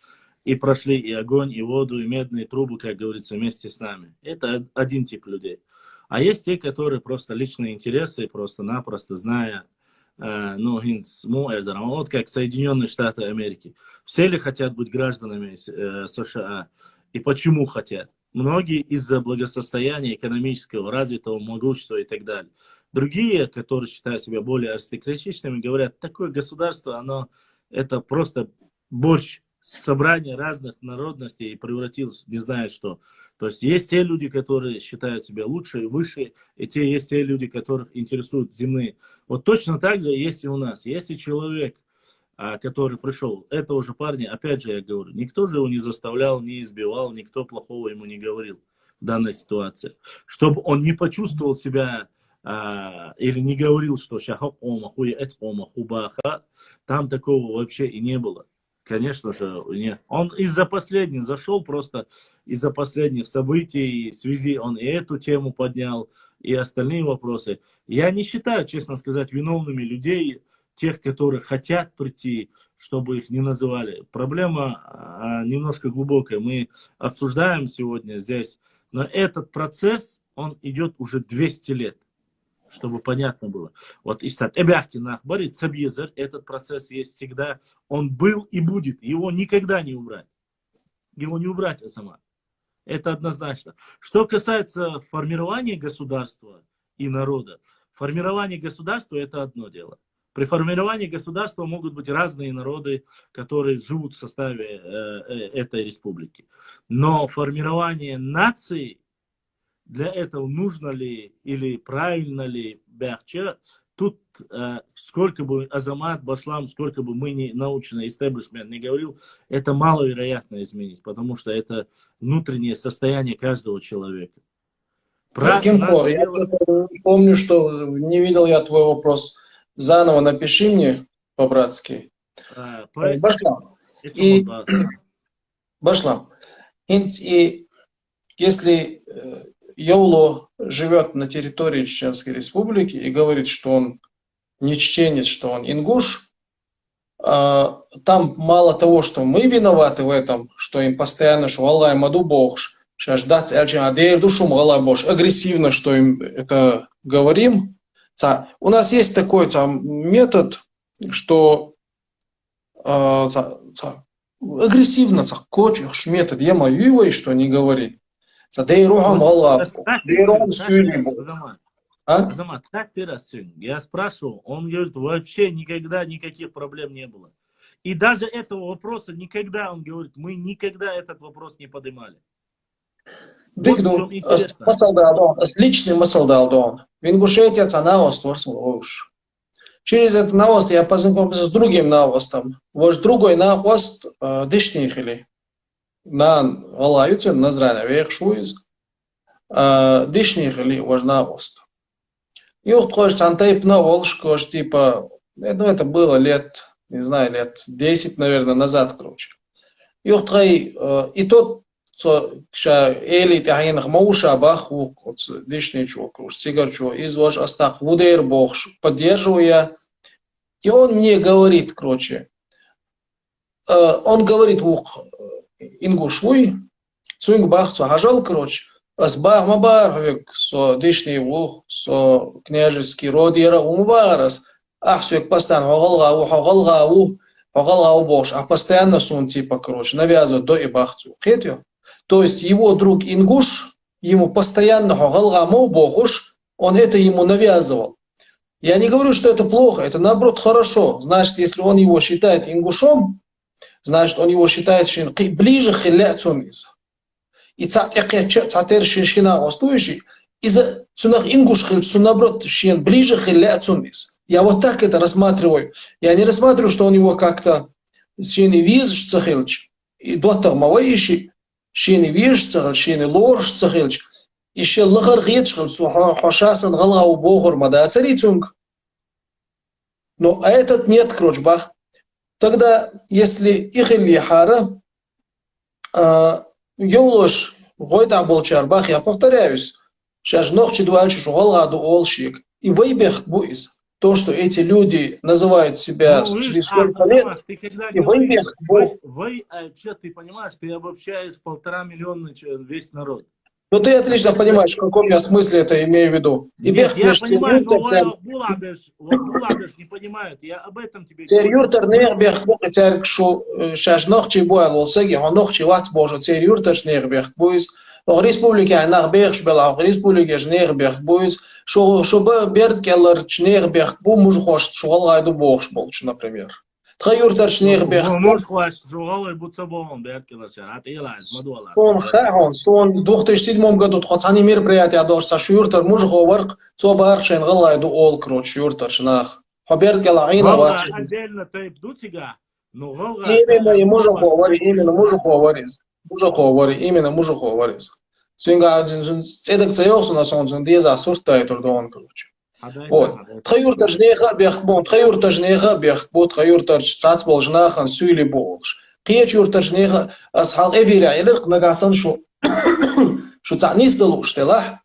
и прошли и огонь, и воду, и медные трубы, как говорится, вместе с нами. Это один тип людей. А есть те, которые просто личные интересы, просто-напросто зная, вот как Соединенные Штаты Америки. Все ли хотят быть гражданами США? И почему хотят? Многие из-за благосостояния экономического, развитого, могущества и так далее. Другие, которые считают себя более аристократичными, говорят, такое государство, это просто борщ. Собрание разных народностей и превратилось, не знаю что. То есть есть те люди, которые считают себя лучше и выше, и есть те люди, которых интересуют земные. Вот точно так же есть и у нас. Если человек, который пришел, это уже парни, опять же я говорю, никто же его не заставлял, не избивал, никто плохого ему не говорил в данной ситуации. Чтобы он не почувствовал себя или не говорил, что там такого вообще и не было. Конечно же, нет. Он из-за последних зашел, просто из-за последних событий, в связи он и эту тему поднял, и остальные вопросы. Я не считаю, честно сказать, виновными людей, тех, которые хотят прийти, чтобы их не называли. Проблема немножко глубокая. Мы обсуждаем сегодня здесь, но этот процесс, он идет уже 200 лет. Чтобы понятно было. Вот этот процесс есть всегда, он был и будет, его никогда не убрать. Его не убрать, сама. Это однозначно. Что касается формирования государства и народа, формирование государства это одно дело. При формировании государства могут быть разные народы, которые живут в составе этой республики. Но формирование нации для этого нужно ли или правильно ли бяхче, тут сколько бы Азамат, Баслам, сколько бы мы не научный истеблишмент не говорил, это маловероятно изменить, потому что это внутреннее состояние каждого человека. Кимхо, я помню, что не видел я твой вопрос. Заново напиши мне по-братски. Башлам. Башлам. И если Йоуло живет на территории Чеченской Республики и говорит, что он не чеченец, что он ингуш, там мало того, что мы виноваты в этом, что им постоянно, что Аллах маду богш, агрессивно, что им это говорим. У нас есть такой метод, что агрессивно, метод, я мою, что не говори. Азамат, как ты рассудил? Я спрашивал, он говорит, вообще никогда никаких проблем не было. И даже этого вопроса никогда, он говорит, мы никогда этот вопрос не поднимали. Вот личный мысл дал он. В Ингушетии наост уж. Через этот наост я познакомился с другим наостом. Ваш другой наост дышнихили. На Алаюте, на зране, вех шуиз. Дышнихили ваш наост. И вот кое-что антейп на волшку, типа, это было лет, не знаю, лет 10, наверное, назад, короче. И тот, Эли тяхинах мауша баху, лишний чувак, сигарчу, из ваш астах вудер бог, поддерживая. И он мне говорит, короче, он говорит ингушвуй, цуинг бах, хажал, короче, асбах мабар, со дышный вух, со княжеский род ера умварас, ахсуек постан, хогалгау бог, а постоянно сон типа, короче, навязывает до и бахцу. Хетю. То есть его друг ингуш, ему постоянно богуш, он это ему навязывал. Я не говорю, что это плохо, это наоборот хорошо. Значит, если он его считает ингушом, значит, он его считает ближе к хиляцумиза. И цатер шишина остующий, из-за цунах ингуш наоборот ближе к хиляцумиза. Я вот так это рассматриваю. Я не рассматриваю, что он его как-то виз цахилч и доктор маваиши. Шини вишцахал, шини лоршцахилч, еще лагаргетшхал, хошасан галау богор мада царицунг. Но этот нет, крочбах. Тогда, если их или хара, йолош, гойда болчарбах, я повторяюсь, сейчас ногчи дуальчи шугаладу олшик, и вейбех буиз. То, что эти люди называют себя через сколько лет, ты когда и говоришь, ты понимаешь, ты обобщаешь 1,5 миллиона весь народ. Ну ты отлично понимаешь, в каком я смысле это имею в виду. Нет, я понимаю, но Булабеш не понимают, я об этом тебе говорю. Юртер нербех бухтер что сейчас ночи боял, сеги, он ночи ват боже, юртер нербех буйс. В республике нахбех бела, в республике нербех буйс. Что берд келлер нербех бу муж хочет, что галайду богш болч, например. Юртер нербех. Муж хочет, что галайду буцабон берд келлер, а ты елаз, мадуала. Он в 2007 году они мероприятия должны, что юртер муж говорит, что баршен галайду ол кроч юртер шнах. Хаберд келлер ина ват. Отдельно ты бдутига, но галайду. Именно мужу говорит, именно мужу говорит. Именно мужу говорит. Свинга цедек цеёс у нас он деза сурта это он короче. Вот. Тхаюртер жнеха бехбон, тхаюртер жнеха бехбот, тхаюртер цацбол жнахан сюли болш. Тхеюртер жнеха асхал эвиля илх нагасан шу цанис делу штела.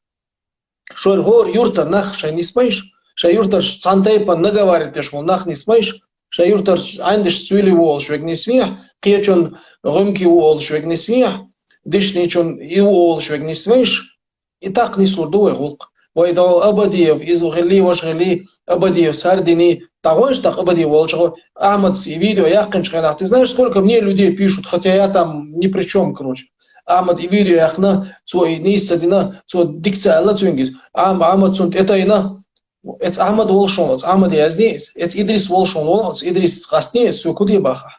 Шор гор юртер нах шай не смеешь, шай юртер цантейпа наговаривает пешмол нах не смеешь. Шаюртер айндеш сюли болш век не смех, кечон румки болш век не смех. Дышничон и уолш век не смеешь, и так не сурдуй гулк. Вайда Абадиев из Ухили Вашхили, Абадиев Сардини, того же так Абадиев Волчего, Ахмад и видео Яхкин Шханах. Ты знаешь, сколько мне людей пишут, хотя я там ни при чем, короче. Ахмад и видео Яхна, свой нисцадина, свой дикция Алла Цуингис, Ахмад Цунт, это ина, это Ахмад Волшон, это Ахмад я здесь, это Идрис Волшон, это Идрис Хастнес, все кудибаха.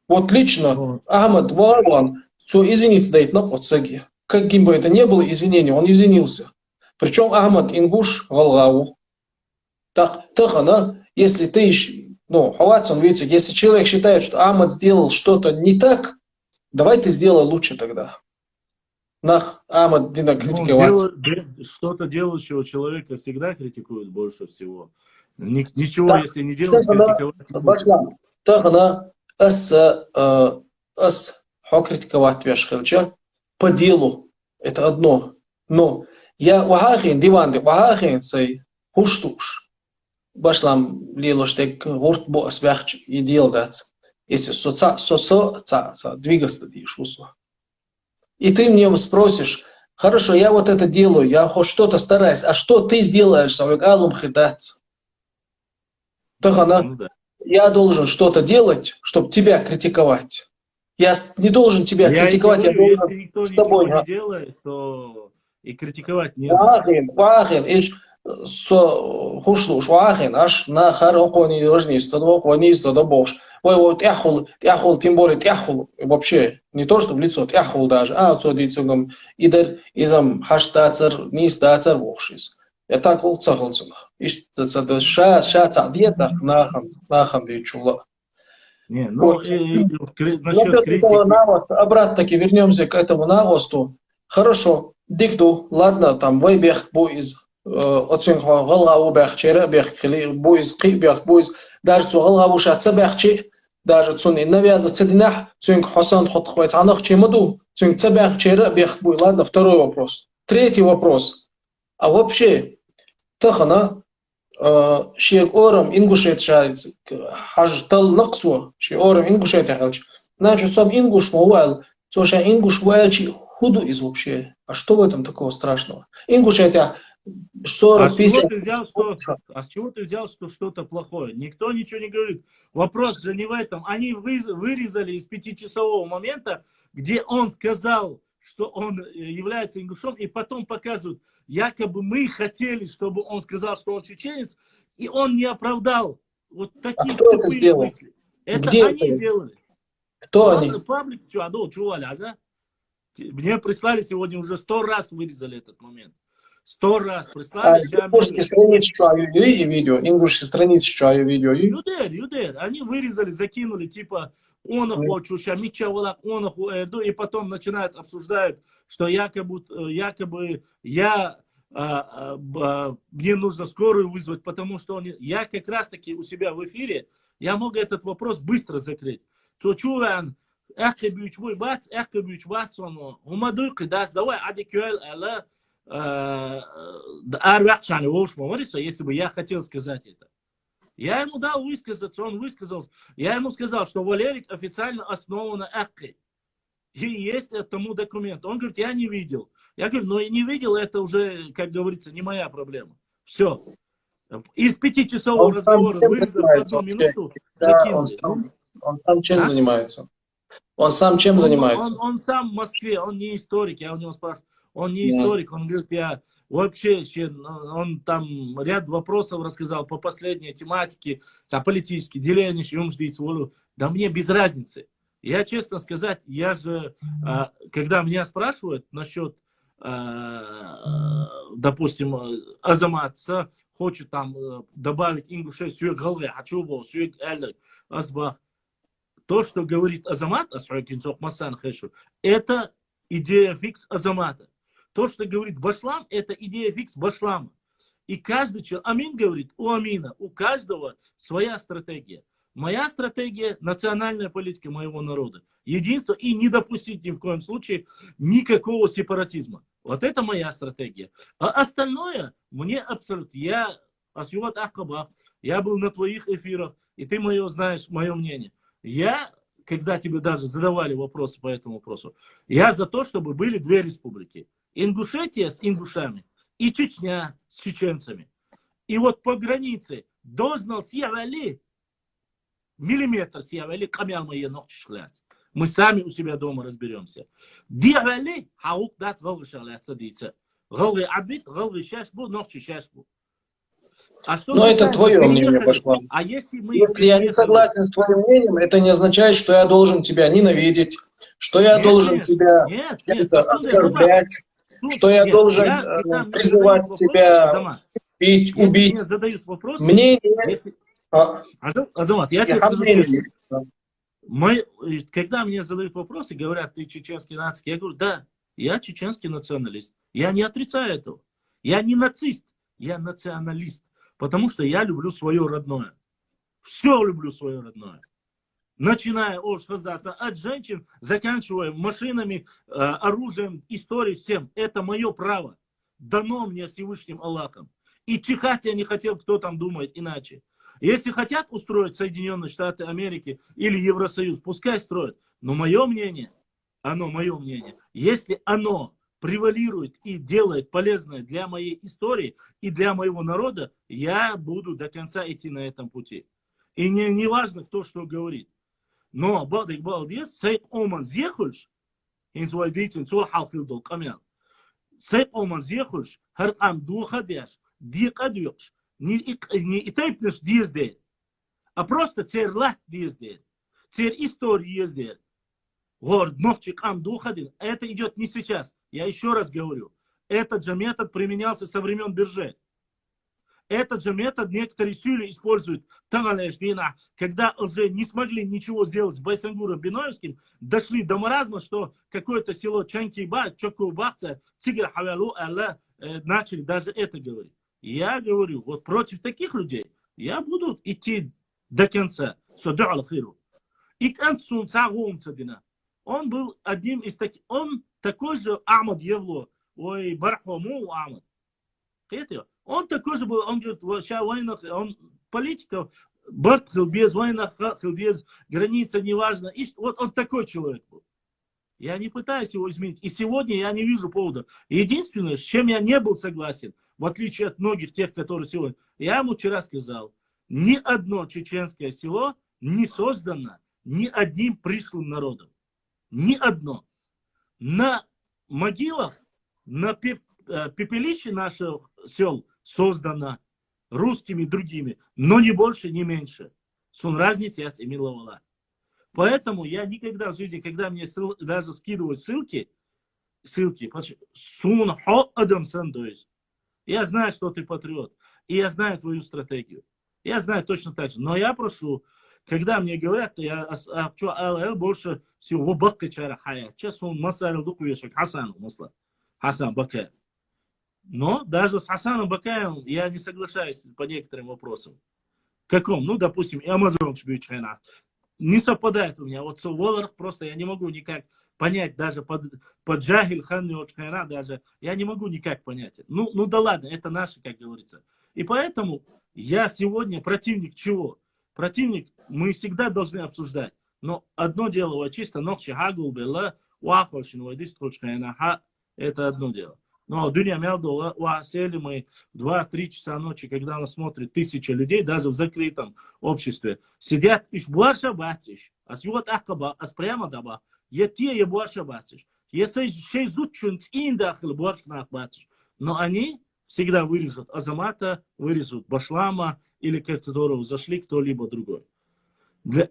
Вот лично Ахмад Варлан, все извиниться дает на подсаги. каким бы это ни было извинение, он извинился. Причем Ахмад Ингуш Галгаву. Так, если ты, ну, Хаватсон, видите, если человек считает, что Ахмад сделал что-то не так, давай ты сделай лучше тогда. Нах Ахмад Дина критиковать. Что-то делающего человека всегда критикуют больше всего. Ничего, если не делать, критиковать. Башлам. Тахана ас критиковать вешхелча по делу. Это одно. Но я вахахин диванды, вахахин сей хуштуш. Башлам лилоштек гурт бо свяхч и дел дать. Если двигаться ты шусу. И ты мне спросишь, хорошо, я вот это делаю, я хоть что-то стараюсь, а что ты сделаешь, савек алум хидать? Тахана, я должен что-то делать, чтобы тебя критиковать. Я не должен тебя критиковать, я должен если никто с тобой. Ничего не делает, то и критиковать не за что. Вахин, хушлуш, вахин, аж на хароху не должны, стадвоку не стадобош. Ой, вот тяхул, тем более тяхул, вообще, не то, что в лицо, тяхул даже, отсюдицугам, идер, изам, хаштацер, не стацер, вохшис. Я так вот цахалцунах. Это ша цадьета, нахам бичула. Не, ну, Вот. насчет критики. Обратно-таки вернемся к этому навосту. Хорошо, дикту, ладно, там, вайбех, боиз, оценка галгаву бехчера, беххили, боиз, кибех, боиз, даже цу галгаву шатса бехчи, даже цу не навяза цединах, цунг хосан хот хвайц анах чемаду, цунг цебехчера, бех, бой. Ладно, второй вопрос. Третий вопрос. А вообще, тахана, شيء أورم إنجوشيت شايد حاج تل نقصه شيء أورم إنجوشيت يحلش значит сам ингуш мовал то что ингуш валчи худу из вообще а что в этом такого страшного ингуш это 40-50 а с чего ты взял что что-то плохое никто ничего не говорит вопрос же не в этом они вырезали из 5-часового момента где он сказал что он является ингушом, и потом показывают, якобы мы хотели, чтобы он сказал, что он чеченец, и он не оправдал. Вот такие тупые мысли. Это где они сделали. Кто они? Паблик все, мне прислали сегодня уже 100 раз вырезали этот момент. 100 раз прислали. Ингушские страницы чаю и видео. Ингушские страницы чаю видео. Юдер. Они вырезали, закинули, типа, и потом начинают обсуждать, что якобы мне нужно скорую вызвать, потому что я как раз таки у себя в эфире, я могу этот вопрос быстро закрыть. Если бы я хотел сказать это. Я ему дал высказаться, он высказался. Я ему сказал, что Валерик официально основан на Акке. И есть тому документ. Он говорит, я не видел. Я говорю, но не видел, это уже, как говорится, не моя проблема. Все. Из 5-часового разговора вырезал одну минуту. Он сам чем занимается? Он сам чем занимается? Он сам в Москве, он не историк. Я у него спрашиваю, он не историк. Он говорит, я... Вообще, он там ряд вопросов рассказал по последней тематике, политически, деление, да мне без разницы. Я, честно сказать, я же, когда меня спрашивают насчет, допустим, Азамат хочет там добавить ингуше сюек галве, хачубо, сюек элек, азбах. То, что говорит Азамат, это идея фикс Азамата. То, что говорит Башлам, это идея фикс Башлама. И каждый человек, Амин говорит, у Амина, у каждого своя стратегия. Моя стратегия – национальная политика моего народа. Единство и не допустить ни в коем случае никакого сепаратизма. Вот это моя стратегия. А остальное мне абсолютно. Я Асюват Ахкабах, я был на твоих эфирах, и ты знаешь мое мнение. Я, когда тебе даже задавали вопросы по этому вопросу, я за то, чтобы были две республики. Ингушетия с ингушами и Чечня с чеченцами. И вот по границе дознал съявали миллиметр съявали камял мои ногти шляц. Мы сами у себя дома разберемся. Диавали хаук дат галгы шаляц садится. Галгы абит, галгы шашбу, ногти шашбу. А что Но это касается твое мнение, переехали, Башлам. а если мы Если я не переехали... согласен с твоим мнением, это не означает, что я должен тебя ненавидеть, что я Нет, должен нет, тебя нет, нет, чем-то Пастуне, ну да. оскорблять, что я Нет, должен когда мне призывать задают вопросы, тебя Азамат, бить, если убить. мне задают вопросы, Мнение, если... а, Азамат, я тебе я скажу честно. мнение. Когда мне задают вопросы, говорят, ты чеченский нацик, я говорю, да, я чеченский националист. Я не отрицаю этого. Я не нацист, я националист. Потому что я люблю свое родное. Все люблю свое родное. Начиная от женщин, заканчивая машинами, оружием, историей, всем. Это мое право. Дано мне Всевышним Аллахом. И чихать я не хотел, кто там думает иначе. Если хотят устроить Соединенные Штаты Америки или Евросоюз, пускай строят. Но мое мнение, мое мнение, если оно превалирует и делает полезное для моей истории и для моего народа, я буду до конца идти на этом пути. И не важно, кто что говорит. Но Бадик Балдес, Сейк Оман Зехуш, инзуайдитин Цулхалхил Дол Камян. Сейк Оман Зехуш, Харам Духадеш, Дикадюш, не итайпнеш диездей, а просто церлах диездей, цер истории ездей. Горд Нохчик Ам Духадин, это идет не сейчас. Я еще раз говорю, этот же метод применялся со времен Бирже. Этот же метод некоторые силы используют, когда уже не смогли ничего сделать с Байсангуром Биноевским, дошли до маразма, что какое-то село Чанкиба, Чокубахца, Цигр Хавялу, начали даже это говорить. Я говорю, вот против таких людей я буду идти до конца. И к концу он был одним из таких, он такой же Ахмад Евло, ой, Бархому Ахмад. Он такой же был, он говорит, сейчас война, он политика, Барт без войны, без границы, неважно. И вот он такой человек был. Я не пытаюсь его изменить. И сегодня я не вижу повода. Единственное, с чем я не был согласен, в отличие от многих тех, которые сегодня, я ему вчера сказал, ни одно чеченское село не создано ни одним пришлым народом. Ни одно. На могилах, на пепелище наших сел создано русскими другими, но не больше, не меньше. Сун разница я миловала. Поэтому я никогда в жизни, когда мне даже скидывают ссылки, сун хо адам сандуис. Я знаю, что ты патриот, и я знаю твою стратегию. Я знаю точно так же. Но я прошу, когда мне говорят, я больше всего в Баккачара хая. Сейчас он масарил дукуешек Хасану масла. Хасан Бакаев. Но даже с Хасаном Бакаевым я не соглашаюсь по некоторым вопросам. Каком? Ну, допустим, Амазон Чбючхайна. Не совпадает у меня. Вот в Воларах просто я не могу никак понять, даже под Джахиль Ханниочхайна даже, я не могу никак понять. Ну да ладно, это наше, как говорится. И поэтому я сегодня противник чего? Противник мы всегда должны обсуждать. Но одно дело, вот чисто, это одно дело. Но Дуня Мелдола, сели мы 2-3 часа ночи, когда нас смотрит 1000 людей, даже в закрытом обществе, сидят, иш буарша батиш, а сюват ахкаба, а спрямо даба, е буарша батиш, если шей зутчун индахл буаршнах батиш. Но они всегда вырежут Азамата, вырежут Башлама, или которого зашли кто-либо другой.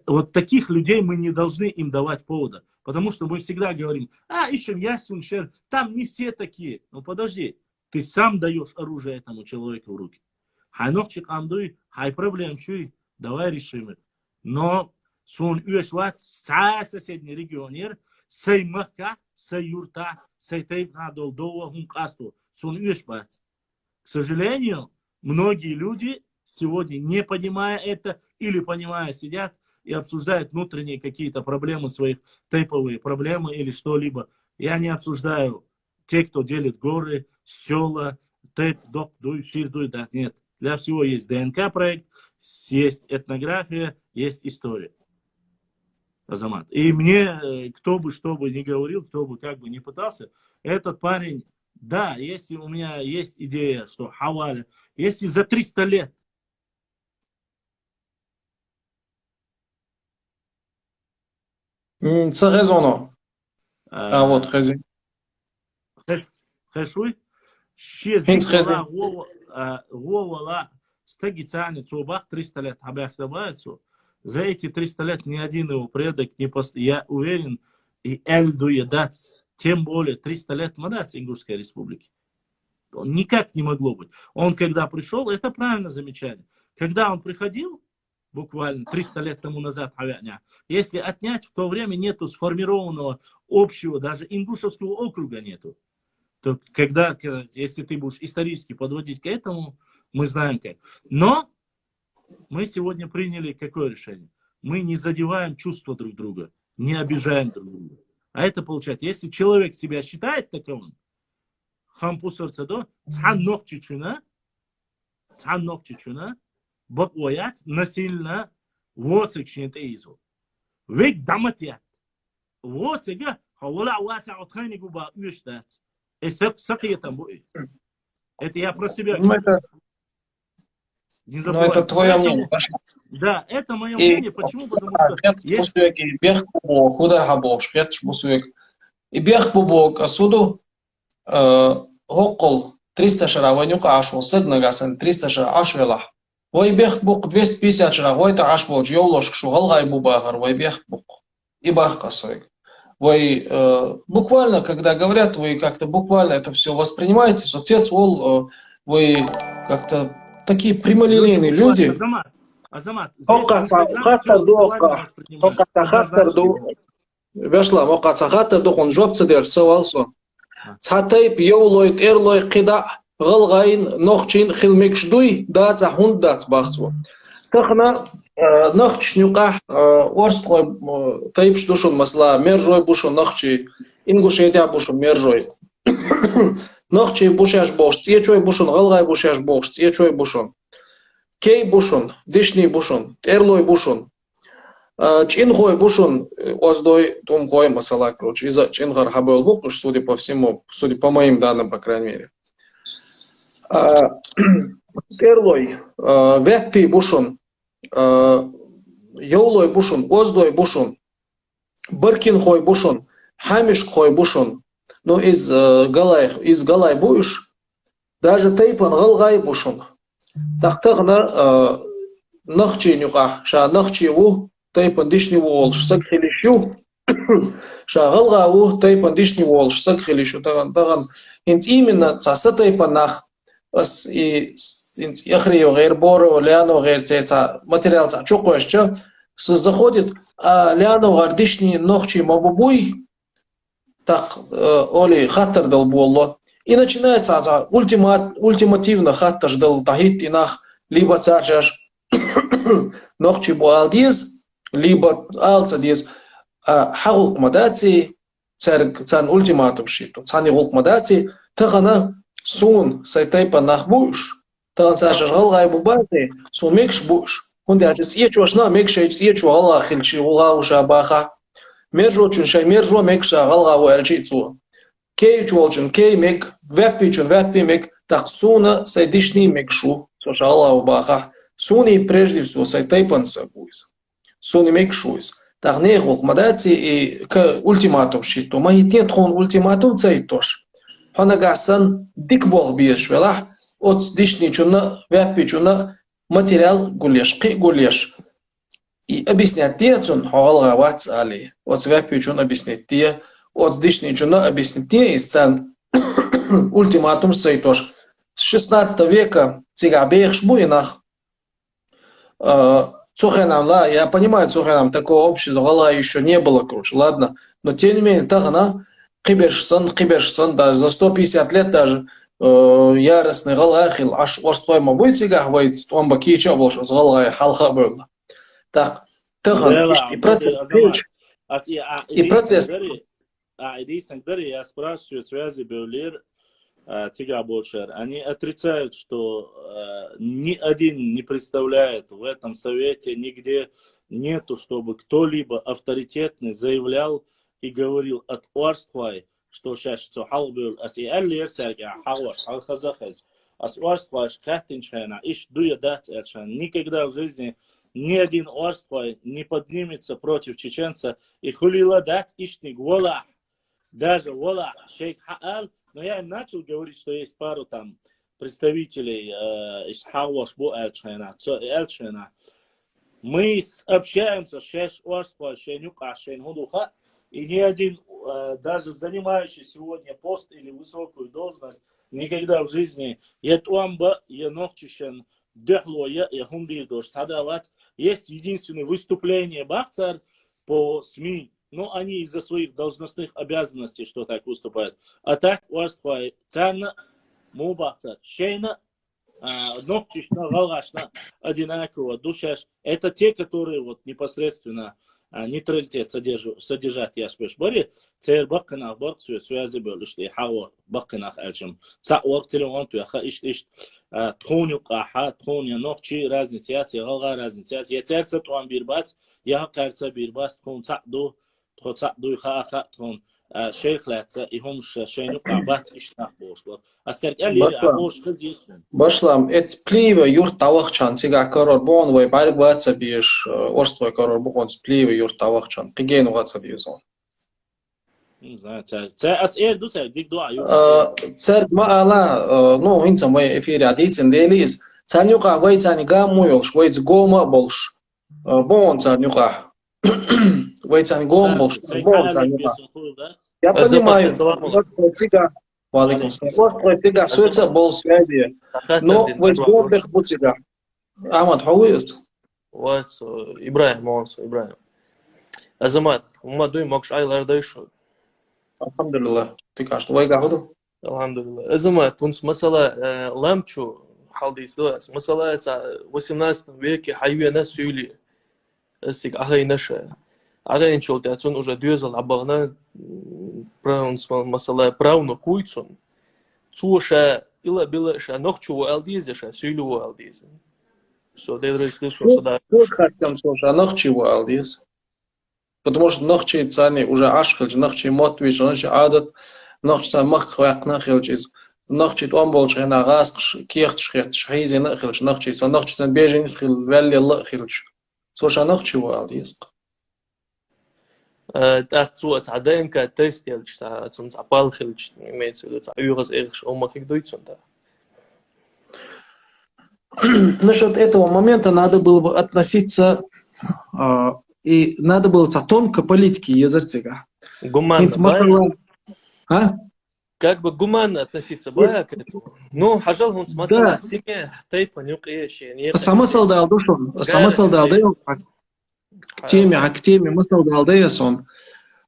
Вот таких людей мы не должны им давать повода. Потому что мы всегда говорим, ищем ясуншер, там не все такие. Ну подожди, ты сам даешь оружие этому человеку в руки. Хайнохчик амдуй, хай проблем чуй, давай решим их. Но сон уешват соседний регионер, сей махка, сей юрта, сей тейп надол доа хумкасту, сон уешват. К сожалению, многие люди сегодня, не понимая это, или понимая, сидят и обсуждают внутренние какие-то проблемы своих, тейповые проблемы или что-либо. Я не обсуждаю те, кто делит горы, села, тейп, док, дуй, шир, дуй, да, нет. Для всего есть ДНК проект, есть этнография, есть история. Азамат. И мне, кто бы что бы ни говорил, кто бы как бы ни пытался, этот парень, да, если у меня есть идея, что хаваля, если за 300 лет Ça raison. Вот, Хази. Хэшуй, шез Хинц диквала, вовала, стагицане, цубах 300 лет, абях добавится. За эти 300 лет ни один его предок не я уверен, и Эльду дать, тем более 300 лет мадать Ингушской республики. Никак не могло быть. Он когда пришел, это правильно замечали. Когда он приходил, буквально 300 лет тому назад, если отнять, в то время нету сформированного общего, даже ингушевского округа нету. То если ты будешь исторически подводить к этому, мы знаем как. Но мы сегодня приняли какое решение? Мы не задеваем чувства друг друга, не обижаем друг друга. А это получается, если человек себя считает таковым, хампусорцадо, цаннокчичуна, бакваят насильно воцикшнет эйзу. Век даматят. Воцига, хавола васа отхайни губа уштац. Сакиетам буи. Это я про себя Ну, это, не ну, забывай. это твое мнение. Да, это мое мнение. Почему? Потому что есть... И бег куда хабош, и бег бубок, а суду гокол 300 шара, ванюка ашвол, сыгнагасан 300 шара ашвелах. Вой бег бук 250 шара, вой та ашвол, джиолош шугалгай бубагар, вой бег бук. И бах косой. Вы буквально, когда говорят, вы как-то буквально это все воспринимаете, что отец, вы как-то такие прямолинейные люди. Азамат, Вешла, он жопцы держался. Цатай пьёлой, терлой, кида, галгайн, нохчин, хилмикшдуй, да, захунд, да, цбахцу. Тахна, нохчнюка, орсткой, тайпш душун масла, мержой бушун, нохчи, ингушетя бушун, мержой. Нохчи бушаш бош, цьечой бушун, галгай бушаш бош, цьечой бушун. Кей бушун, дишни бушун, терлой бушун. Чингой бушун, оздой, тумгой масала, короче, из-за чингар хабел букуш, судя по всему, судя по моим данным, по крайней мере. Терлой, векпи бушун, йолой бушун, оздой бушун, быркинхой бушун, хамишхой бушун, ну из галай буш, даже тейпан галгай бушун. Тахтагна нахчинюха, ша нахчиву, тейпан дишни волш, сакхилищу, ша галгаву, тейпан дишни волш, сакхилищу, таган, именно цаса тейпан нах, и яхрио гейр боро, ляно гейр цеца, материал ца чукоеща, заходит, а ляно гардишни нахчи мабубуй, так, оли хаттер дал болло. И начинается ультимативно хатташ дал тахит инах, либо царчаш нохчи буалдиз, либо алцадиз, хагулк мадаци, цан ультиматум шиту, цани гулк мадаци, тагана сун сайтайпа нахбуш, таган царчаш галгай бубати, сун мекш буш. Хунди ачец ечуашна мекш ечу галга хилчи улауша баха, мержу чуншай мержу мекша галга уэлчицу. Кей чуолчун, кей мек, вепи мек, так суна сайдишни мекшу, сошала убаха. Суни прежде всего сайтайпан сагуис. Суни мекшуис. Так не хулк мадаци и к ультиматум шиту. Маитет хон ультиматум цайтош. Ханагасан дик бог биеш велах, от дишни чуна, вепи чуна, материал гулеш, ки гулеш. И объяснять те, цун халга вац али. От вепи чуна объяснять те, от дишни чуна объяснить те, из цан ультиматум цайтош. С 16 века цигабех шбуинах. Цухенамла, я понимаю, Цухенам, такого общества гала еще не было, короче, ладно. Но тем не менее, так она, кибешсон, даже за 150 лет даже, яростный галахил, аж орстойма будет сигах войти, он бы кича больше с галахи халха был. Так, и процесс. И процесс. Я спрашиваю, связи Беулир, Тига Большер, они отрицают, что ни один не представляет в этом совете, нигде нету, чтобы кто-либо авторитетный заявлял и говорил от Уарствай, что сейчас что халбил, а си аллер сарга хаваш халхазахаз, а с Уарствай шхатинчхана иш дуя дать эршан. Никогда в жизни ни один Уарствай не поднимется против чеченца и хулила дать ишник вола, даже вола шейх хаал. Но я им начал говорить, что есть пару там представителей из Хауашбу Эльчена, мы общаемся с и ни один, даже занимающий сегодня пост или высокую должность, никогда в жизни есть единственное выступление Бахцар по СМИ, но они из-за своих должностных обязанностей, что так выступают. А так, ценно, Бахцар, шейна, ногчишна, галашна, одинаково, душаш. Это те, которые вот непосредственно нейтралитет содержат яшбеш бори, цер бакканах борг связи бөлüşти, хауа бакканах элчим. Са орг телефон туяха иш тхоню qaha, тхоня ногчи, разница яцы, галга разница, яцерца туан бирбац, яха карца бирбац, тхон цаду, тхоцаду хаха, тхон шейхлаца, и хумш шейну qабац иштнах бошлар. Астеркали абош кыз есун. Башлам, эт плива юрт тавахчан, сига корор бон вай барг ваца биш, орствой корор бхон плива юрт тавахчан, пиген ваца бизон. Не знаю, царь ас эрду царь дик дуа юрт. Царь маала, ну, инцам вай эфире адицен делис, царь нюка вай цани гамуйолш, вай гома болш, бон царь нюка. Вай цани гом болш, бон царь нюка. Я понимаю, цыга. Валикум салам. Фига, суется бол связи. Но возьмем их бутига. Амад, хауист? Вот, Ибраим, Ибраим. Азамат, умадуй мокш айлардайшу. Алхамдулилlah. Ты кажешь, вай гаhudu? Алхамдулилlah. Азамат, унс масала ламчу халдис дуас. Масала это 18 веке хайуяна сюли. Эсик ахай наша. Агайн чолте ацун уже дюзал абагна праунс масала прауну куйцун. Цуша ила била ша нохчу алдизе ша сюлю алдизе. So they really что сюда. Нохчу алдиз. Потому что нохчи цани уже ашхалж, нохчи мотвич, нохчи адат, нохчи сам мах хвак нахилж. Нохчи он бол шена гаск кехт шхет шхизе нахилж, нохчи сан нохчи сан бежин схил валли Allah хилж. Соша нохчу алдиз. Так цуат аден ка тест ялч та цун цапал хилч имеется в виду юраз эрш омахик дуйцун да. Насчет этого момента надо было бы относиться и надо было тонко политики язырцыга. Гуманно. Как бы гуманно относиться бая к этому. Ну, хажал он смысл семье, тайпа нюкеши. Смысл дал душу, смысл дал к теме мысл дал сон.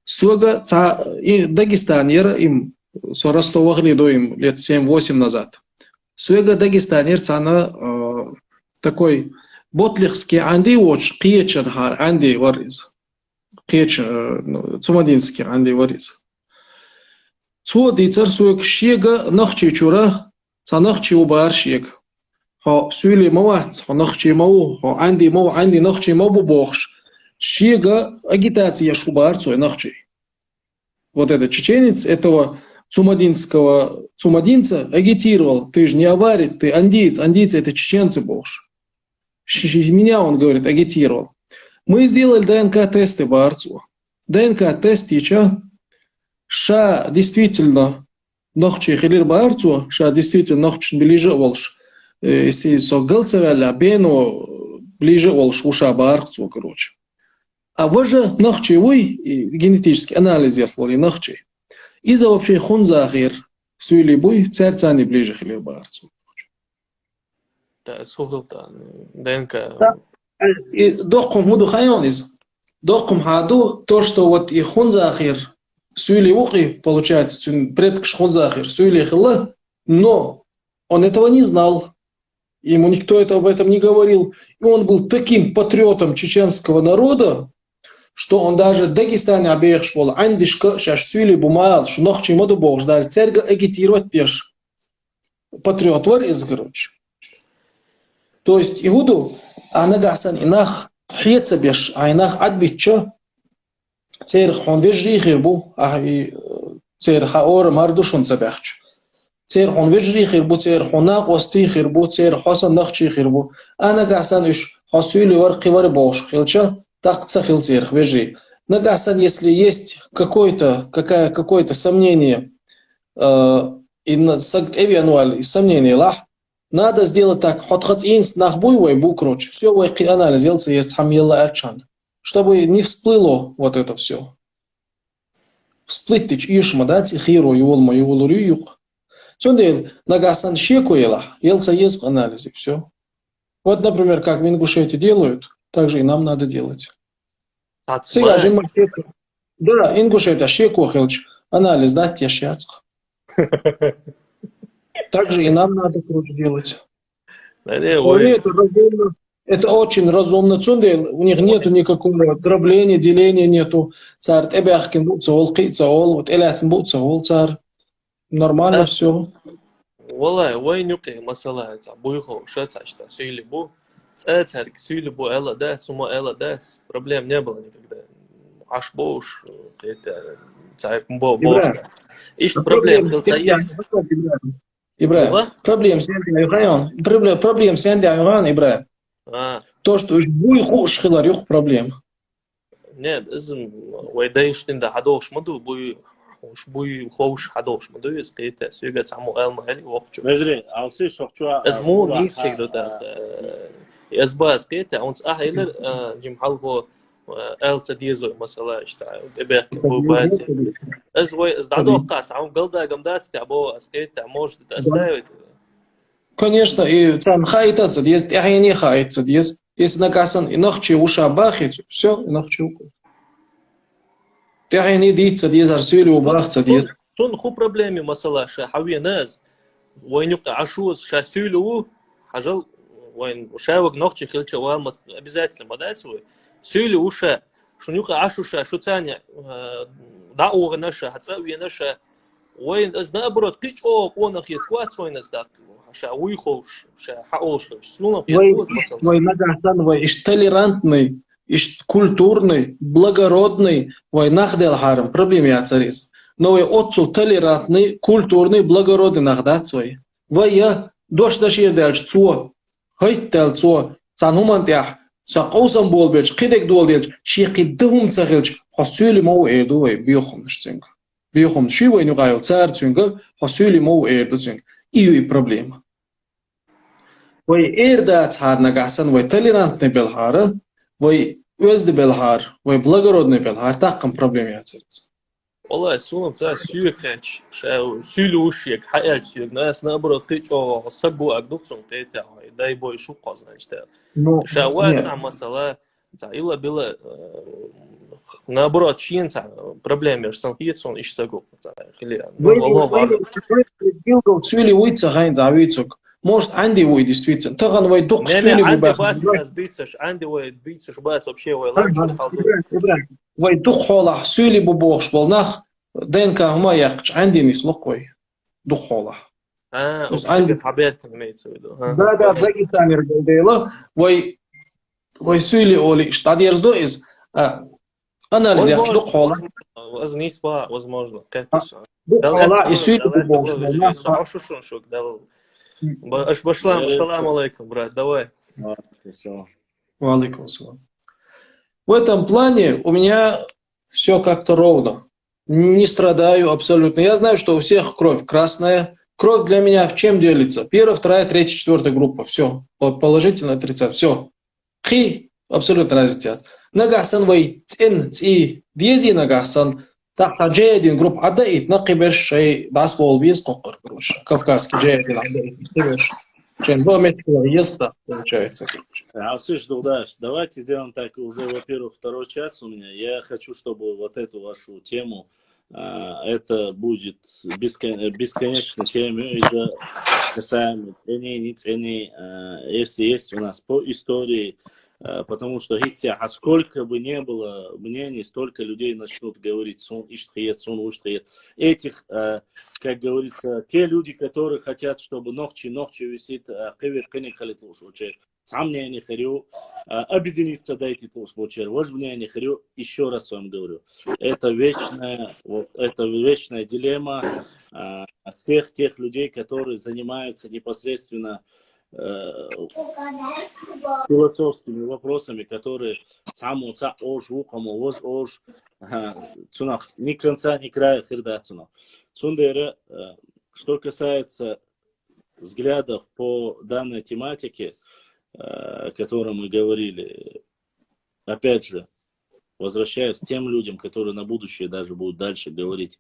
Суга и Дагестанер им 40 лет им лет 7-8 назад. Суга Дагестанер цана такой ботлихский анди watch киечадхар анди вариз. Киеч цумадинский анди вариз. Цудицер суг шега нахчи чура цанахчи убар шег. Ха сюли мават, ха нахчи мау, ха анди нахчи мабу бохш. Шега агитация шубар цой нахчи. Вот этот чеченец этого цумадинца агитировал. Ты же не аварец, ты андиец. Андийцы это чеченцы бохш. Меня, он говорит, агитировал. Мы сделали ДНК-тесты барцу. ДНК-тест яча. Ша действительно нохчи хилир барцу. Ша действительно нохчи ближе волш. Если согалцевали, бену ближе волш уша барцу, короче. А вы же нохчи вы генетический анализ сделали нохчи. Из-за вообще хунзахир сюли буй церцани ближе хилир барцу. Да, сухал-то ДНК. И докум худу хайониз. Докум хаду то, что вот и хунзахир сюли ухи, получается, предкш хунзахир сюли хилла, но он этого не знал. Ему никто об этом не говорил. И он был таким патриотом чеченского народа, что он даже в Дагестане обеих школ, андишка, шаш сюли бумал, что нохчи моду бог, даже церга агитировать пеш. Патриот вар из, короче. То есть Игуду, анагасан инах хьеца беш, а инах адбитча, цер хон вежри хирбу, а цер хаор мардушун цабяхч. Цер хон вежри хирбу, цер хона кости хирбу, цер хосан нахчи хирбу. Анагасан иш хасуили варки вар бош, хилча, так цахил цер вежри. Нагасан, если есть какое-то сомнение, и сомнения лах. Надо сделать так, хоть инс нахбуй букроч, все анализ делается, есть хамьелла арчан, чтобы не всплыло вот это все. Всплыть ишма, да, тихиро, юолма, юолурююх. Сюда нагасан щеку елца есть анализ, и все. Вот, например, как в Ингушетии делают, так же и нам надо делать. Да, Ингушетия щеку хелч, анализ, да, тешяцх. Так же и нам надо тоже делать. Это очень разумно. У них нету никакого дробления, деления нету. Нормально все. والله وين يقع مسألة بويخو شاتش تسويلي بو تأثر كسويلي بو إلا دات وما إلا دات проблем не было никогда аж боуш это царь боуш ищ проблем хилца есть Ибраим, проблем сенди айган, Ибраим. То, что буйху шхиларюх проблем. нет изм ويدايش تندا حدوش مدو بوي خوش حدوش مدويس قيتا سيجا تعمو المهلي وقتشو مجري عاوزي شوكشوا ازمو نيسك دوتا ازباز قيتا اونس اهيلر جيم حلقو السا ديزو مثلا اشتاع دبيخ بوباتي ازوي ازدادو قات عم قلدا قمدات تعبو اسقيتا может оставить. Конечно, и сам хаитаться, есть ахини хаитаться, есть если накасан и нахчи уша бахить, все, и нахчи уку. تحيني ديت سديز أرسل وباخ سديز. شون خو проблемы مثلا شحوي ناس وين يقطع عشوز شاسيلو حجل وين شاوق نقطة خلش وام обязательно مدرسة سيلو وشا شون يقطع عشوشا شو ثانية دعوة نشا هتسوي نشا وين أزنا أبرد قيش أو قونا خيط قوات وين أزدق شاوي خوش شحقوش سلونا خيط مثلا. وين نجحتن وين اشتليرانتني культурный, благородный, войнахдел харам, проблем я царис. Но и отцу толерантный, культурный, благородный нахдат свой. Вая дош дашир дальш цо, хайтел цо, санумантях, сакоусам болбеч, кидек долдеч, шиқиддум цахилч, хасули мау эрду вай биохом нштинг. Биохом шивай нугайл цар цинга, хасули мау эрду цинг. И проблема. Вай эрда цар нагасан, вай толерантный белхара, вай özde belhar, vay благородный belhar, таком проблеме яцерится. والله سونم تا سيوكش شاو سيلوشيك حيل سيوك ناس نبرة تيجو صقو أقدوتهم تيتا داي بوي شو قازنا إشتغل شاوات عم مثلا تا إلا بلا نبرة شين تا проблемы رسم هيتون إيش صقو تا خليها ديلقو تسولي ويتسا غين زعويتسك может, Анди вой действительно. Таган вой дух сели бы бах. Анди вой битсаш бац вообще вой ланчу халду. Вой дух хола сели бы бог шбалнах. ДНК هما يقش عندي نسلق وي дух хола. عندي حبيت كلميته да Дагестане регулировало вой сели оли что дерзду из анализ يقش дух хола. Возможно, возможно. Конечно. дух хола и сели бы бог шбалнах. Шо дал. Башлам, ассаламу алейкум, брат, давай. Валейкум ассалам. В этом плане у меня все как-то ровно. Не страдаю абсолютно. Я знаю, что у всех кровь красная. Кровь для меня в чем делится? Первая, вторая, третья, четвертая группа. Все. Положительно, отрицательно. Все. Хи абсолютно разница. Нагасан вай цин ци диези нагасан. Так, جاي один групп عدائي تنقي شيء بعصبه والبيز ققر كافكاسكي جاي один عدائي تنقي شيء هو меткий есть получается. Алсыш Дулдаш, давайте сделаем так, уже, во-первых, второй час у меня. Я хочу, чтобы вот эту вашу тему, это будет бесконечной темой, это касаемо цены, не цены, если есть у нас по истории. Потому что, видите, а сколько бы не было мнений, столько людей начнут говорить сон иштхиет, сон уштхиет. Этих, как говорится, те люди, которые хотят, чтобы ногчи висит, кывер кыни халит луш учер. Сам мне не хочу объединиться, дайте луш учер. Вот мне не хочу, еще раз вам говорю. Это вечная дилемма всех тех людей, которые занимаются непосредственно философскими вопросами, которые саму ца ож вукаму ож цунах ни конца ни края хирда цунах. Цундера Что касается взглядов по данной тематике, о которой мы говорили, опять же, возвращаясь к тем людям, которые на будущее даже будут дальше говорить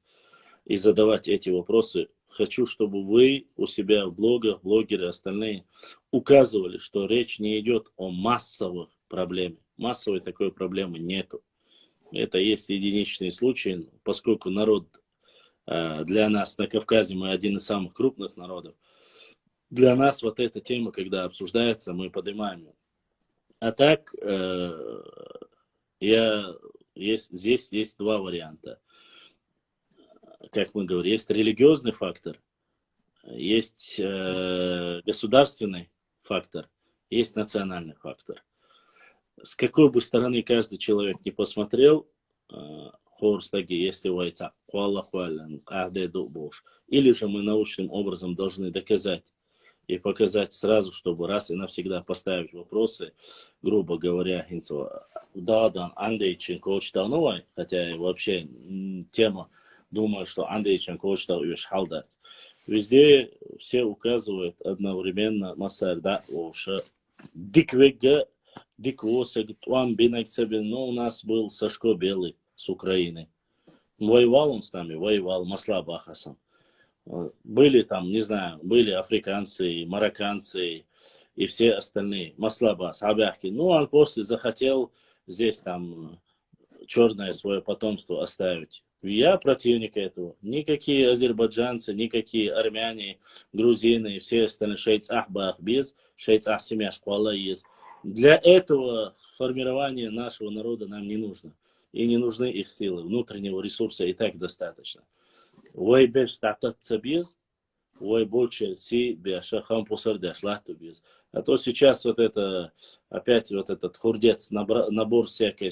и задавать эти вопросы, хочу, чтобы вы у себя в блогах, блогеры, остальные, указывали, что речь не идет о массовых проблемах. Массовой такой проблемы нету. Это есть единичные случаи, поскольку народ для нас на Кавказе, мы один из самых крупных народов. Для нас вот эта тема, когда обсуждается, мы поднимаем ее. А так, здесь есть два варианта. Как мы говорим, есть религиозный фактор, есть государственный фактор, есть национальный фактор. С какой бы стороны каждый человек не посмотрел, или же мы научным образом должны доказать и показать сразу, чтобы раз и навсегда поставить вопросы, грубо говоря, хотя вообще тема, думаю, что Андейчан Кочтау и Шхалдац. Везде все указывают одновременно Масарда Оша. Диквега, Диквосег, Туан Бинексебин, но у нас был Сашко Белый с Украины. Воевал он с нами, воевал, Масла Бахасом. Были там, не знаю, были африканцы, марокканцы и все остальные. Масла Бахас, Абяхки. Ну, он после захотел здесь там черное свое потомство оставить. Я противник этого. Никакие азербайджанцы, никакие армяне, грузины и все остальные шейц ахбах без, шейц ах семья школа есть. Для этого формирования нашего народа нам не нужно. И не нужны их силы. Внутреннего ресурса и так достаточно. Ой, без стататься без, ой, больше си бешахам посардеш лату без. А то сейчас вот это, опять вот этот хурдец, набор всякой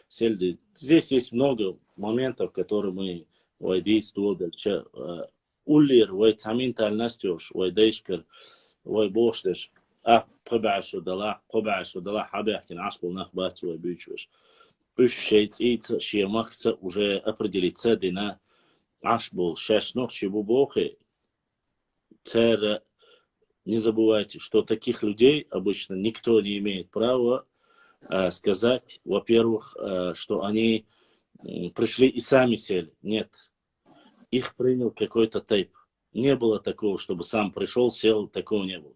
сельды. Здесь есть много моментов, которые мы, ой, действуем, уллир, ой, цаминталь настеж, ой, дейшкер, ой, боштеш, побашу дала, хабяхкин, ашбул нахбац, ой, бючвеш. Шейц шиемахца уже определиться дина ашбул, шешнох, шибубохи. Цера. Не забывайте, что таких людей обычно никто не имеет права сказать, во-первых, что они пришли и сами сели. Нет. Их принял какой-то тейп. Не было такого, чтобы сам пришел, сел, такого не было.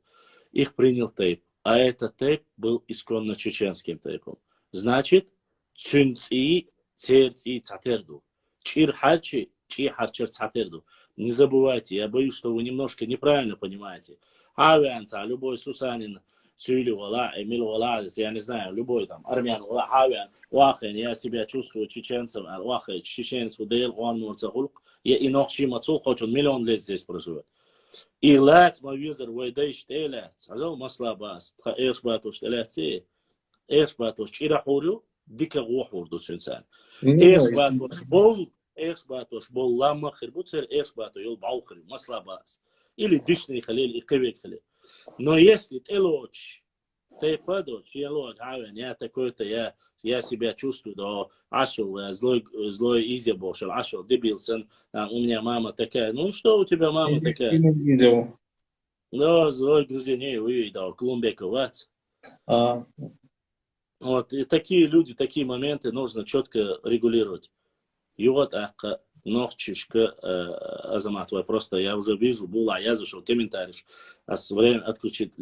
Их принял тейп. А этот тейп был исконно чеченским тейпом. Значит, цюнци, церци, цатерду. Чирхачи, чихарчер, цатерду. Не забывайте, я боюсь, что вы немножко неправильно понимаете. Хавианца, любой Сусанин, Сюли, Вала, Эмил, Вала, я не знаю, любой там, армян, Хавиан, Уахен, я себя чувствую чеченцем, Уахен, чеченец, Удейл, Уан, Мурцахулк, я и нохши мацул, хоть он миллион лет здесь проживет. И лать, мой визер, войдейш, телят, алло, маслабас, эшбатуш, телятси, эшбатуш, чирахурю, дика гуахурду, сюнсан. Эшбатуш, бол, эшбатуш, бол, лама, хирбуцер, эшбату, йол, баухри, маслабас. Или дышный халил, и кавик халил. Но если ты лоч, ты падаешь, я лоч, я такой-то, я себя чувствую, да, ашел, злой изябошел, ашел, дебилсон, у меня мама такая. Ну что у тебя мама такая? Ну, злой грузин, да, Колумбековать. Вот, и такие люди, такие моменты нужно четко регулировать. И вот, Нохчишка, Азамат, просто я уже вижу, была, я зашел комментарий, а время отключить.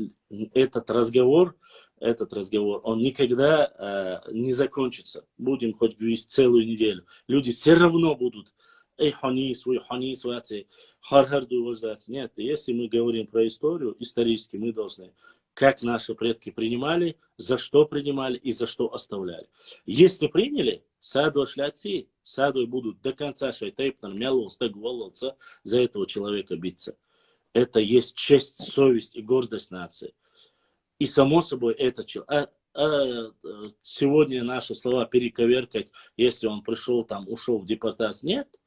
Этот разговор, он никогда не закончится. Будем хоть говорить целую неделю. Люди все равно будут, нет, если мы говорим про историю, исторически мы должны, как наши предки принимали, за что принимали и за что оставляли. Если приняли, саду шляци, саду будут до конца шайтайпнар мялолста гвалолца за этого человека биться. Это есть честь, совесть и гордость нации. И само собой это человек. Сегодня наши слова перековеркать, если он пришел там, ушел в депортацию. Нет.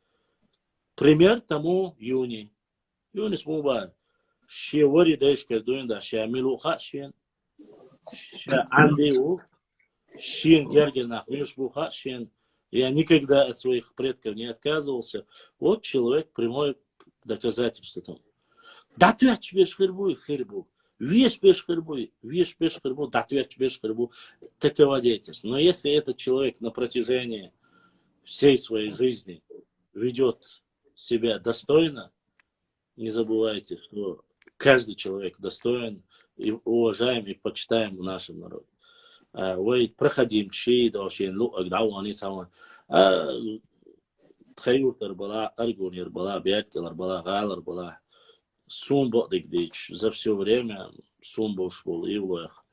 Пример тому Юни. Юнис Мубар. Ще вори дэшкер дуэнда, ще амилуха шен. Ще андеу. Шен гергенах мишбуха шен. Я никогда от своих предков не отказывался. Вот человек прямой доказательства тому. Да ты отчебешь хербу. Веш беш хербу, да ты отчебешь хербу. Такова деятельность. Но если этот человек на протяжении всей своей жизни ведет себя достойно, не забывайте, что каждый человек достоин и уважаем и почитаем в нашем народе. Вы проходим чьи дошин лу агдауани сама خيوط была, аргонир была, бяткалар была, галар была, сумба дигдич. За все время сумба ушел и влах.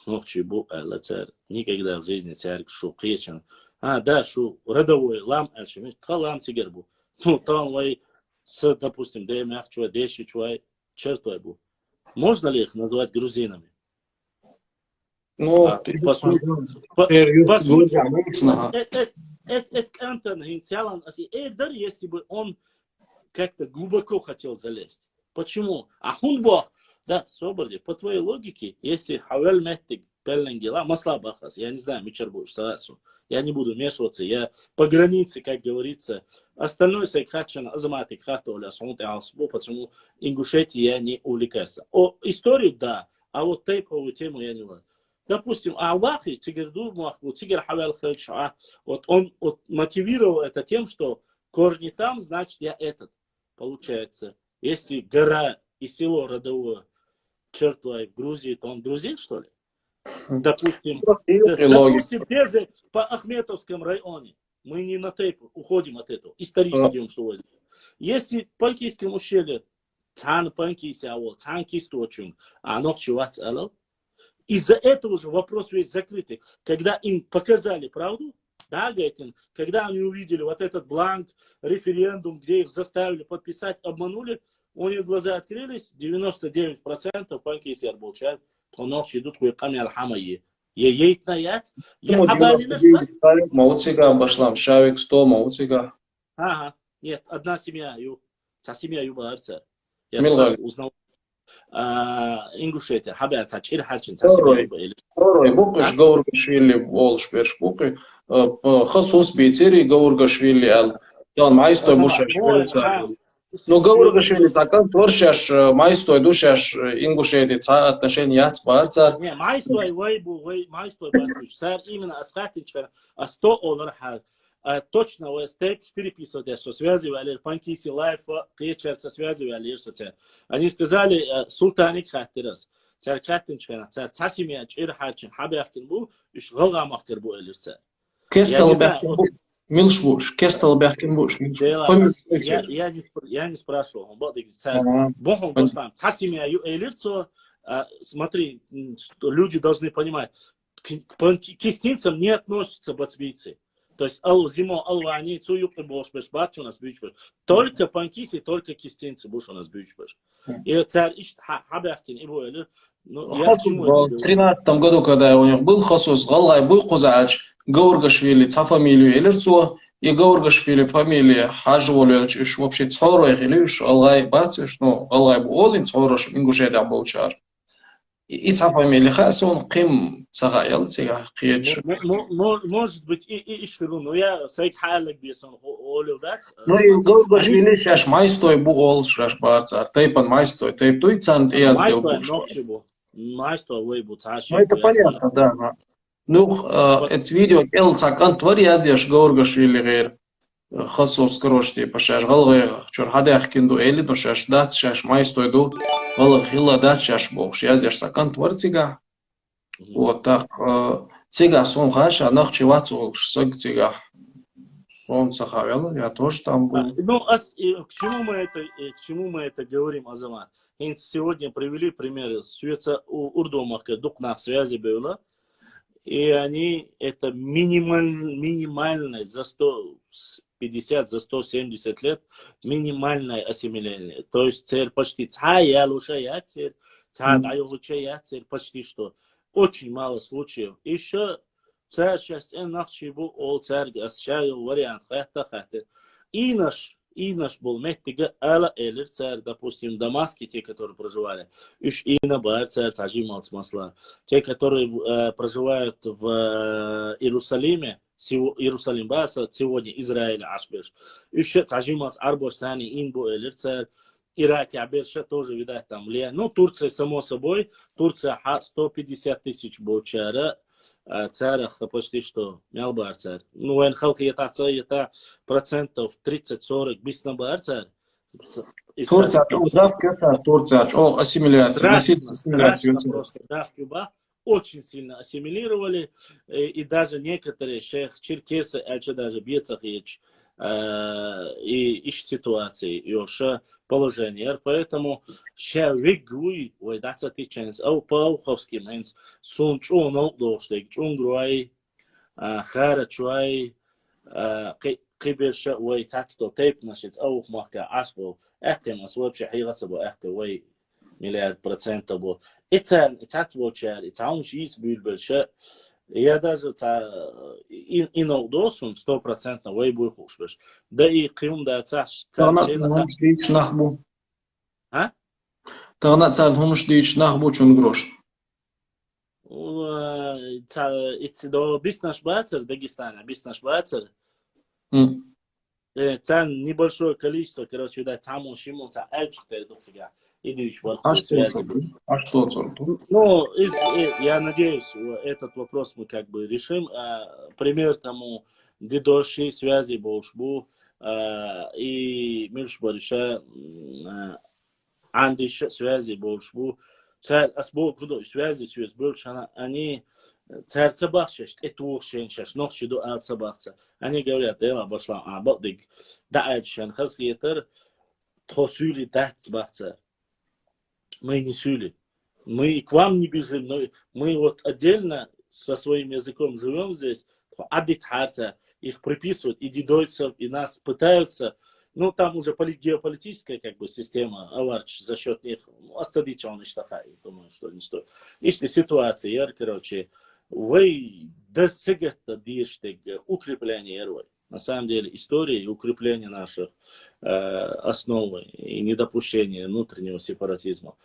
Ночи бу лацар. Никогда в жизни царь шу кичен. Да, шу родовой лам альшемиш, лам тигербу. Ну, там вы с, допустим, демях чуай, деши чуай, чертой бу. Можно ли их назвать грузинами? Ну, По сути, если бы он как-то глубоко хотел залезть. Почему? А хунбах, да, соборди, по твоей логике, если хавел меттик пелленгела, масла бахас, я не знаю, мичербуш, сарасу, я не буду вмешиваться, я по границе, как говорится, остальное сайхачан, азаматик, хатоля, сунты алсбу, почему Ингушетии я не увлекаюсь. О, историю, да, а вот тейповую тему я не влазу. Допустим, Аллахи, Тигерду, Тигер Хавел Хельша, вот он мотивировал это тем, что корни там, значит, я этот. Получается, если гора и село родовое Чертвай в Грузии, то он грузин, что ли? Допустим, те же по Ахметовском районе. Мы не на тейп уходим от этого. Исторически что вводим. Если в Панкийском ущелье Цан Панкийся, а вот Цан Кисточун, а ночевать алал, из-за этого же вопрос весь закрытый. Когда им показали правду, да, говорит им, когда они увидели вот этот бланк, референдум, где их заставили подписать, обманули, у них глаза открылись, 99% панкейси арболчат, то ночь идут к камер хамайи. Ейт на яц, я хабали нашла. Мауцига башлам, шавик 100, мауцига. Ага, нет, одна семья, со семья юбарца. Я узнал. Ингушетия, хабят, ачир хачин, со семья юбарца. Второй букаш Гаургашвили волш перш букы, хасус бейтери Гаургашвили ал. Он майстой бушаш. Но Гаургашвили цакан творшаш майстой душаш Ингушетия отношения яц барцар. Не, майстой вейбу, майстой басуш. Сэр именно асхатичка, а 100 олар точно вы степ переписывать, что связывали панкиси лайф, кечерца связывали, что они сказали султаник хатирас. Цар катинчка, цар цасимия чир хачин хабяхкин бу, иш голга махкер бу элирца. Кестел бяхкин бу, милшбуш, кестел бяхкин буш. Я не спрашивал, он был цар. Богом послам, цасимия ю элирцо, смотри, люди должны понимать, к кистинцам не относятся бацбийцы. То есть зимо алвани цуюк и бош беш бач у нас бючбеш. Только панкиси, только кистинцы буш у нас бючбеш. И царь ищет хабяхтин и буэлер. В 13 году, когда у них был хасус, Галай Буйкузач, Гаургашвили, фамилию Элерцо, и Гаургашвили фамилия Хажволевич, вообще Цорой Хилюш, Галай Бациш, ну, Галай Буолин, Цорош, Ингушеда Болчар. И фамилия Хасон, Ким, Цагаял, Цига, Хиеч. Может быть, и что, но я сайк халек бесон, олил дац. Ну и Гаургашвили сейчас майстой Буол, Шаш Бацар, Тейпан майстой, Тейп Туйцант, и я сделал Буш. Майстой вейбу цаши. Ну это понятно, да. Ну, это видео Эл Цакан твори яздеш Гаургашвили гейр. Хасос короче, пошаш галгы, чор хадах кинду эли, но шаш дат, шаш майстой ду, галгы хилла дат, шаш бог. Яздеш Цакан твори цига. Вот так. Цига сон хаш, а нах чивацу саг цига. Сон сахавел, я тоже там был. Ну, к чему мы это говорим, Азамат? Сегодня привели примеры с Урдомаха, дух связи было, и они это минимальное за 150, за 170 лет минимальное ассимилирование. То есть цель почти почти что. Очень мало случаев. Еще царь сейчас нахчибу ол царь асчаю вариант хата. И наш был меттига ала элер царь, допустим, в Дамаске, те, которые проживали, иш ина бар царь цажимал смысла. Те, которые проживают в Иерусалиме, Иерусалим баса, сегодня Израиль ашбеш. Еще цажимац арбош сани инбо элерцер. Ирак аберша тоже, видать, там влияет. Ну, Турция, само собой. Турция 150 тысяч бочара. Царах почти что мялбар царь. Ну, вен халки это процентов 30-40 бис на бар царь. Турция, Турция, ассимиляция. Страшно просто, да, в Кюба очень сильно ассимилировали, и даже некоторые шейх черкесы, это даже бьецах и ищут ситуации, и уж положение. Поэтому ша вигуй, ой, that's a teachings, ау пауховский мэнс, сун чун олдоштег, чун груай, хара чуай, киберша, ой, тацто тейп нашиц, аух махка асбо, эхтем, ас вообще хигацабо эхте, ой, миллиард процентов был. Это вот это он есть бульбельше. Я даже и на удосун 100% вой будет хушбеш. Да и кем да это а? Тогда царь хумшдич нахбу чун грош. Это до биснаш бацер Дагестана, биснаш бацер. Царь небольшое количество, короче, да, там он шимон царь эльчхтер доксига. Идущий вот связи. Ну, я надеюсь, этот вопрос мы как бы решим. Пример тому дедоши связи большбу и миршбариша андиш связи большбу. Царь асбол кудо связи связь большана они царь собахшеш это ушеншеш ночью до ал собахца. Они говорят, да, башла, а бодик да альшен хасгетер тосули дат собахца. Мы не сюли. Мы к вам не бежим, но мы вот отдельно со своим языком живем здесь. Их приписывают, и дедойцев, и нас пытаются. Ну, там уже геополитическая как бы система, аварч за счет них, остановить он и штахай, думаю, что не стоит. Если ситуация, короче, вы достигнете дирштег укрепления героя. На самом деле история и укрепление наших основы и недопущение внутреннего сепаратизма.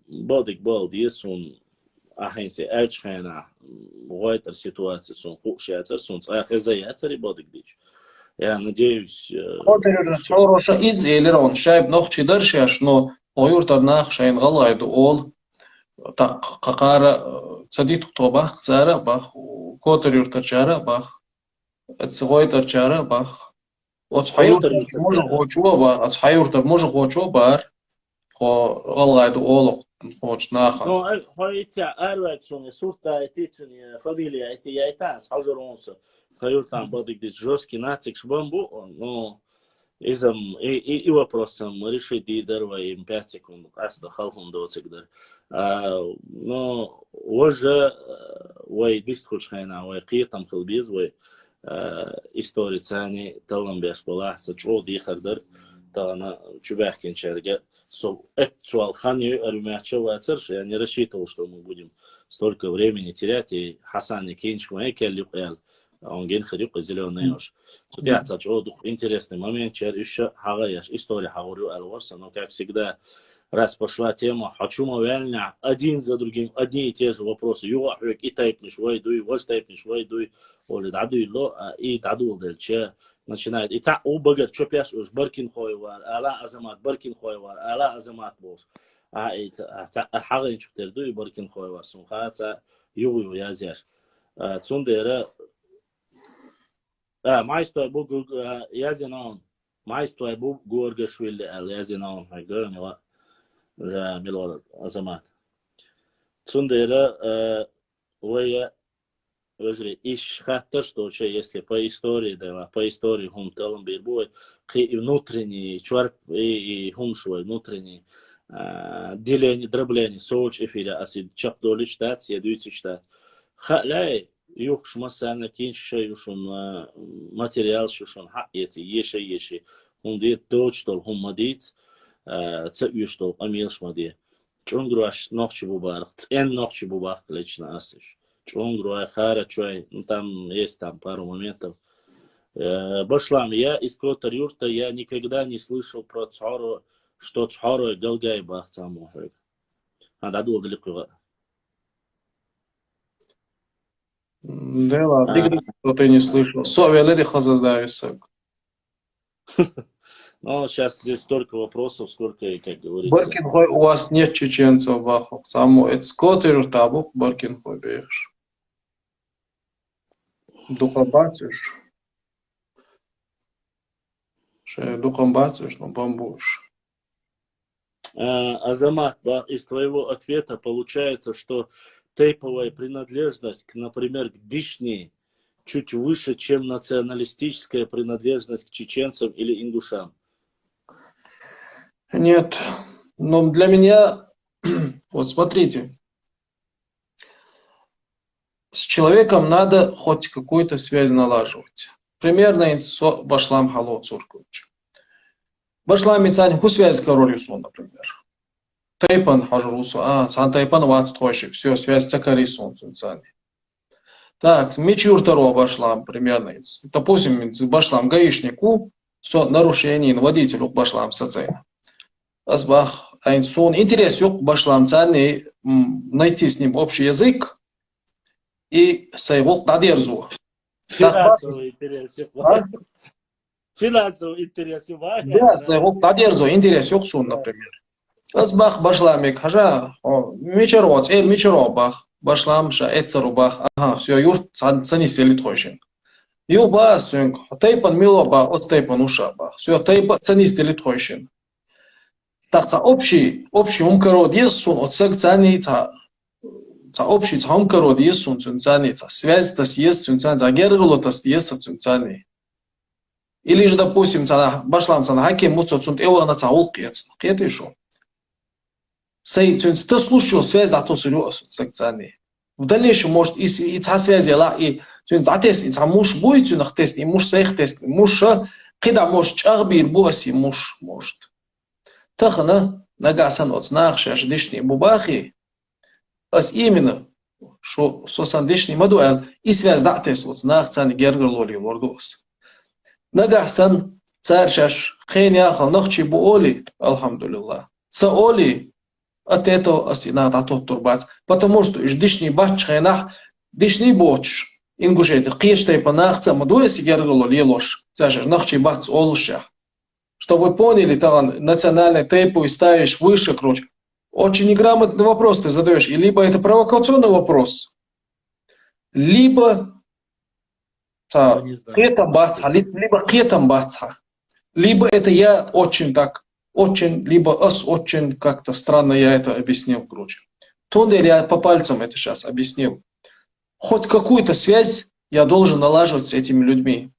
Бодик болд есун ахенси эльчхена войтер ситуация сун хушятер сун ахезаятер и бодик дич. Я надеюсь. Хорошо из элерон шайб нох чидаршаш, но оюртар нах шайн галайду ол так какара цадит тобах цара бах котер юртар чара бах отсвойтар чара бах от хайуртар може хочуа бар от хайуртар може хочуа бар хо галайду ол хоч наха. Ну хойтя арвачун сурта этичун фамилия эти яйтас хажеронса хайуртан бодик дич жесткий нацик шбамбу, но и вопросом решить дидерва им 5 секунд аста халхун доцигдар. Но уже вой дистхушхайна вой қиетам хилбиз вой история цани талам беш бола сачо дихардар тана чубахкин черге со этуал хани армяча вацерш. Я не рассчитывал, что мы будем столько времени терять, и Хасан и Кинчик Майкел он ген ходил зеленый уж. Судья сачо интересный момент, чер еще хагаяш история хагурю алварса, но как всегда раз пошла тема, хочу мовельня, один за другим, одни и те же вопросы. Юахвек и тайпниш, вайдуй, ваш тайпниш, вайдуй, оли дадуй ло, и дадул дельче. Начинает. И та убагат, что пяш уж, баркин хойвар, ала азамат, баркин хойвар, ала азамат бош. А хагин чуктердуй, баркин хойвар, сумхаца, югу язяш. Цундера, майстой бу язинон, майстой бу горгашвили, язинон, гернила. За милорад азамат. Цундера вая возри иш хатта, что вообще если по истории, да, по истории хум талам бирбой, и внутренний чварп и хум швой внутренний деление, дробление, соуч эфира, аси чап доли штат, седуйте штат. Халяй юх шмасана кинша юшун материал шушун ха эти еши хум дит дочтол хум мадиц. Цеюштол амилшмади. Чунгруаш ночи бубар, цен ночи бубар лично асиш. Чунгруа хара чуай, ну там есть там пару моментов. Башлам, я из Котор юрта я никогда не слышал про Цхору, что Цхору Галгай бах саму. А дадул далеко. Дело, А, никогда что ты не слышал. Совели хазаздависак. ну, сейчас здесь столько вопросов, сколько, и, как говорится. Баркин у вас нет чеченцев баху. Само эцкотер табук Баркин хой бейш. Духом бациш. Духом бациш, но бамбуш. Азамат, да, из твоего ответа получается, что тейповая принадлежность, например, к Дишни, чуть выше, чем националистическая принадлежность к чеченцам или ингушам. Нет. Но для меня, вот смотрите, с человеком надо хоть какую-то связь налаживать. Примерно инсо башлам хало цуркович. Башлам мицань хусвязь королюсу, например. Тайпан хажрусу, сан тайпан вац тойшик, все, связь цакарисун цунцани. Так, мечуртаро башлам примерно. Допустим, башлам гаишнику, все нарушение водителю башлам сацейна. Азбах айнсун. Интерес yok башлам цани найти с ним общий язык и сайвол надерзу. Финансовый интерес. Финансовый интерес. Да, сайвол надерзу интерес yok сун, например. Азбах башламик хажа мечероц, мечеро бах. Башлам ша эцару бах. Ага, все, юрт цани селит хойшин. Ю бас, тайпан мило ба, от тайпан уша бах. Все, тайпан цани селит хойшин. Так, за общий умкарод есть сун, от сек цани, за общий умкарод есть сун цунцани, за связь тас есть цунцани, за гергло тас есть цунцани. Или же, допустим, за башлам за хаки муцо цунт эва на цаул кец. Кет и шо. Сей цунц, ты слушал связь, да то сулю сек цани. В дальнейшем может и ца связи ла и цунц затес, и ца муж будет цунах тест, и муж сех тест, муж кида может чарбир буаси муж может. Тахана нагасан от знахшаш дишни бубахи, ас именно что сосан дишни мадуэл и связь датес от знах цани гергерлоли лордос. Нагасан царшаш хеняха нахчи буоли, алхамдулилlah. Цаоли от этого асина датот турбац, потому что дишни бач хенах дишни боч ингушет қиештай панахца мадуэс гергерлоли лош. Царшаш нахчи бац олушах. Чтобы вы поняли, там национальный тейпу и ставишь выше, короче. Очень неграмотный вопрос ты задаешь. И либо это провокационный вопрос, либо либо баца, либо это я очень так, очень, либо очень как-то странно я это объяснил, короче. Туннель я по пальцам это сейчас объяснил. Хоть какую-то связь я должен налаживать с этими людьми.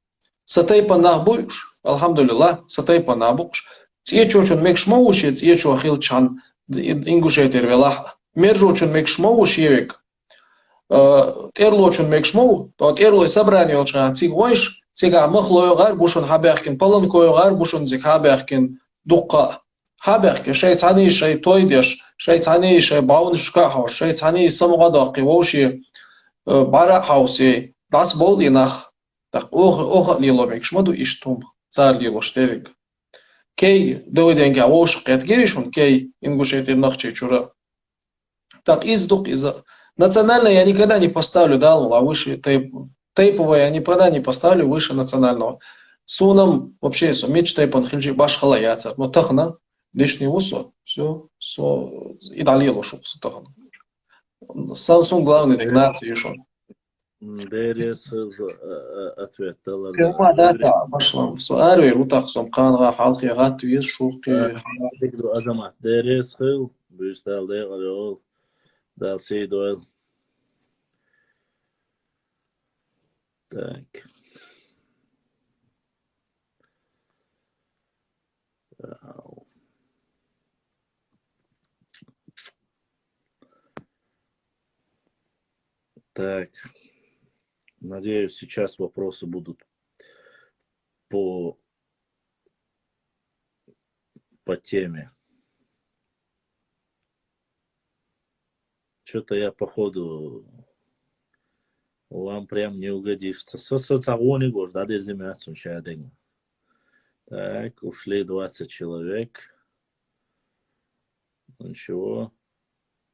Сатайпа нахбуешь. Алхамдулилlah, сатайпа набуш. Циечочун мекшмоуши, циечо хилчан, ингушетер велах. Мержочун мекшмоуш евик. Терлочун мекшмоу, то терлой собрание олча. Цигойш, цига махлой гар бушун хабяхкин, паланкой гар бушун зик хабяхкин, дукка. Хабяхкин, шейцани, шей тойдеш, шейцани, шей бауншкахо, шейцани самогадахки, воши бара хауси. Das бол инах. Так, ох лило мекшмоду иштум. Цар лило штерик. Кей доведенге вош кетгиришун, кей ингушетир нахче чура. Так, издук из национально я никогда не поставлю дал, а выше тейповое я никогда не поставлю выше национального. Сунам вообще меч тейпан хилжи башхала яцар. Но тахна дишни усо, все, и далило шук тахна. Самсунг главный регнации шон. Дерес ответ. ما داتا باشلام سؤال ويروتاخ سوم قانغا حالقي غات ويز شوقي Азамат. Дерес хил. Бюстал дегал. Да сейдуэл. Так. Так. Надеюсь, сейчас вопросы будут по теме. Что-то я, походу, вам прям не угодишься. Так, ушли 20 человек. Ничего.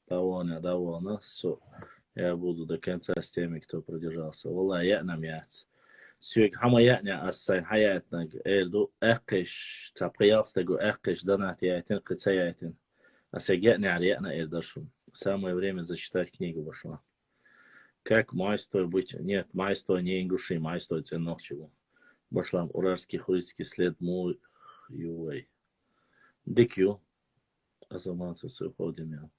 Довольно. Я буду до конца с теми, кто продержался. Валла, я нам яц. Сюк хама я'ня ассайн хаятна элду экиш цаприялстагу экиш донат яйтин кыца яйтин. Асягя'ня арья'на элдашун. Самое время зачитать книгу вошла. Как майстой быть? Нет, майстой не ингуши, майстой ценных чего. Башлам урарский хурицкий след мой ювей. Дикью. Азамату суходимя.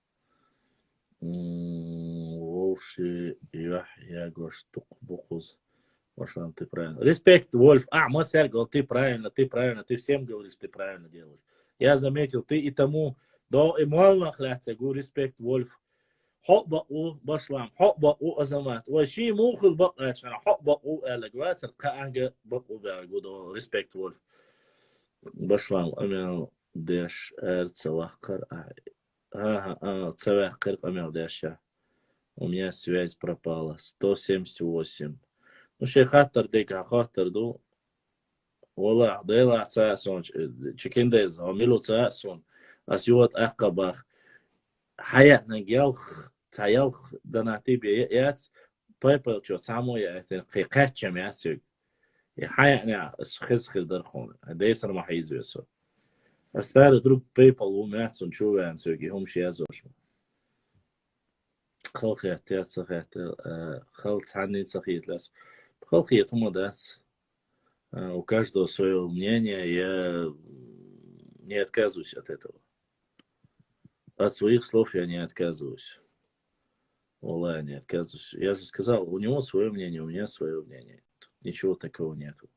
Вовши я гоштук букуз. Башлам, ты правильно. Респект, Вольф. Масер говорил, ты правильно. Ты всем говоришь, ты правильно делаешь. Я заметил, ты и тому до эмуална хляться. Говорю, респект, Вольф. حقبقوا بشلام حقبقوا أزمات وشي مو خل بقى عشان حقبقوا الأجواء كأنجا بقوا بيعجبوا ريسبكت وولف بشلام أمير داش цвахкар цвахкар أمير даша у меня связь пропала 178 ну шей хаттер дека хаттер ду والله ضيلا ساسون chicken days عملوا ساسون أسيوت أقبخ حياتنا جالخ تايلخ دناتي بيات بايبل جو تامو ياتن قيقات جماعتك حياتنا خزخ درخون ديسر ما حيزو يسو استار دروب بايبل وماتسون شو ان سوغي هم شي ازوش خلق ياتيات صخيت خلق عني صخيت لاس خلق يتم داس у каждого свое мнение, я не отказываюсь от этого. От своих слов я не отказываюсь. Wallah, не отказываюсь. Я же сказал, у него свое мнение, у меня свое мнение. Тут ничего такого нету.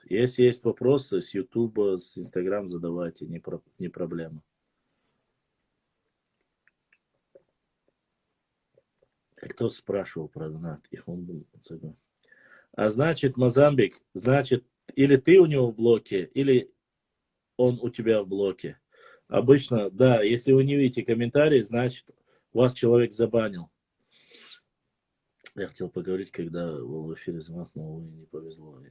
Если есть вопросы с Ютуба, с Инстаграм задавайте, не проблема. Кто спрашивал про донат? А значит, Мозамбик, значит, или ты у него в блоке, или он у тебя в блоке. Обычно, да, если вы не видите комментарии, значит, вас человек забанил. Я хотел поговорить, когда был в эфире звонок, но не повезло,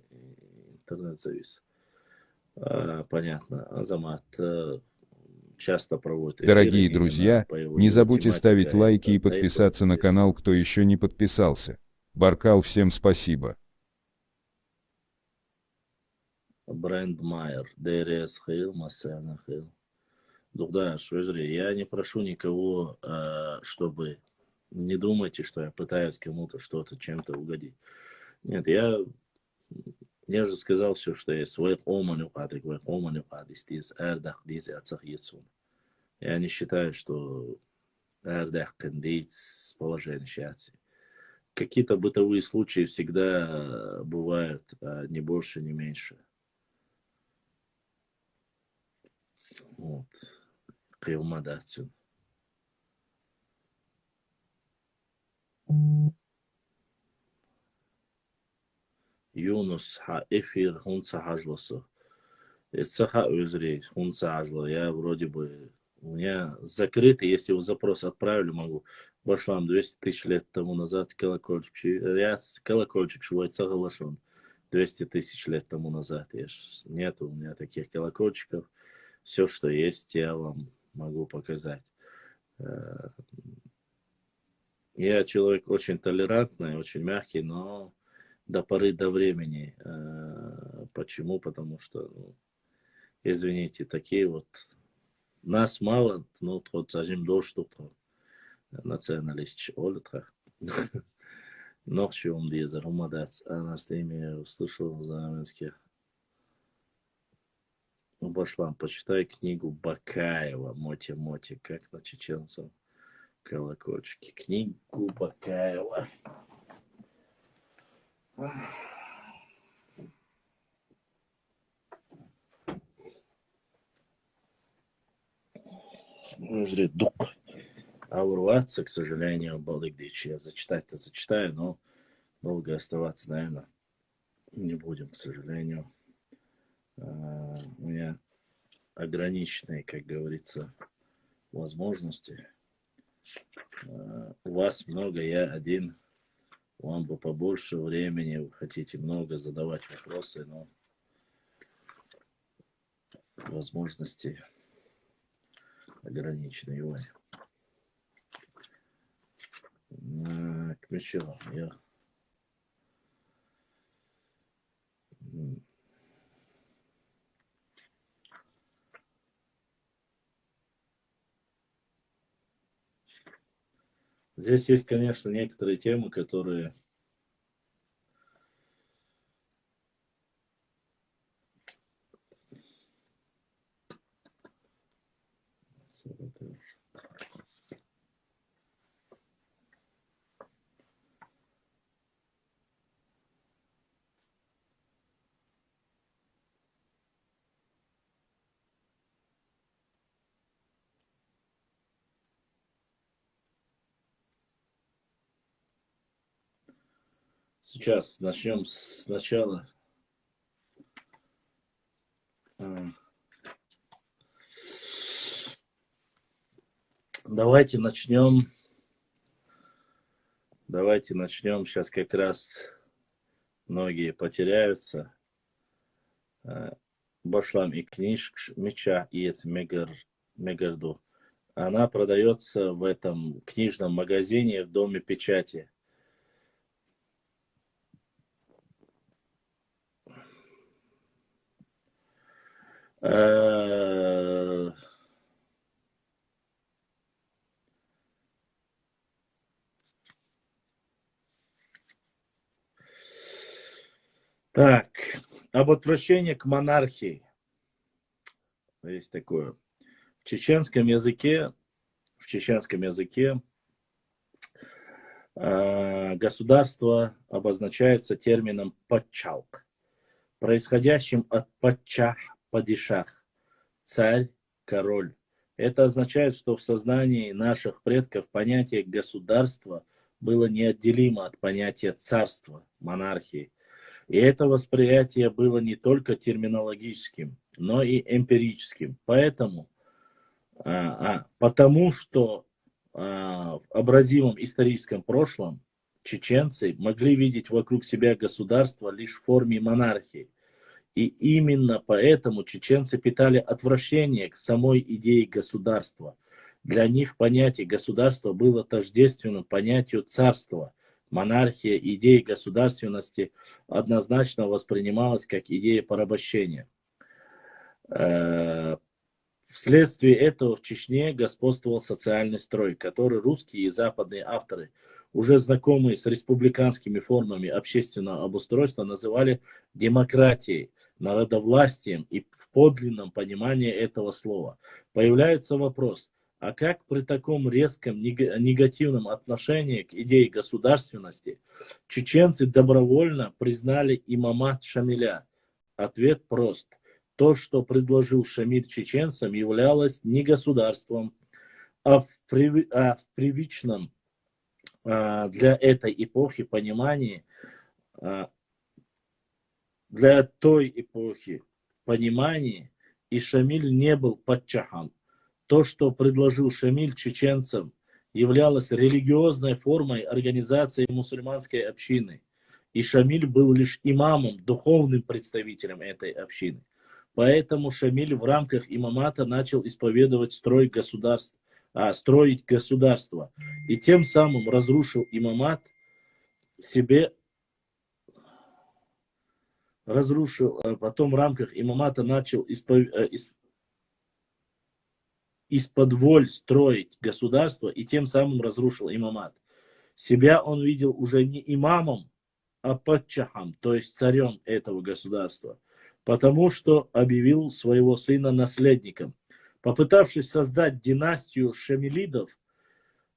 интернет завис. Понятно. Азамат часто проводит эфиры. Дорогие друзья, не забудьте ставить лайки и подписаться на канал, кто еще не подписался. Баркал, всем спасибо. Бренд Майер, ДРС Хейл, Масяна Хейл. Дугдаш, я не прошу никого, чтобы... Не думайте, что я пытаюсь кому-то что-то, чем-то угодить. Нет, я же сказал все, что есть. Я не считаю, что положение счастья. Какие-то бытовые случаи всегда бывают, ни больше, ни меньше. Вот. Кривмадацию. Юнус ха эфир хунца хажлоса. Это ха өзрей хунца хажло. Я вроде бы у меня закрытый, если вы запрос отправили, могу. Башлам 200 тысяч лет тому назад колокольчик. Я колокольчик швайца галашон. 200 тысяч лет тому назад. Нет у меня таких колокольчиков. Все, что есть, я вам могу показать. Я человек очень толерантный, очень мягкий, но до поры до времени. Почему? Потому что, извините, такие вот... Нас мало, но вот сажим дождь, националист олитра. Ночью он дезер, умадец, а на стриме услышал заменских. Ну, Башлам, почитай книгу Бакаева, Моти, как на чеченцам колокольчики. Книгу Бакаева. Дух. А урваться, к сожалению, Балыгдич. Я зачитать-то зачитаю, но долго оставаться, наверное, не будем, к сожалению. У меня ограниченные, как говорится, возможности. У вас много, я один. Вам бы побольше времени, вы хотите много задавать вопросы, но возможности ограниченный, ой. Так, ну что, я... Здесь есть, конечно, некоторые темы, которые... Сейчас начнем сначала. Давайте начнем. Сейчас как раз многие потеряются. Башлам и книжка меча и мегарду. Она продается в этом книжном магазине в Доме печати. Так, об отвращении к монархии. Есть такое. В чеченском языке государство обозначается термином «падчалк», происходящим от «падчах», «падишах», «царь», «король». Это означает, что в сознании наших предков понятие государства было неотделимо от понятия царства, монархии. И это восприятие было не только терминологическим, но и эмпирическим. Потому что в образимом историческом прошлом чеченцы могли видеть вокруг себя государство лишь в форме монархии. И именно поэтому чеченцы питали отвращение к самой идее государства. Для них понятие государства было тождественным понятию царства. Монархия, идея государственности однозначно воспринималась как идея порабощения. Вследствие этого в Чечне господствовал социальный строй, который русские и западные авторы, уже знакомые с республиканскими формами общественного обустройства, называли демократией, народовластием, и в подлинном понимании этого слова. Появляется вопрос, а как при таком резком негативном отношении к идее государственности чеченцы добровольно признали имамат Шамиля? Ответ прост. То, что предложил Шамиль чеченцам, являлось не государством, а в привычном для этой эпохи понимании, и Шамиль не был падчахом. То, что предложил Шамиль чеченцам, являлось религиозной формой организации мусульманской общины. И Шамиль был лишь имамом, духовным представителем этой общины. Поэтому Шамиль в рамках имамата начал исповедовать строить государство. И тем самым разрушил имамат потом в рамках имамата начал исподволь строить государство, и тем самым разрушил имамат. Себя он видел уже не имамом, а падчахом, то есть царем этого государства, потому что объявил своего сына наследником. Попытавшись создать династию шамилидов,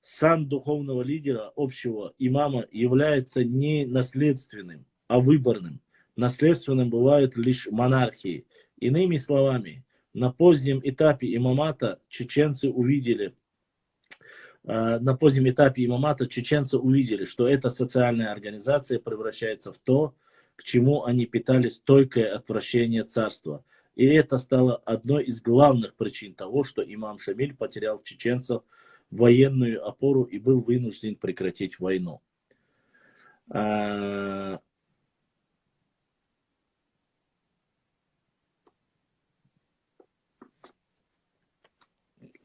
сан духовного лидера, общего имама, является не наследственным, а выборным. Наследственным бывают лишь монархии. Иными словами, на позднем этапе имамата чеченцы увидели, что эта социальная организация превращается в то, к чему они питали стойкое отвращение царства. И это стало одной из главных причин того, что имам Шамиль потерял в чеченцев военную опору и был вынужден прекратить войну.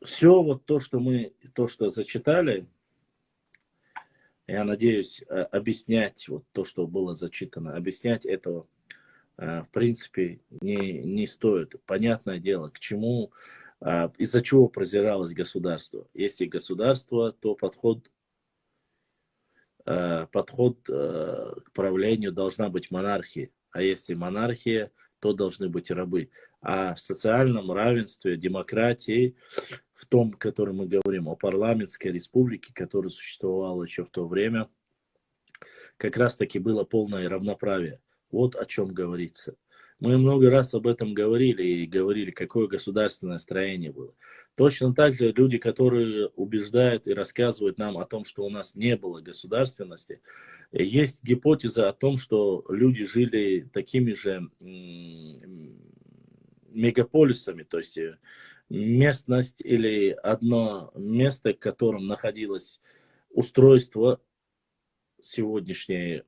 все вот то, что зачитали, я надеюсь, объяснять вот то, что было зачитано, объяснять этого, в принципе, не стоит. Понятное дело, к чему, из-за чего презиралось государство. Если государство, то подход к правлению должна быть монархия. А если монархия, то должны быть рабы. А в социальном равенстве, демократии, в том, о котором мы говорим, о парламентской республике, которая существовала еще в то время, как раз таки было полное равноправие. Вот о чем говорится. Мы много раз об этом говорили и говорили, какое государственное строение было. Точно так же люди, которые убеждают и рассказывают нам о том, что у нас не было государственности, есть гипотеза о том, что люди жили такими же мегаполисами, то есть местность или одно место, в котором находилось устройство сегодняшнее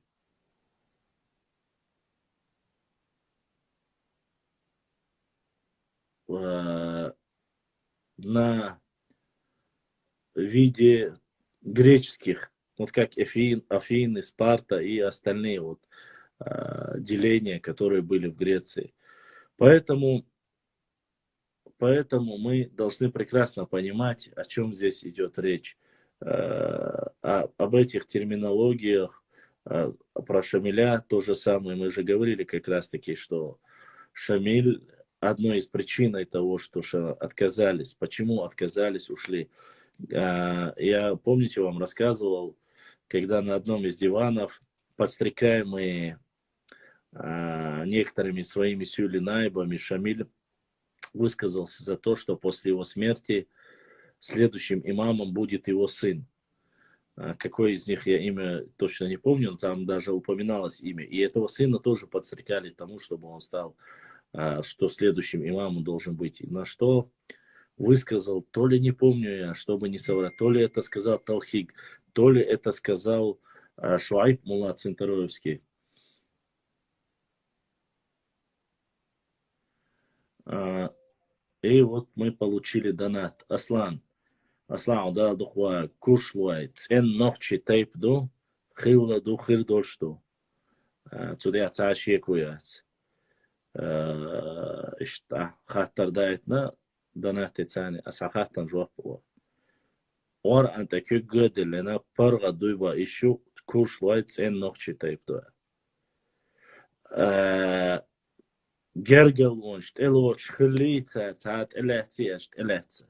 на виде греческих, вот как Афины, Спарта и остальные вот деления, которые были в Греции. Поэтому мы должны прекрасно понимать, о чем здесь идет речь. Об этих терминологиях, про Шамиля то же самое. Мы же говорили как раз таки, что Шамиль одной из причин того, что отказались. Почему отказались, ушли. Я, помните, вам рассказывал, когда на одном из диванов, подстрекаемые некоторыми своими сюлинаибами, Шамиль высказался за то, что после его смерти следующим имамом будет его сын. Какой из них, я имя точно не помню, но там даже упоминалось имя. И этого сына тоже подстрекали тому, чтобы он стал, что следующим имамом должен быть. На что высказал, то ли не помню я, чтобы не соврать, то ли это сказал Талхиг, то ли это сказал Шуайб Мулла Центароевский. И вот мы получили донат. Аслан, да, духва, кушлуай, цен нохчи тейпду, хилладу хирдольшту. Цудя цаши куяц. Ишта, хаттар дайтна, донат цани, асахаттан жуапуа. Ор анта кюк гъдилена, парга дуйба ишу, кушлуай, цен нохчи тейпду. Gergel wünscht, Elotsch, Gelitzer, Zart, Eletiest, Eletze.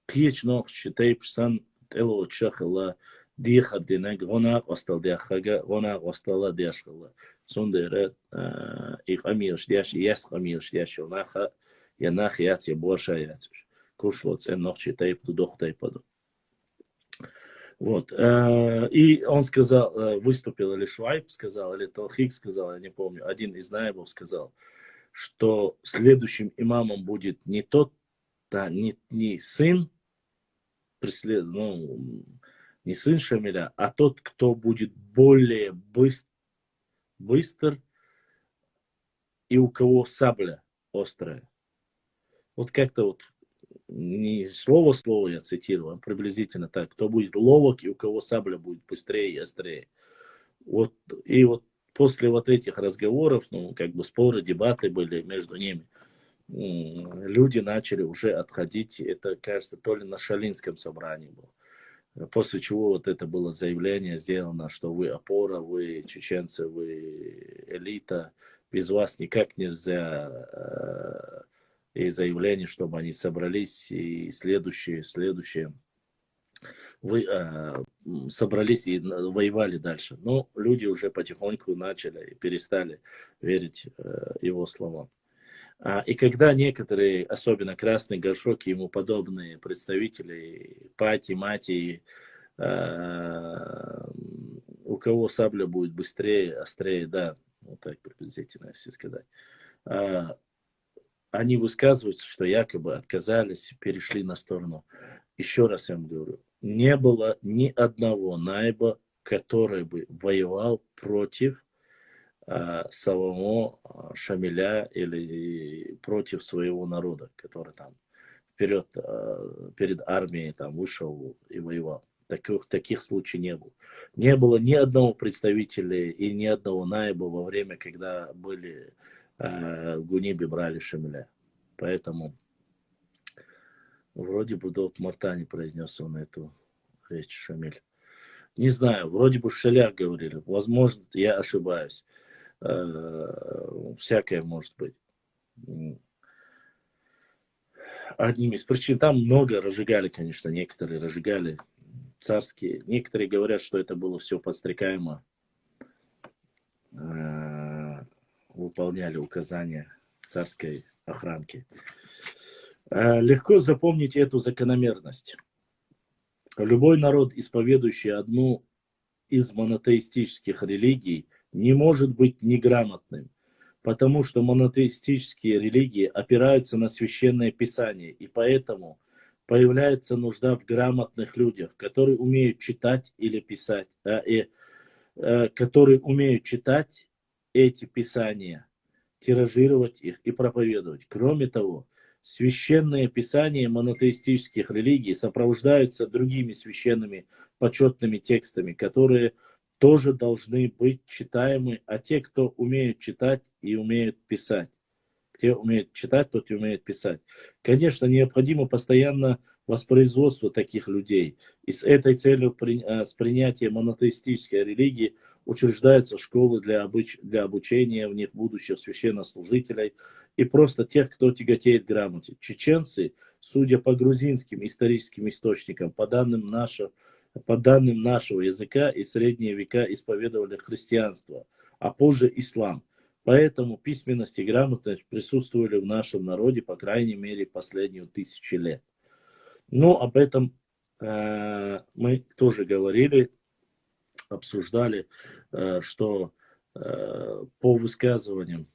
Pietsch noch, Schitepsan, Elotsch, Schachela, Dichadine, Ronag, Ostal, Diachaga, Ronag, Ostala, Diaschala. Zonder, ich Amir, Stiasch, Yes, Amir, Stiasch, Yonacha, Yanach, Yatsi, Borsha, Yatsisch. Кушлоц, noch, Schitep, du doch Tepadu. Вот. И он сказал, выступил или Шуайб сказал, или Талхик сказал, я не помню, один из наибов сказал, что следующим имамом будет не тот, не сын, не сын Шамиля, а тот, кто будет более быстр и у кого сабля острая. Вот как-то вот, не слово я цитирую, а приблизительно так, кто будет ловок и у кого сабля будет быстрее и острее. Вот, и вот после вот этих разговоров, споры, дебаты были между ними, люди начали уже отходить. Это, кажется, то ли на Шалинском собрании было. После чего вот это было заявление сделано, что вы опора, вы чеченцы, вы элита, без вас никак нельзя. И заявление, чтобы они собрались и следующие собрались и воевали дальше. Но люди уже потихоньку начали и перестали верить его словам. И когда некоторые, особенно Красный Горшок и ему подобные представители, Пати, Мати, у кого сабля будет быстрее, острее, да, вот так приблизительно, если сказать, они высказываются, что якобы отказались, перешли на сторону. Еще раз я вам говорю, не было ни одного наиба, который бы воевал против самого Шамиля или против своего народа, который там вперед перед армией там вышел и воевал. Таких случаев не было. Не было ни одного представителя и ни одного наиба во время, когда были в Гунибе брали Шамиля. Поэтому вроде бы до марта не произнес он эту речь Шамиль. Не знаю, вроде бы в Шалях говорили. Возможно, я ошибаюсь. Всякое может быть. Одним из причин. Там много разжигали, конечно, некоторые разжигали царские. Некоторые говорят, что это было все подстрекаемо. Выполняли указания царской охранки. Легко запомнить эту закономерность. Любой народ, исповедующий одну из монотеистических религий, не может быть неграмотным, потому что монотеистические религии опираются на священное писание, и поэтому появляется нужда в грамотных людях, которые умеют читать или писать, которые умеют читать эти писания, тиражировать их и проповедовать. Кроме того, священные писания монотеистических религий сопровождаются другими священными почетными текстами, которые тоже должны быть читаемы, а те, кто умеют читать и умеют писать. Те умеют читать, тот и умеет писать. Конечно, необходимо постоянно воспроизводство таких людей. И с этой целью, с принятием монотеистической религии, учреждаются школы для обучения в них будущих священнослужителей и просто тех, кто тяготеет к грамоте. Чеченцы, судя по грузинским историческим источникам, по данным нашего языка, и средние века исповедовали христианство, а позже ислам. Поэтому письменность и грамотность присутствовали в нашем народе, по крайней мере, последние 1000 лет. Но об этом мы тоже говорили, обсуждали, что по высказываниям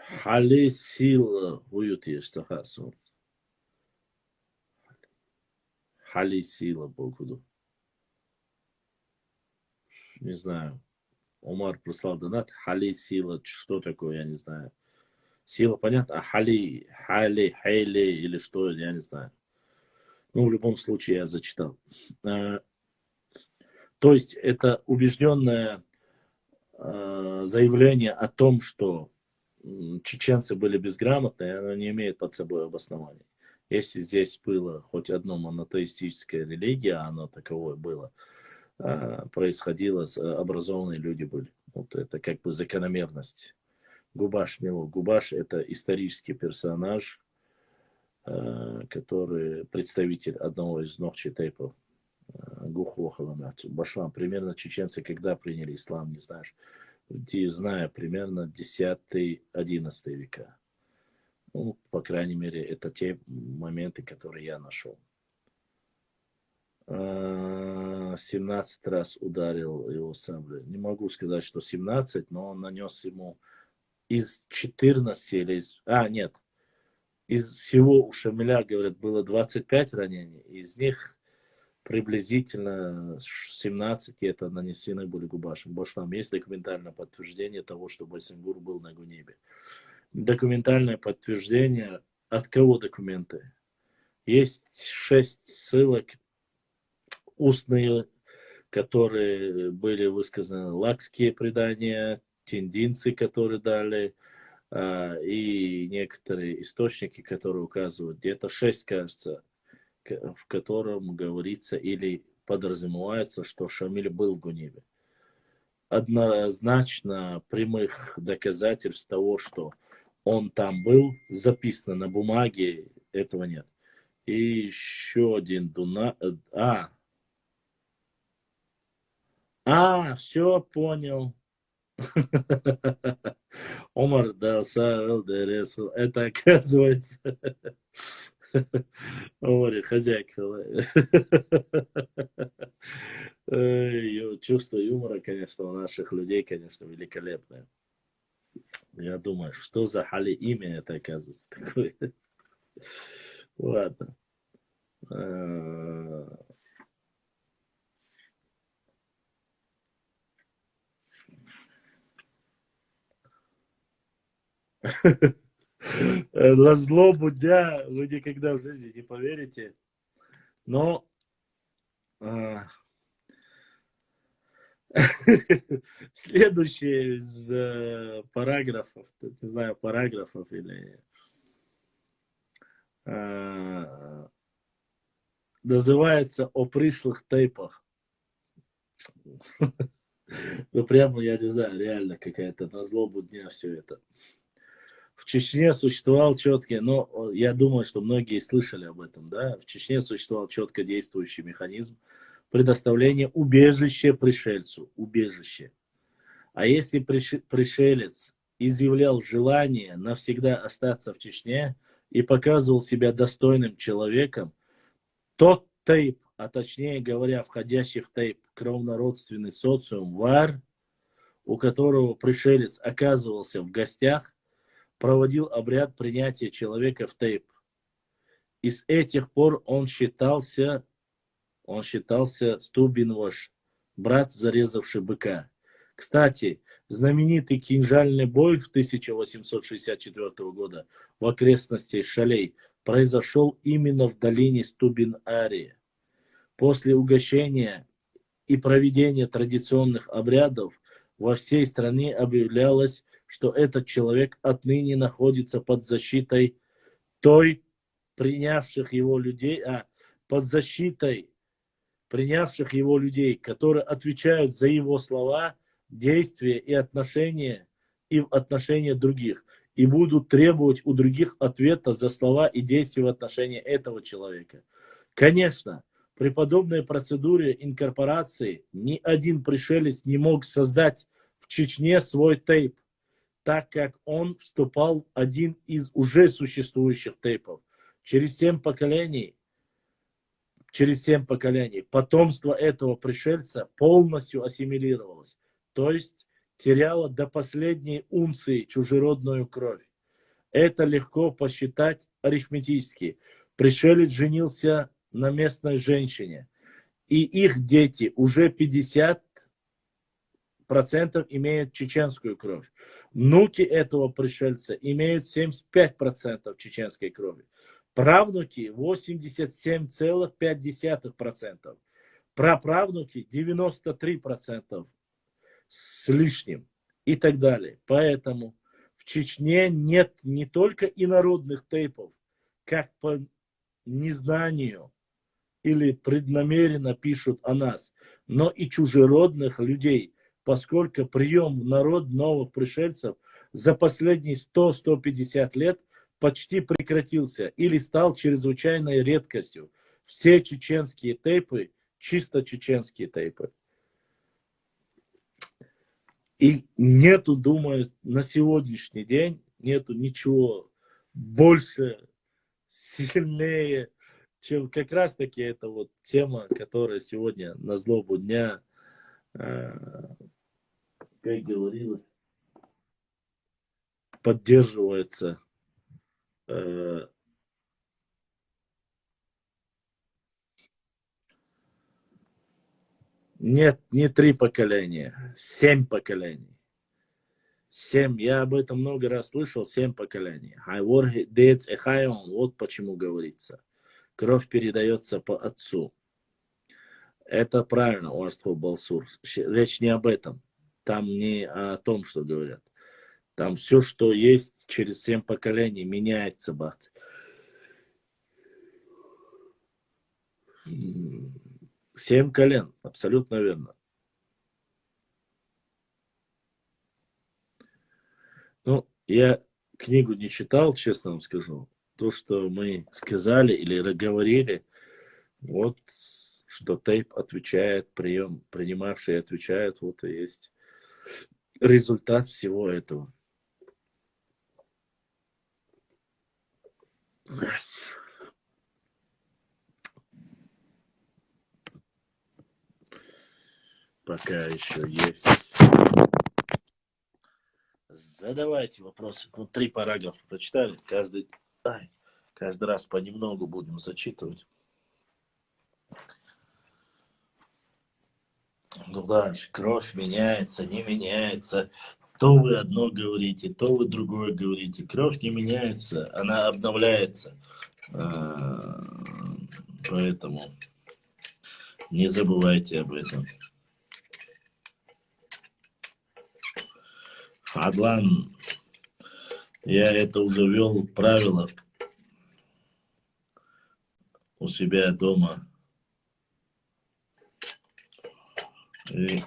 Хали сила уютиштахасу. Хали сила Богуду. Не знаю. Умар прислал донат. Хали сила. Что такое, я не знаю. Сила понятно, а хали, хайли или что, я не знаю. Ну, в любом случае, я зачитал. То есть, это убежденное заявление о том, что чеченцы были безграмотные, оно не имеет под собой обоснования. Если здесь было хоть одно монотеистическая религия, а оно таковое было, происходило, образованные люди были. Вот это как бы закономерность. Губаш Мило. Губаш — это исторический персонаж, который представитель одного из Нохчи-Тейпов, Гухлохаламацу. Башлам. Примерно чеченцы когда приняли ислам, не знаешь? Знаю, примерно 10-11 века. Ну, по крайней мере, это те моменты, которые я нашел. 17 раз ударил его саблей. Не могу сказать, что 17, но он нанес ему из 14 или из... нет. Из всего у Шамиля, говорят, было 25 ранений. Из них приблизительно 17 это нанесены были Губашем. Башлам. Есть документальное подтверждение того, что Байсенгур был на Гунибе. Документальное подтверждение. От кого документы? Есть 6 ссылок устные, которые были высказаны. Лакские предания, тендинцы, которые дали, и некоторые источники, которые указывают. Где-то 6, кажется, в котором говорится или подразумевается, что Шамиль был в Гунибе. Однозначно прямых доказательств того, что он там был, записано на бумаге, этого нет. И еще один все понял. Омар Дасал Дересл. Это оказывается Омар, хозяйка. Чувство юмора, конечно, у наших людей, конечно, великолепное. Я думаю, что за хали имя это оказывается такое. Ладно. На злобу дня вы никогда в жизни не поверите. Но следующее из параграфов, не знаю, параграфов или называется «О пришлых тейпах». Ну, прямо, я не знаю, реально какая-то на злобу дня все это. В Чечне существовал четкий, но я думаю, что многие слышали об этом, да, в Чечне существовал четко действующий механизм предоставления убежища пришельцу, убежище. А если пришелец изъявлял желание навсегда остаться в Чечне и показывал себя достойным человеком, тот тейп, а точнее говоря, входящий в тейп кровнородственный социум ВАР, у которого пришелец оказывался в гостях, проводил обряд принятия человека в тейп. И с этих пор он считался Стубин-вож, брат, зарезавший быка. Кстати, знаменитый кинжальный бой 1864 года в окрестностях Шалей произошел именно в долине Стубин-Арии. После угощения и проведения традиционных обрядов во всей стране объявлялось, что этот человек отныне находится под защитой принявших его людей, которые отвечают за его слова, действия и отношения других, и будут требовать у других ответа за слова и действия в отношении этого человека. Конечно, при подобной процедуре инкорпорации ни один пришелец не мог создать в Чечне свой тейп, так как он вступал в один из уже существующих тейпов. Через 7 поколений потомство этого пришельца полностью ассимилировалось, то есть теряло до последней унции чужеродную кровь. Это легко посчитать арифметически. Пришелец женился на местной женщине, и их дети уже 50% имеют чеченскую кровь. Внуки этого пришельца имеют 75% чеченской крови. Правнуки 87,5%. Праправнуки 93% с лишним и так далее. Поэтому в Чечне нет не только инородных тейпов, как по незнанию или преднамеренно пишут о нас, но и чужеродных людей, поскольку прием в народ новых пришельцев за последние 100-150 лет почти прекратился или стал чрезвычайной редкостью. Все чеченские тейпы чисто чеченские тейпы. И нету, думаю, на сегодняшний день нету ничего больше, сильнее, чем как раз таки эта вот тема, которая сегодня на злобу дня, как говорилось, поддерживается нет, не 3 поколения, 7 поколений. 7, я об этом много раз слышал, 7 поколений. Вот почему говорится. Кровь передается по отцу. Это правильно, Орство Балсур. Речь не об этом. Там не о том, что говорят. Там все, что есть, через 7 поколений меняется, бац. 7 колен, абсолютно верно. Ну, я книгу не читал, честно вам скажу. То, что мы сказали или говорили, вот, что тейп отвечает, принимавшие отвечают, вот и есть результат всего этого. Пока еще есть. Задавайте вопросы. Ну, 3 параграфа прочитали. Каждый раз понемногу будем зачитывать. Ну дальше. Кровь меняется, не меняется. То вы одно говорите, то вы другое говорите. Кровь не меняется, она обновляется. Поэтому не забывайте об этом. Адлан, я это уже ввел правило у себя дома. И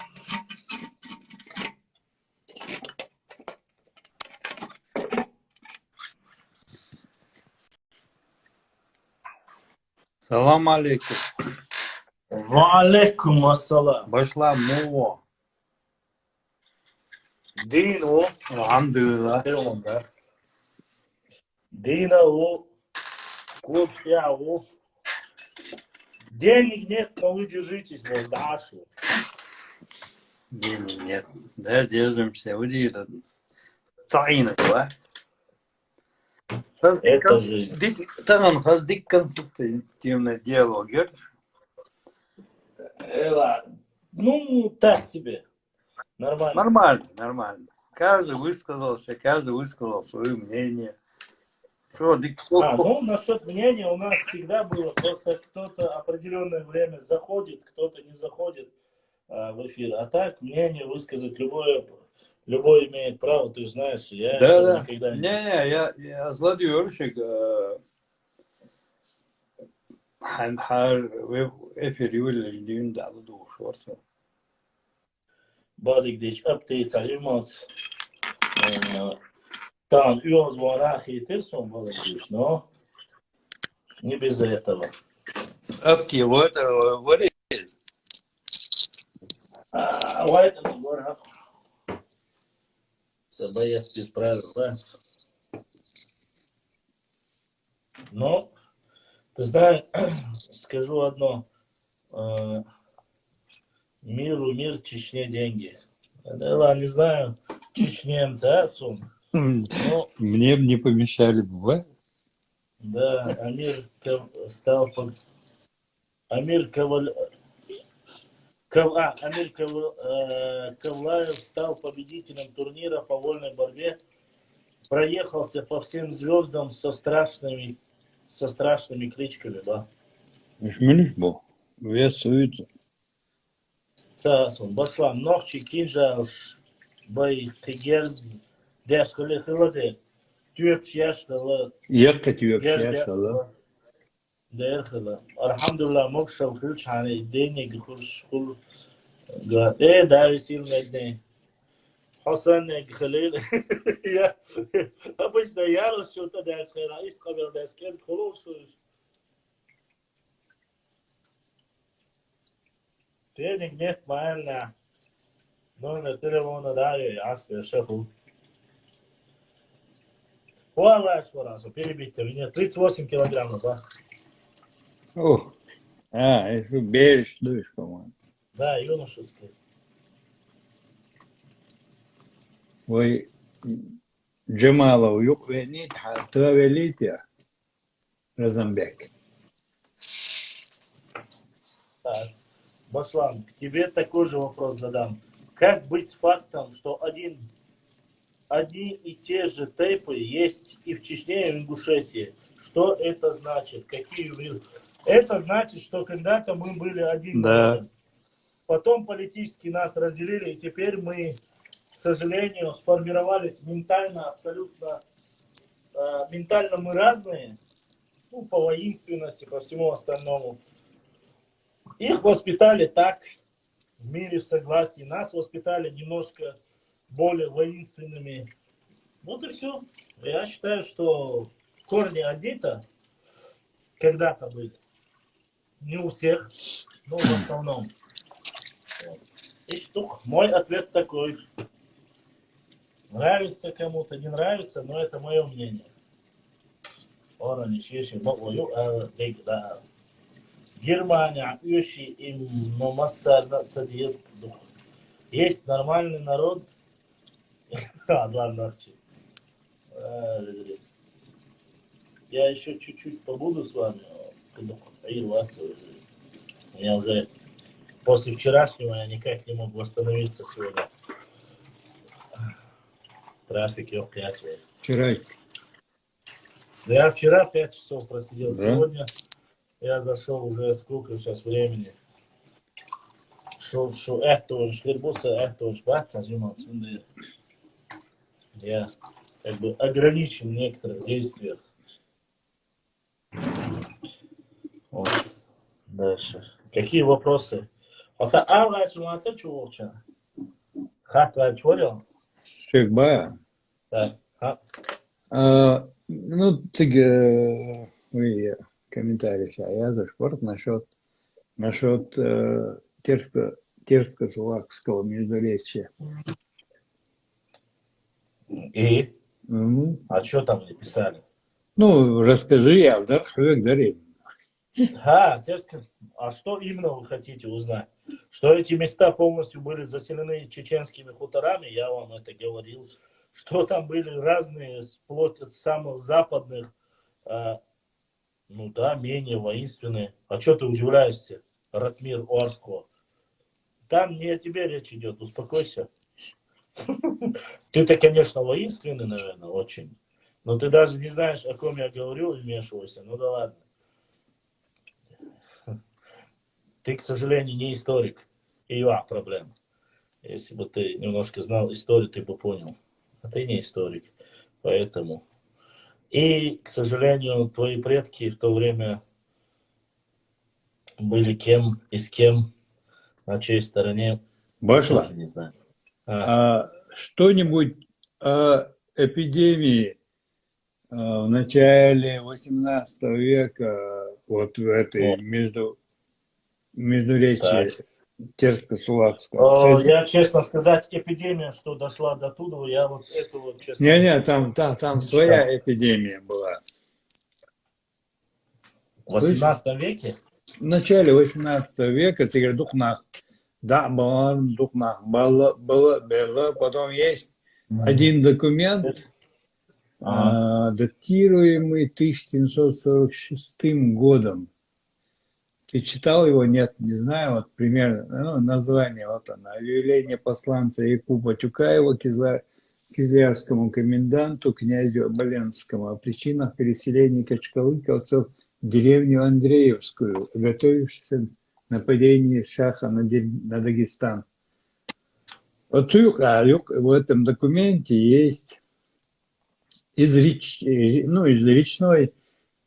Салам алейкум. Ва алейкум ассалам. Башла муо. Дин о. Алхамдулилlah. Дина о. Кофе о. Денег нет, но вы держитесь, Молдашу. Денег нет. Да, держимся. Удивительно. Цаина, да? Это жизнь. Там хаздик конструктивный диалог. Ну, так себе. Нормально. Нормально, нормально. Каждый высказал свое мнение. Что, Ну, насчет мнения у нас всегда было, просто кто-то определенное время заходит, кто-то не заходит в эфир. А так, мнение высказать любой имеет право, ты же знаешь, я да. никогда не... Не, я злодеюшек. Эфир юлилин да душу. Бадик апдейт аримас. Там Юрзварахи и Тирсон молодежь, но не без этого. Апти, вот is. Лайк, боец без правил, да? Но, ты знаешь, скажу одно. Мир, Чечне деньги. Да, не знаю, чечнемцы, Асум. Но, Мне бы не помешали бы. да, Амир Кавлаев стал победителем турнира по вольной борьбе. Проехался по всем звездам со страшными кличками, да. Мишминиш был. Весуется. Цасун, Баслам, Нохчи, Кинжалш, Бай, Тигерз, Дяшкали, Хилады, Тюпш, Яшкала, Якка тюпш, Дэрхила. Алхамдулилlah, Мокшал, Хилчани, Денег, Хул, да, сильный день. Хасан, Халил, я обычно ярость, что-то дэрхила, ист кабел дэрскез, Хулушуш. Денег нет, правильно. Номер телефона дали, я шефу. Валаш, перебейте меня. 38 килограммов, да? Ох. Это берешь, дуешь, по-моему. Да, юношеский. Ой, Джамалов, юк венит, туавелитя. Розенбек. Так. Башлан, к тебе такой же вопрос задам. Как быть с фактом, что одни и те же тейпы есть и в Чечне, и в Ингушетии? Что это значит? Это значит, что когда-то мы были один народ. Потом политически нас разделили, и теперь мы, к сожалению, сформировались ментально абсолютно... Ментально мы разные, ну, по воинственности, по всему остальному. Их воспитали так, в мире, в согласии. Нас воспитали немножко более воинственными. Вот и все. Я считаю, что корни одни-то когда-то были. Не у всех, но в основном. И что? Мой ответ такой. Нравится кому-то, не нравится, но это мое мнение. Германия, Юши и Номасар Цадиеск. Есть нормальный народ. Ладно, я еще чуть-чуть побуду с вами. Я уже после вчерашнего я никак не мог восстановиться сегодня. Трафик, ёх, я тебе. Вчера. Да я вчера 5 часов просидел, Да? сегодня я зашел уже сколько сейчас времени. Шо, это шлербуса, это баца, я как бы ограничен в некоторых действиях. Вот. Дальше. Какие вопросы? Как отворил? Шекба. Да. Ну, ты вы комментарий я за спорт насчет Терско-Сулакского междуречия. И? А что там мне писали? Ну, расскажи, я вдруг говорю. А что именно вы хотите узнать? Что эти места полностью были заселены чеченскими хуторами, я вам это говорил. Что там были разные, вплоть от самых западных, менее воинственные. А что ты удивляешься, Ратмир Уарско? Там не о тебе речь идет, успокойся. Ты-то, конечно, воинственный, наверное, очень. Но ты даже не знаешь, о ком я говорю, и вмешивайся. Ну да ладно. Ты, к сожалению, не историк. И проблема. Если бы ты немножко знал историю, ты бы понял. А ты не историк. Поэтому. И, к сожалению, твои предки в то время были кем и с кем, на чьей стороне. Башла, Не знаю. что-нибудь о эпидемии в начале 18 века вот в этой междуречии Терско-Сулакского? Я, честно сказать, эпидемия, что дошла до туда, я вот этого, честно... Не, там своя эпидемия была. В 18 веке? В начале 18 века, Духнах, было, потом есть один документ, датируемый 1746 годом. Ты читал его? Нет, не знаю, вот примерно, название, вот оно, объявление посланца Якуба Тюкаева кизлярскому коменданту, князю Оболенскому о причинах переселения качкалыковцев в деревню Андреевскую, готовившихся нападение шаха на Дагестан. Вот в этом документе есть из речной,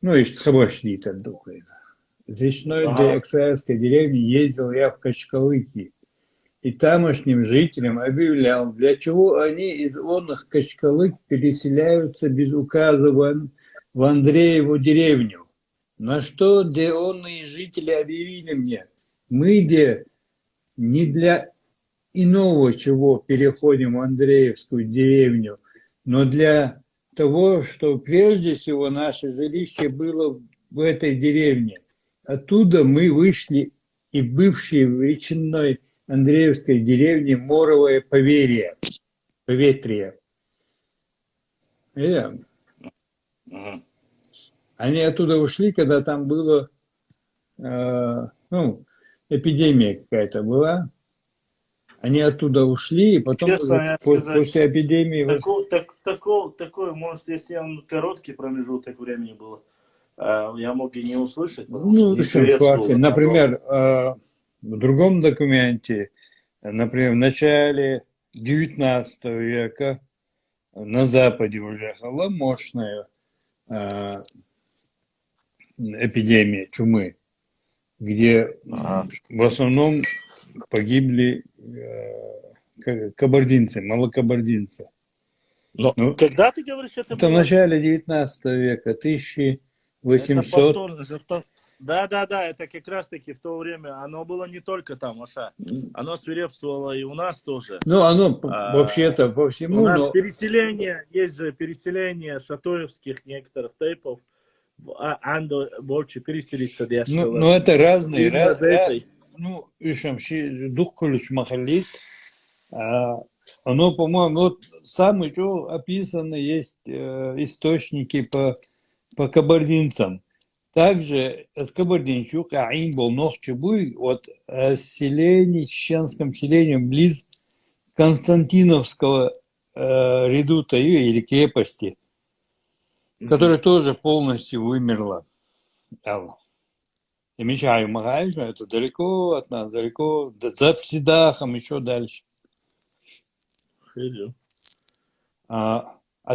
из Хабашни там такой. Из речной Аксаевской деревни ездил я в Качкалыки и тамошним жителям объявлял, для чего они из онных Качкалык переселяются без указа в Андрееву деревню. На что онные жители объявили мне, мы не для иного чего переходим в Андреевскую деревню, но для того, что прежде всего наше жилище было в этой деревне. Оттуда мы вышли и бывшие в речной Андреевской деревне Моровое поветрие. Они оттуда ушли, когда там было, эпидемия какая-то была. Они оттуда ушли, и потом после эпидемии... Такой, может, если короткий промежуток времени было, я мог и не услышать. Например, в другом документе, например, в начале 19 века на Западе уже была мощная эпидемия чумы, где в основном погибли кабардинцы, малокабардинцы. Когда ты говоришь это? Это в начале 19 века, 1800... Да, это как раз таки в то время. Оно было не только там, Аша. Оно свирепствовало и у нас тоже. Оно вообще-то по всему... У нас переселение, есть же переселение шатоевских некоторых тейпов в Анду больше переселиться. Это разные. Дух Кулич Махалиц. Оно, по-моему, самый что описано есть источники по кабардинцам. Также с кабардинчук Аин был Нохчебуй от селения, чеченском селении близ Константиновского редута или крепости, которая тоже полностью вымерла. И Мичаю Магаевичу, это далеко от нас, далеко, за Псидахом, еще дальше.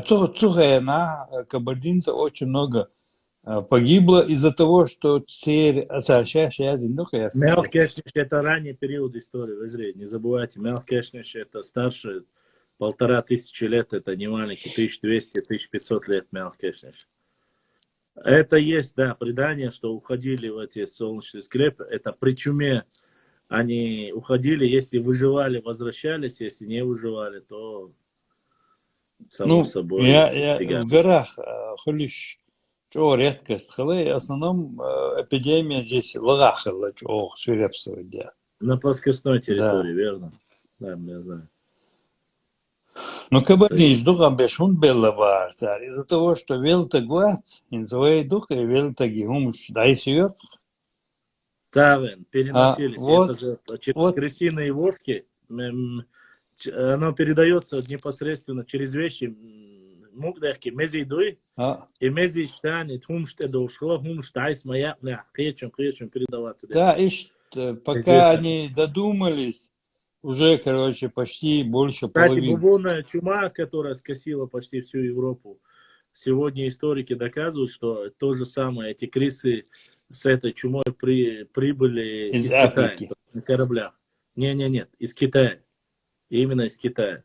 Цухаяна, кабардинцев очень много погибло из-за того, что сейчас я Мелкешниш — это ранний период истории в Израиле. Не забывайте, Мелкешниш — это старше 1500 лет, это не маленький, 1200-1500 лет Мелкешниш. Это есть, да, предание, что уходили в эти солнечные скрепы. Это при чуме они уходили, если выживали, возвращались, если не выживали, то само собой я цыгане. в горах хулиш, что редкость, в основном эпидемия здесь лагахала, что свирепствовать, да. На плоскостной территории, верно? Да, я знаю. Но кабардинч духом бешун белла варцар, из-за того, что велта гвац, инзовей духа и велта гумуш, дай сюет. Савен, переносились. вот, Это же через крысиные вошки, оно передается непосредственно через вещи. Мугдахки, мезидуй, и мезиштани, хумште дошло, хумштайс моя, хечем передаваться. Да, и пока они додумались, уже, короче, почти больше половины. Кстати, бубонная чума, которая скосила почти всю Европу, сегодня историки доказывают, что то же самое, эти крысы с этой чумой прибыли из Китая, на кораблях. Нет, из Китая. Именно из Китая.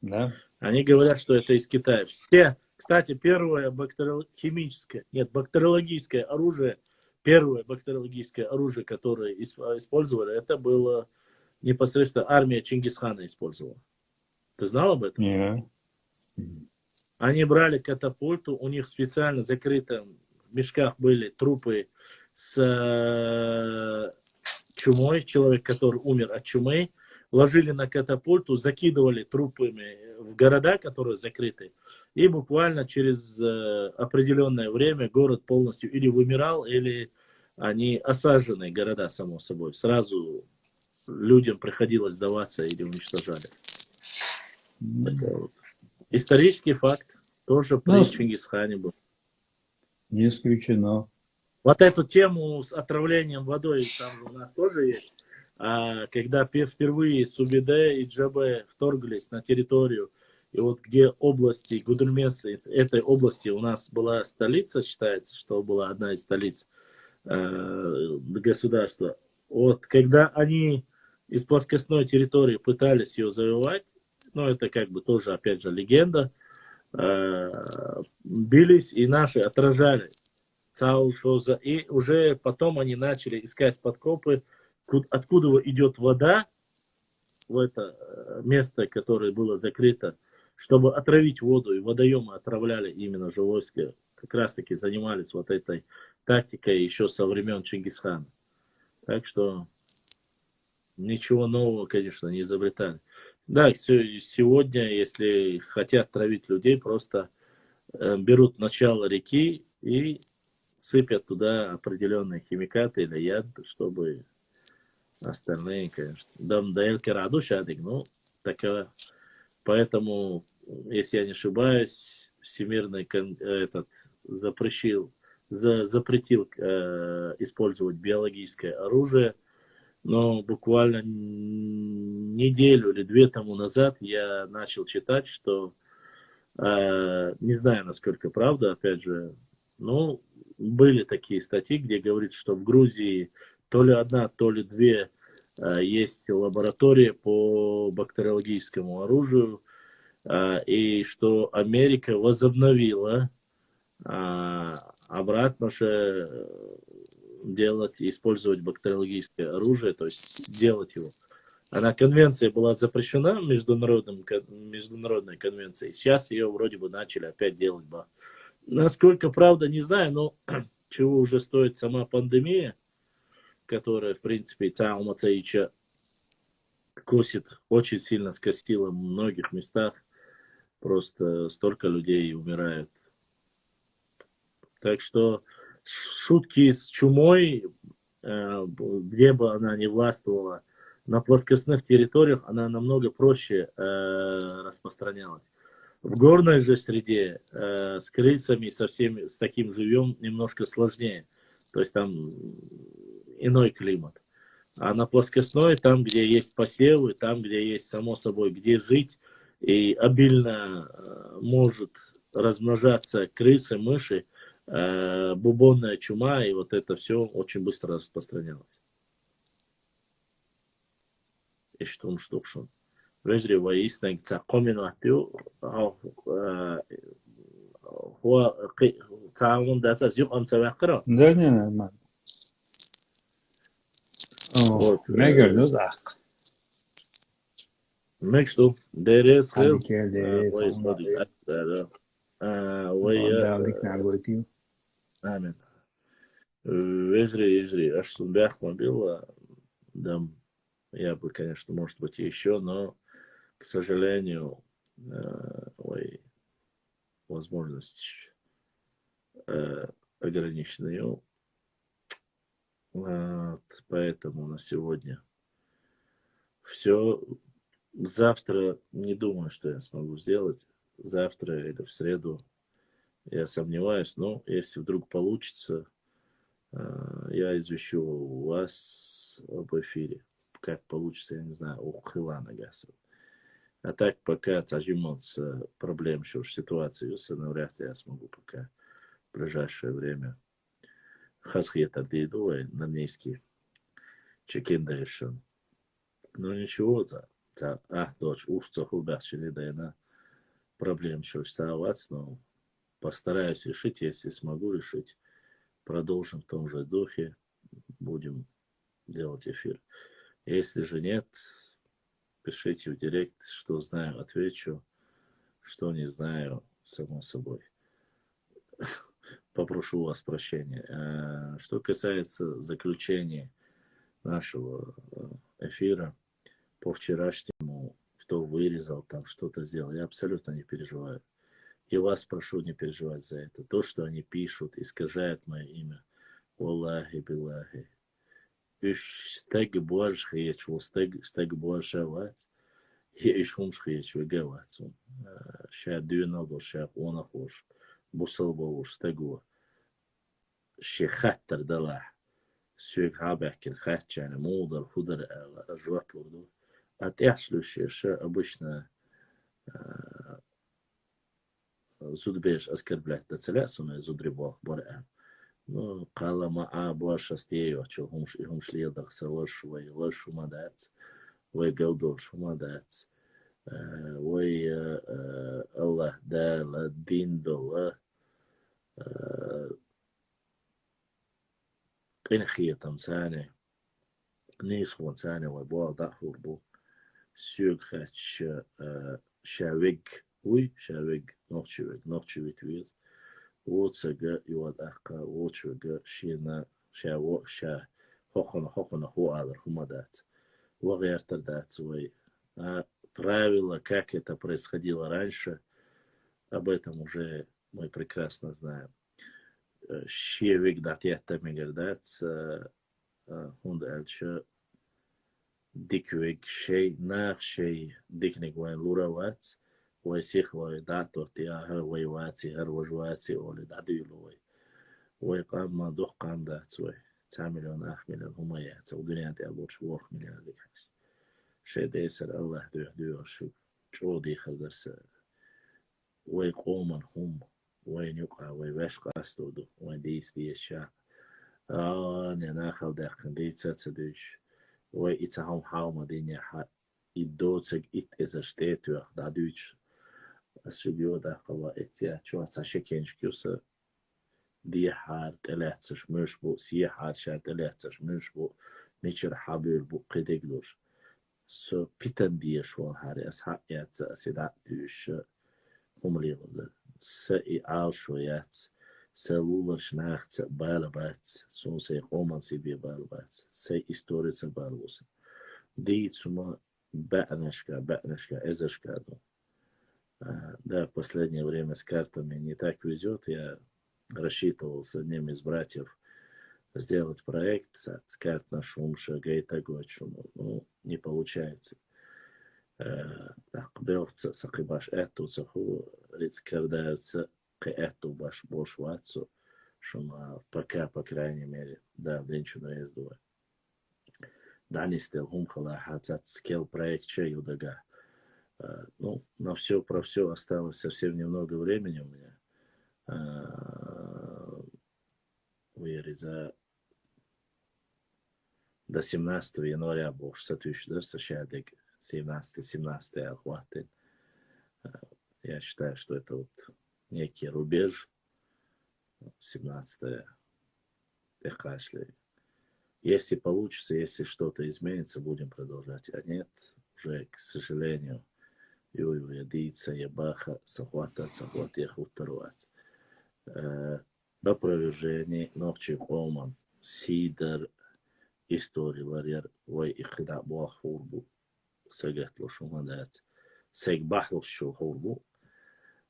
Да. Они говорят, что это из Китая. Все, кстати, первое бактериологическое оружие, которое использовали, это было непосредственно армия Чингисхана использовала. Ты знал об этом? Нет. Они брали катапульту, у них специально закрытым в мешках были трупы с чумой, человек, который умер от чумы, ложили на катапульту, закидывали трупами в города, которые закрыты, и буквально через определенное время город полностью или вымирал, или они осаженные города, само собой. Сразу людям приходилось сдаваться или уничтожали. Вот. Исторический факт тоже при Чингисхане был. Не исключено. Вот эту тему с отравлением водой там же у нас тоже есть. Когда впервые Субиде и Джабе вторглись на территорию, и вот где области Гудермеса, этой области у нас была столица, считается, что была одна из столиц государства. Вот когда они из плоскостной территории пытались ее завоевать, ну это как бы тоже опять же легенда, бились и наши отражали Цаушоза, и уже потом они начали искать подкопы, откуда идет вода в это место, которое было закрыто, чтобы отравить воду, и водоемы отравляли именно же войска, как раз таки занимались вот этой тактикой еще со времен Чингисхана. Так что ничего нового, конечно, не изобретали. Да, сегодня, если хотят травить людей, просто берут начало реки и сыпят туда определенные химикаты или яд, чтобы остальные, конечно. Дам даэльки раду шадик, ну, такая. Поэтому, если я не ошибаюсь, Всемирный запретил использовать биологическое оружие. Но буквально неделю или две тому назад я начал читать, что, не знаю, насколько правда, опять же, ну, были такие статьи, где говорится, что в Грузии то ли одна, то ли две есть лаборатории по бактериологическому оружию, и что Америка возобновила обратно же использовать бактериологическое оружие, то есть делать его. Конвенция была запрещена, международной конвенцией. Сейчас ее вроде бы начали опять делать. Насколько правда, не знаю, но чего уже стоит сама пандемия, которая, в принципе, Цаумацаича косит, очень сильно скосила в многих местах. Просто столько людей умирают. Так что шутки с чумой, где бы она ни властвовала, на плоскостных территориях она намного проще распространялась. В горной же среде с крысами, со всеми, с таким живем немножко сложнее. То есть там иной климат. А на плоскостной, там, где есть посевы, там, где есть, само собой, где жить, и обильно может размножаться крысы, мыши, бубонная чума, и вот это все очень быстро распространялось. И что он что schon. Вежри воистинно комину атю, هو تعاون ده از يوم سواقرا. Да, не, нормально. Вот. Ne gördünüz? Ah. Мечту. Дерес Hadi хил. geldi. Вой Sonuna ходи. değil. Вой. Daldık ne koydu? Амин. Вежри. Аж сумбях мобила. Да, я бы, конечно, может быть, еще, но, к сожалению, возможности ограничены. Вот, поэтому на сегодня все. Завтра не думаю, что я смогу сделать. Завтра или в среду я сомневаюсь, но если вдруг получится, я извещу вас об эфире. Как получится, я не знаю, ухилана гаса. А так пока цажиматься проблем, что ситуации, навряд ли я смогу пока в ближайшее время. Хасхета дейду, нанейский чекин решен. Ну ничего, дочь, цоху бахчили, да и на проблем, что оставаться, но постараюсь решить, если смогу решить. Продолжим в том же духе, будем делать эфир. Если же нет, пишите в директ, что знаю, отвечу, что не знаю, само собой. Попрошу вас прощения. Что касается заключения нашего эфира, по вчерашнему, кто вырезал, там что-то сделал, я абсолютно не переживаю. И вас прошу не переживать за это. То, что они пишут, искажают мое имя. Аллахи биллахи. Стег Божь хеечу, стег Божь авац. Ишум хеечу гавац. Ша дюналдо, ша онахош. Бусал бауш, стегу. Шехаттер далах. Сюк хабахкин хатчан, мудр, худр, ажват лурду. Отяшлющее обычно зудбеж оскорблять до целясуна зудребох бора. Ну, кала маа боша стею, что хум шледах саваш, вой лошу мадац, вой галдор шумадац, вой Аллах дала дин дола, инхия там сане, нис вон сане, вой боа дахурбу. Сюк хач шавиг, шавиг, нохчевик виз. Вотсага юад ахка, вотчвага шина, хохона хуадр, хумадат. Вагертер дат свой. Правила, как это происходило раньше, об этом уже мы прекрасно знаем. Шевик дат ятта мегердат, хундальча. Диквик шей, нах шей, дикник вайн луравац, вай сихвай датот, я хар вай ваци, хар важваци, оли дадюлой. Вай кам дух кам дат вай, 9 مليون 8 مليون هميات, ودنيا انت ابوش 4 مليون ديكس. شي ديسر الله دو شو دي خدرس. وای قومن هم, وای نقع, وای وش قاستودو, وای دي الشا. ناخل داخل دي تسدش. وای ایتهم حاوم دنیا ها ایدوتگ ایت ازشته و دادوچ اسیبیو داخل اتیا چون ساشکنج کیوس دی حال تلاتش مش بو سی حال شاد تلاتش مش بو میچر حابل بو قدیگلوش سو پیتن دی شو هاری از حیات سیدا دوش هملیل سی آل شویات سلولش نخت بالبات سون سی قومان سی بی بالبات سی استوریس بالوس دی цума бэкнешка, эзешка. Да, в последнее время с картами не так везет. Я рассчитывал с одним из братьев сделать проект, сказать на шумша, гейта гочуну, ну, не получается. Акбелца сакибаш эту цаху, рицкардается к эту баш бош вацу, что пока, по крайней мере, да, денчу на езду. Дани стел хумхала хацат скел проект чей удага. Ну, на все про все осталось совсем немного времени у меня. Выреза до 17 января бош сатюшдер сашадек 17 охваты. Я считаю, что это вот некий рубеж. 17 техашли. Если получится, если что-то изменится, будем продолжать. А нет, уже, к сожалению, Юю ядица ебаха сахвата ехутаруац. До провержения ночи холман сидер истории ларьер вой ихда буахурбу сагетло шумадец сегбахло шухурбу.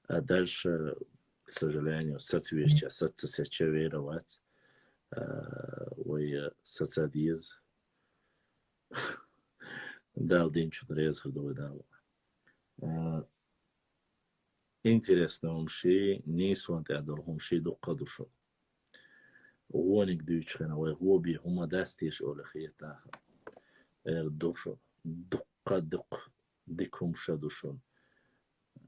А дальше, к сожалению, соцвеща соцсечеверовать вой соцадиз дал денчу рез ходовой дал. Интересно, умши не сванте адор умши дукадушу. Уоник дючхена вой гоби хума дастиш олехиета душу дукадук дикум шадушун.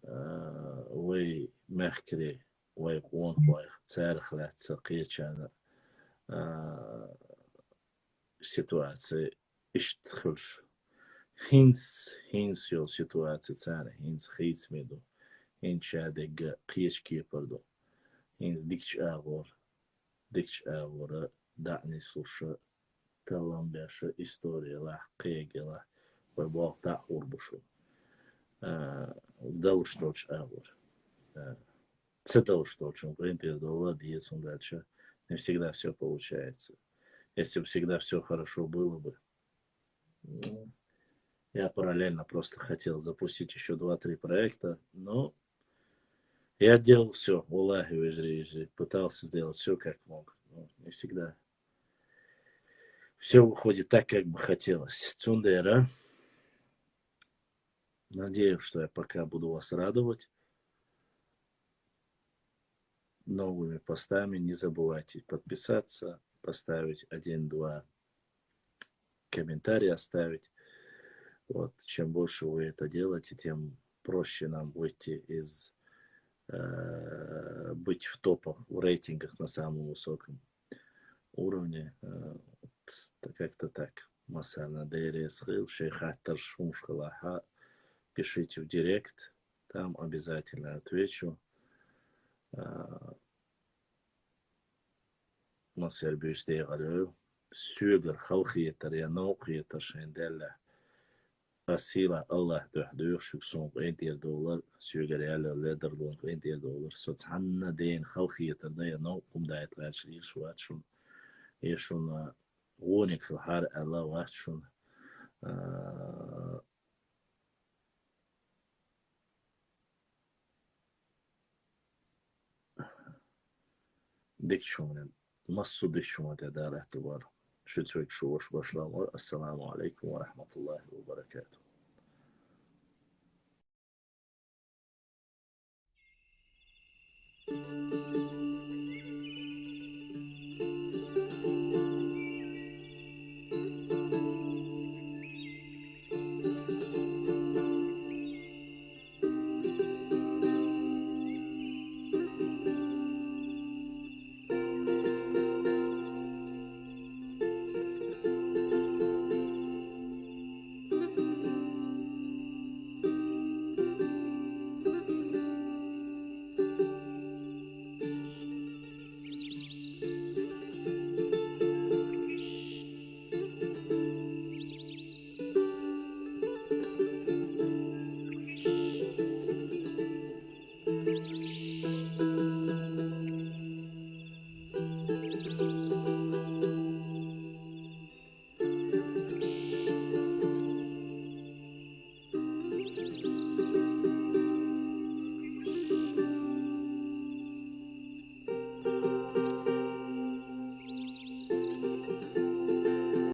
Вой мехкри вой гон вой цархлят сакичана ситуации иштхуш. Hins yol situatie царя, hins хейсмеду, hins чадег қиечки пардо, hins дикч агор, дани суша, таламбяша история лах қегела, вайбал та урбушу, вдал шточ агор, цедал шточ, он принтер дола, диес он дальше, не всегда все получается. Если бы всегда все хорошо было бы, я параллельно просто хотел запустить еще 2-3 проекта, но я делал все, Аллахи вежри, пытался сделать все как мог, но не всегда все выходит так, как бы хотелось. Цундера, надеюсь, что я пока буду вас радовать новыми постами. Не забывайте подписаться, поставить 1-2 комментария, оставить. Вот, чем больше вы это делаете, тем проще нам выйти из быть в топах, в рейтингах на самом высоком уровне. Как-то так. Масана Дерес Хил, Шейхаттар Шумшхалаха. Пишите в директ, там обязательно отвечу. Масер Бюстей Галю. Сюгер Халхиетар, Янохиетар Шейнделля. Asila Allah تحدوش شكسون $20 سيجار يالا ليدر لون $20 سوتحنا دين خلقية تردية نوقم دايت غاشري شواتشون يشون غونيك في الحار الله واتشون ديكشون مصو ديكشون تدار اعتبار شتوك شوش باشلام السلام عليكم ورحمة الله وبركاته.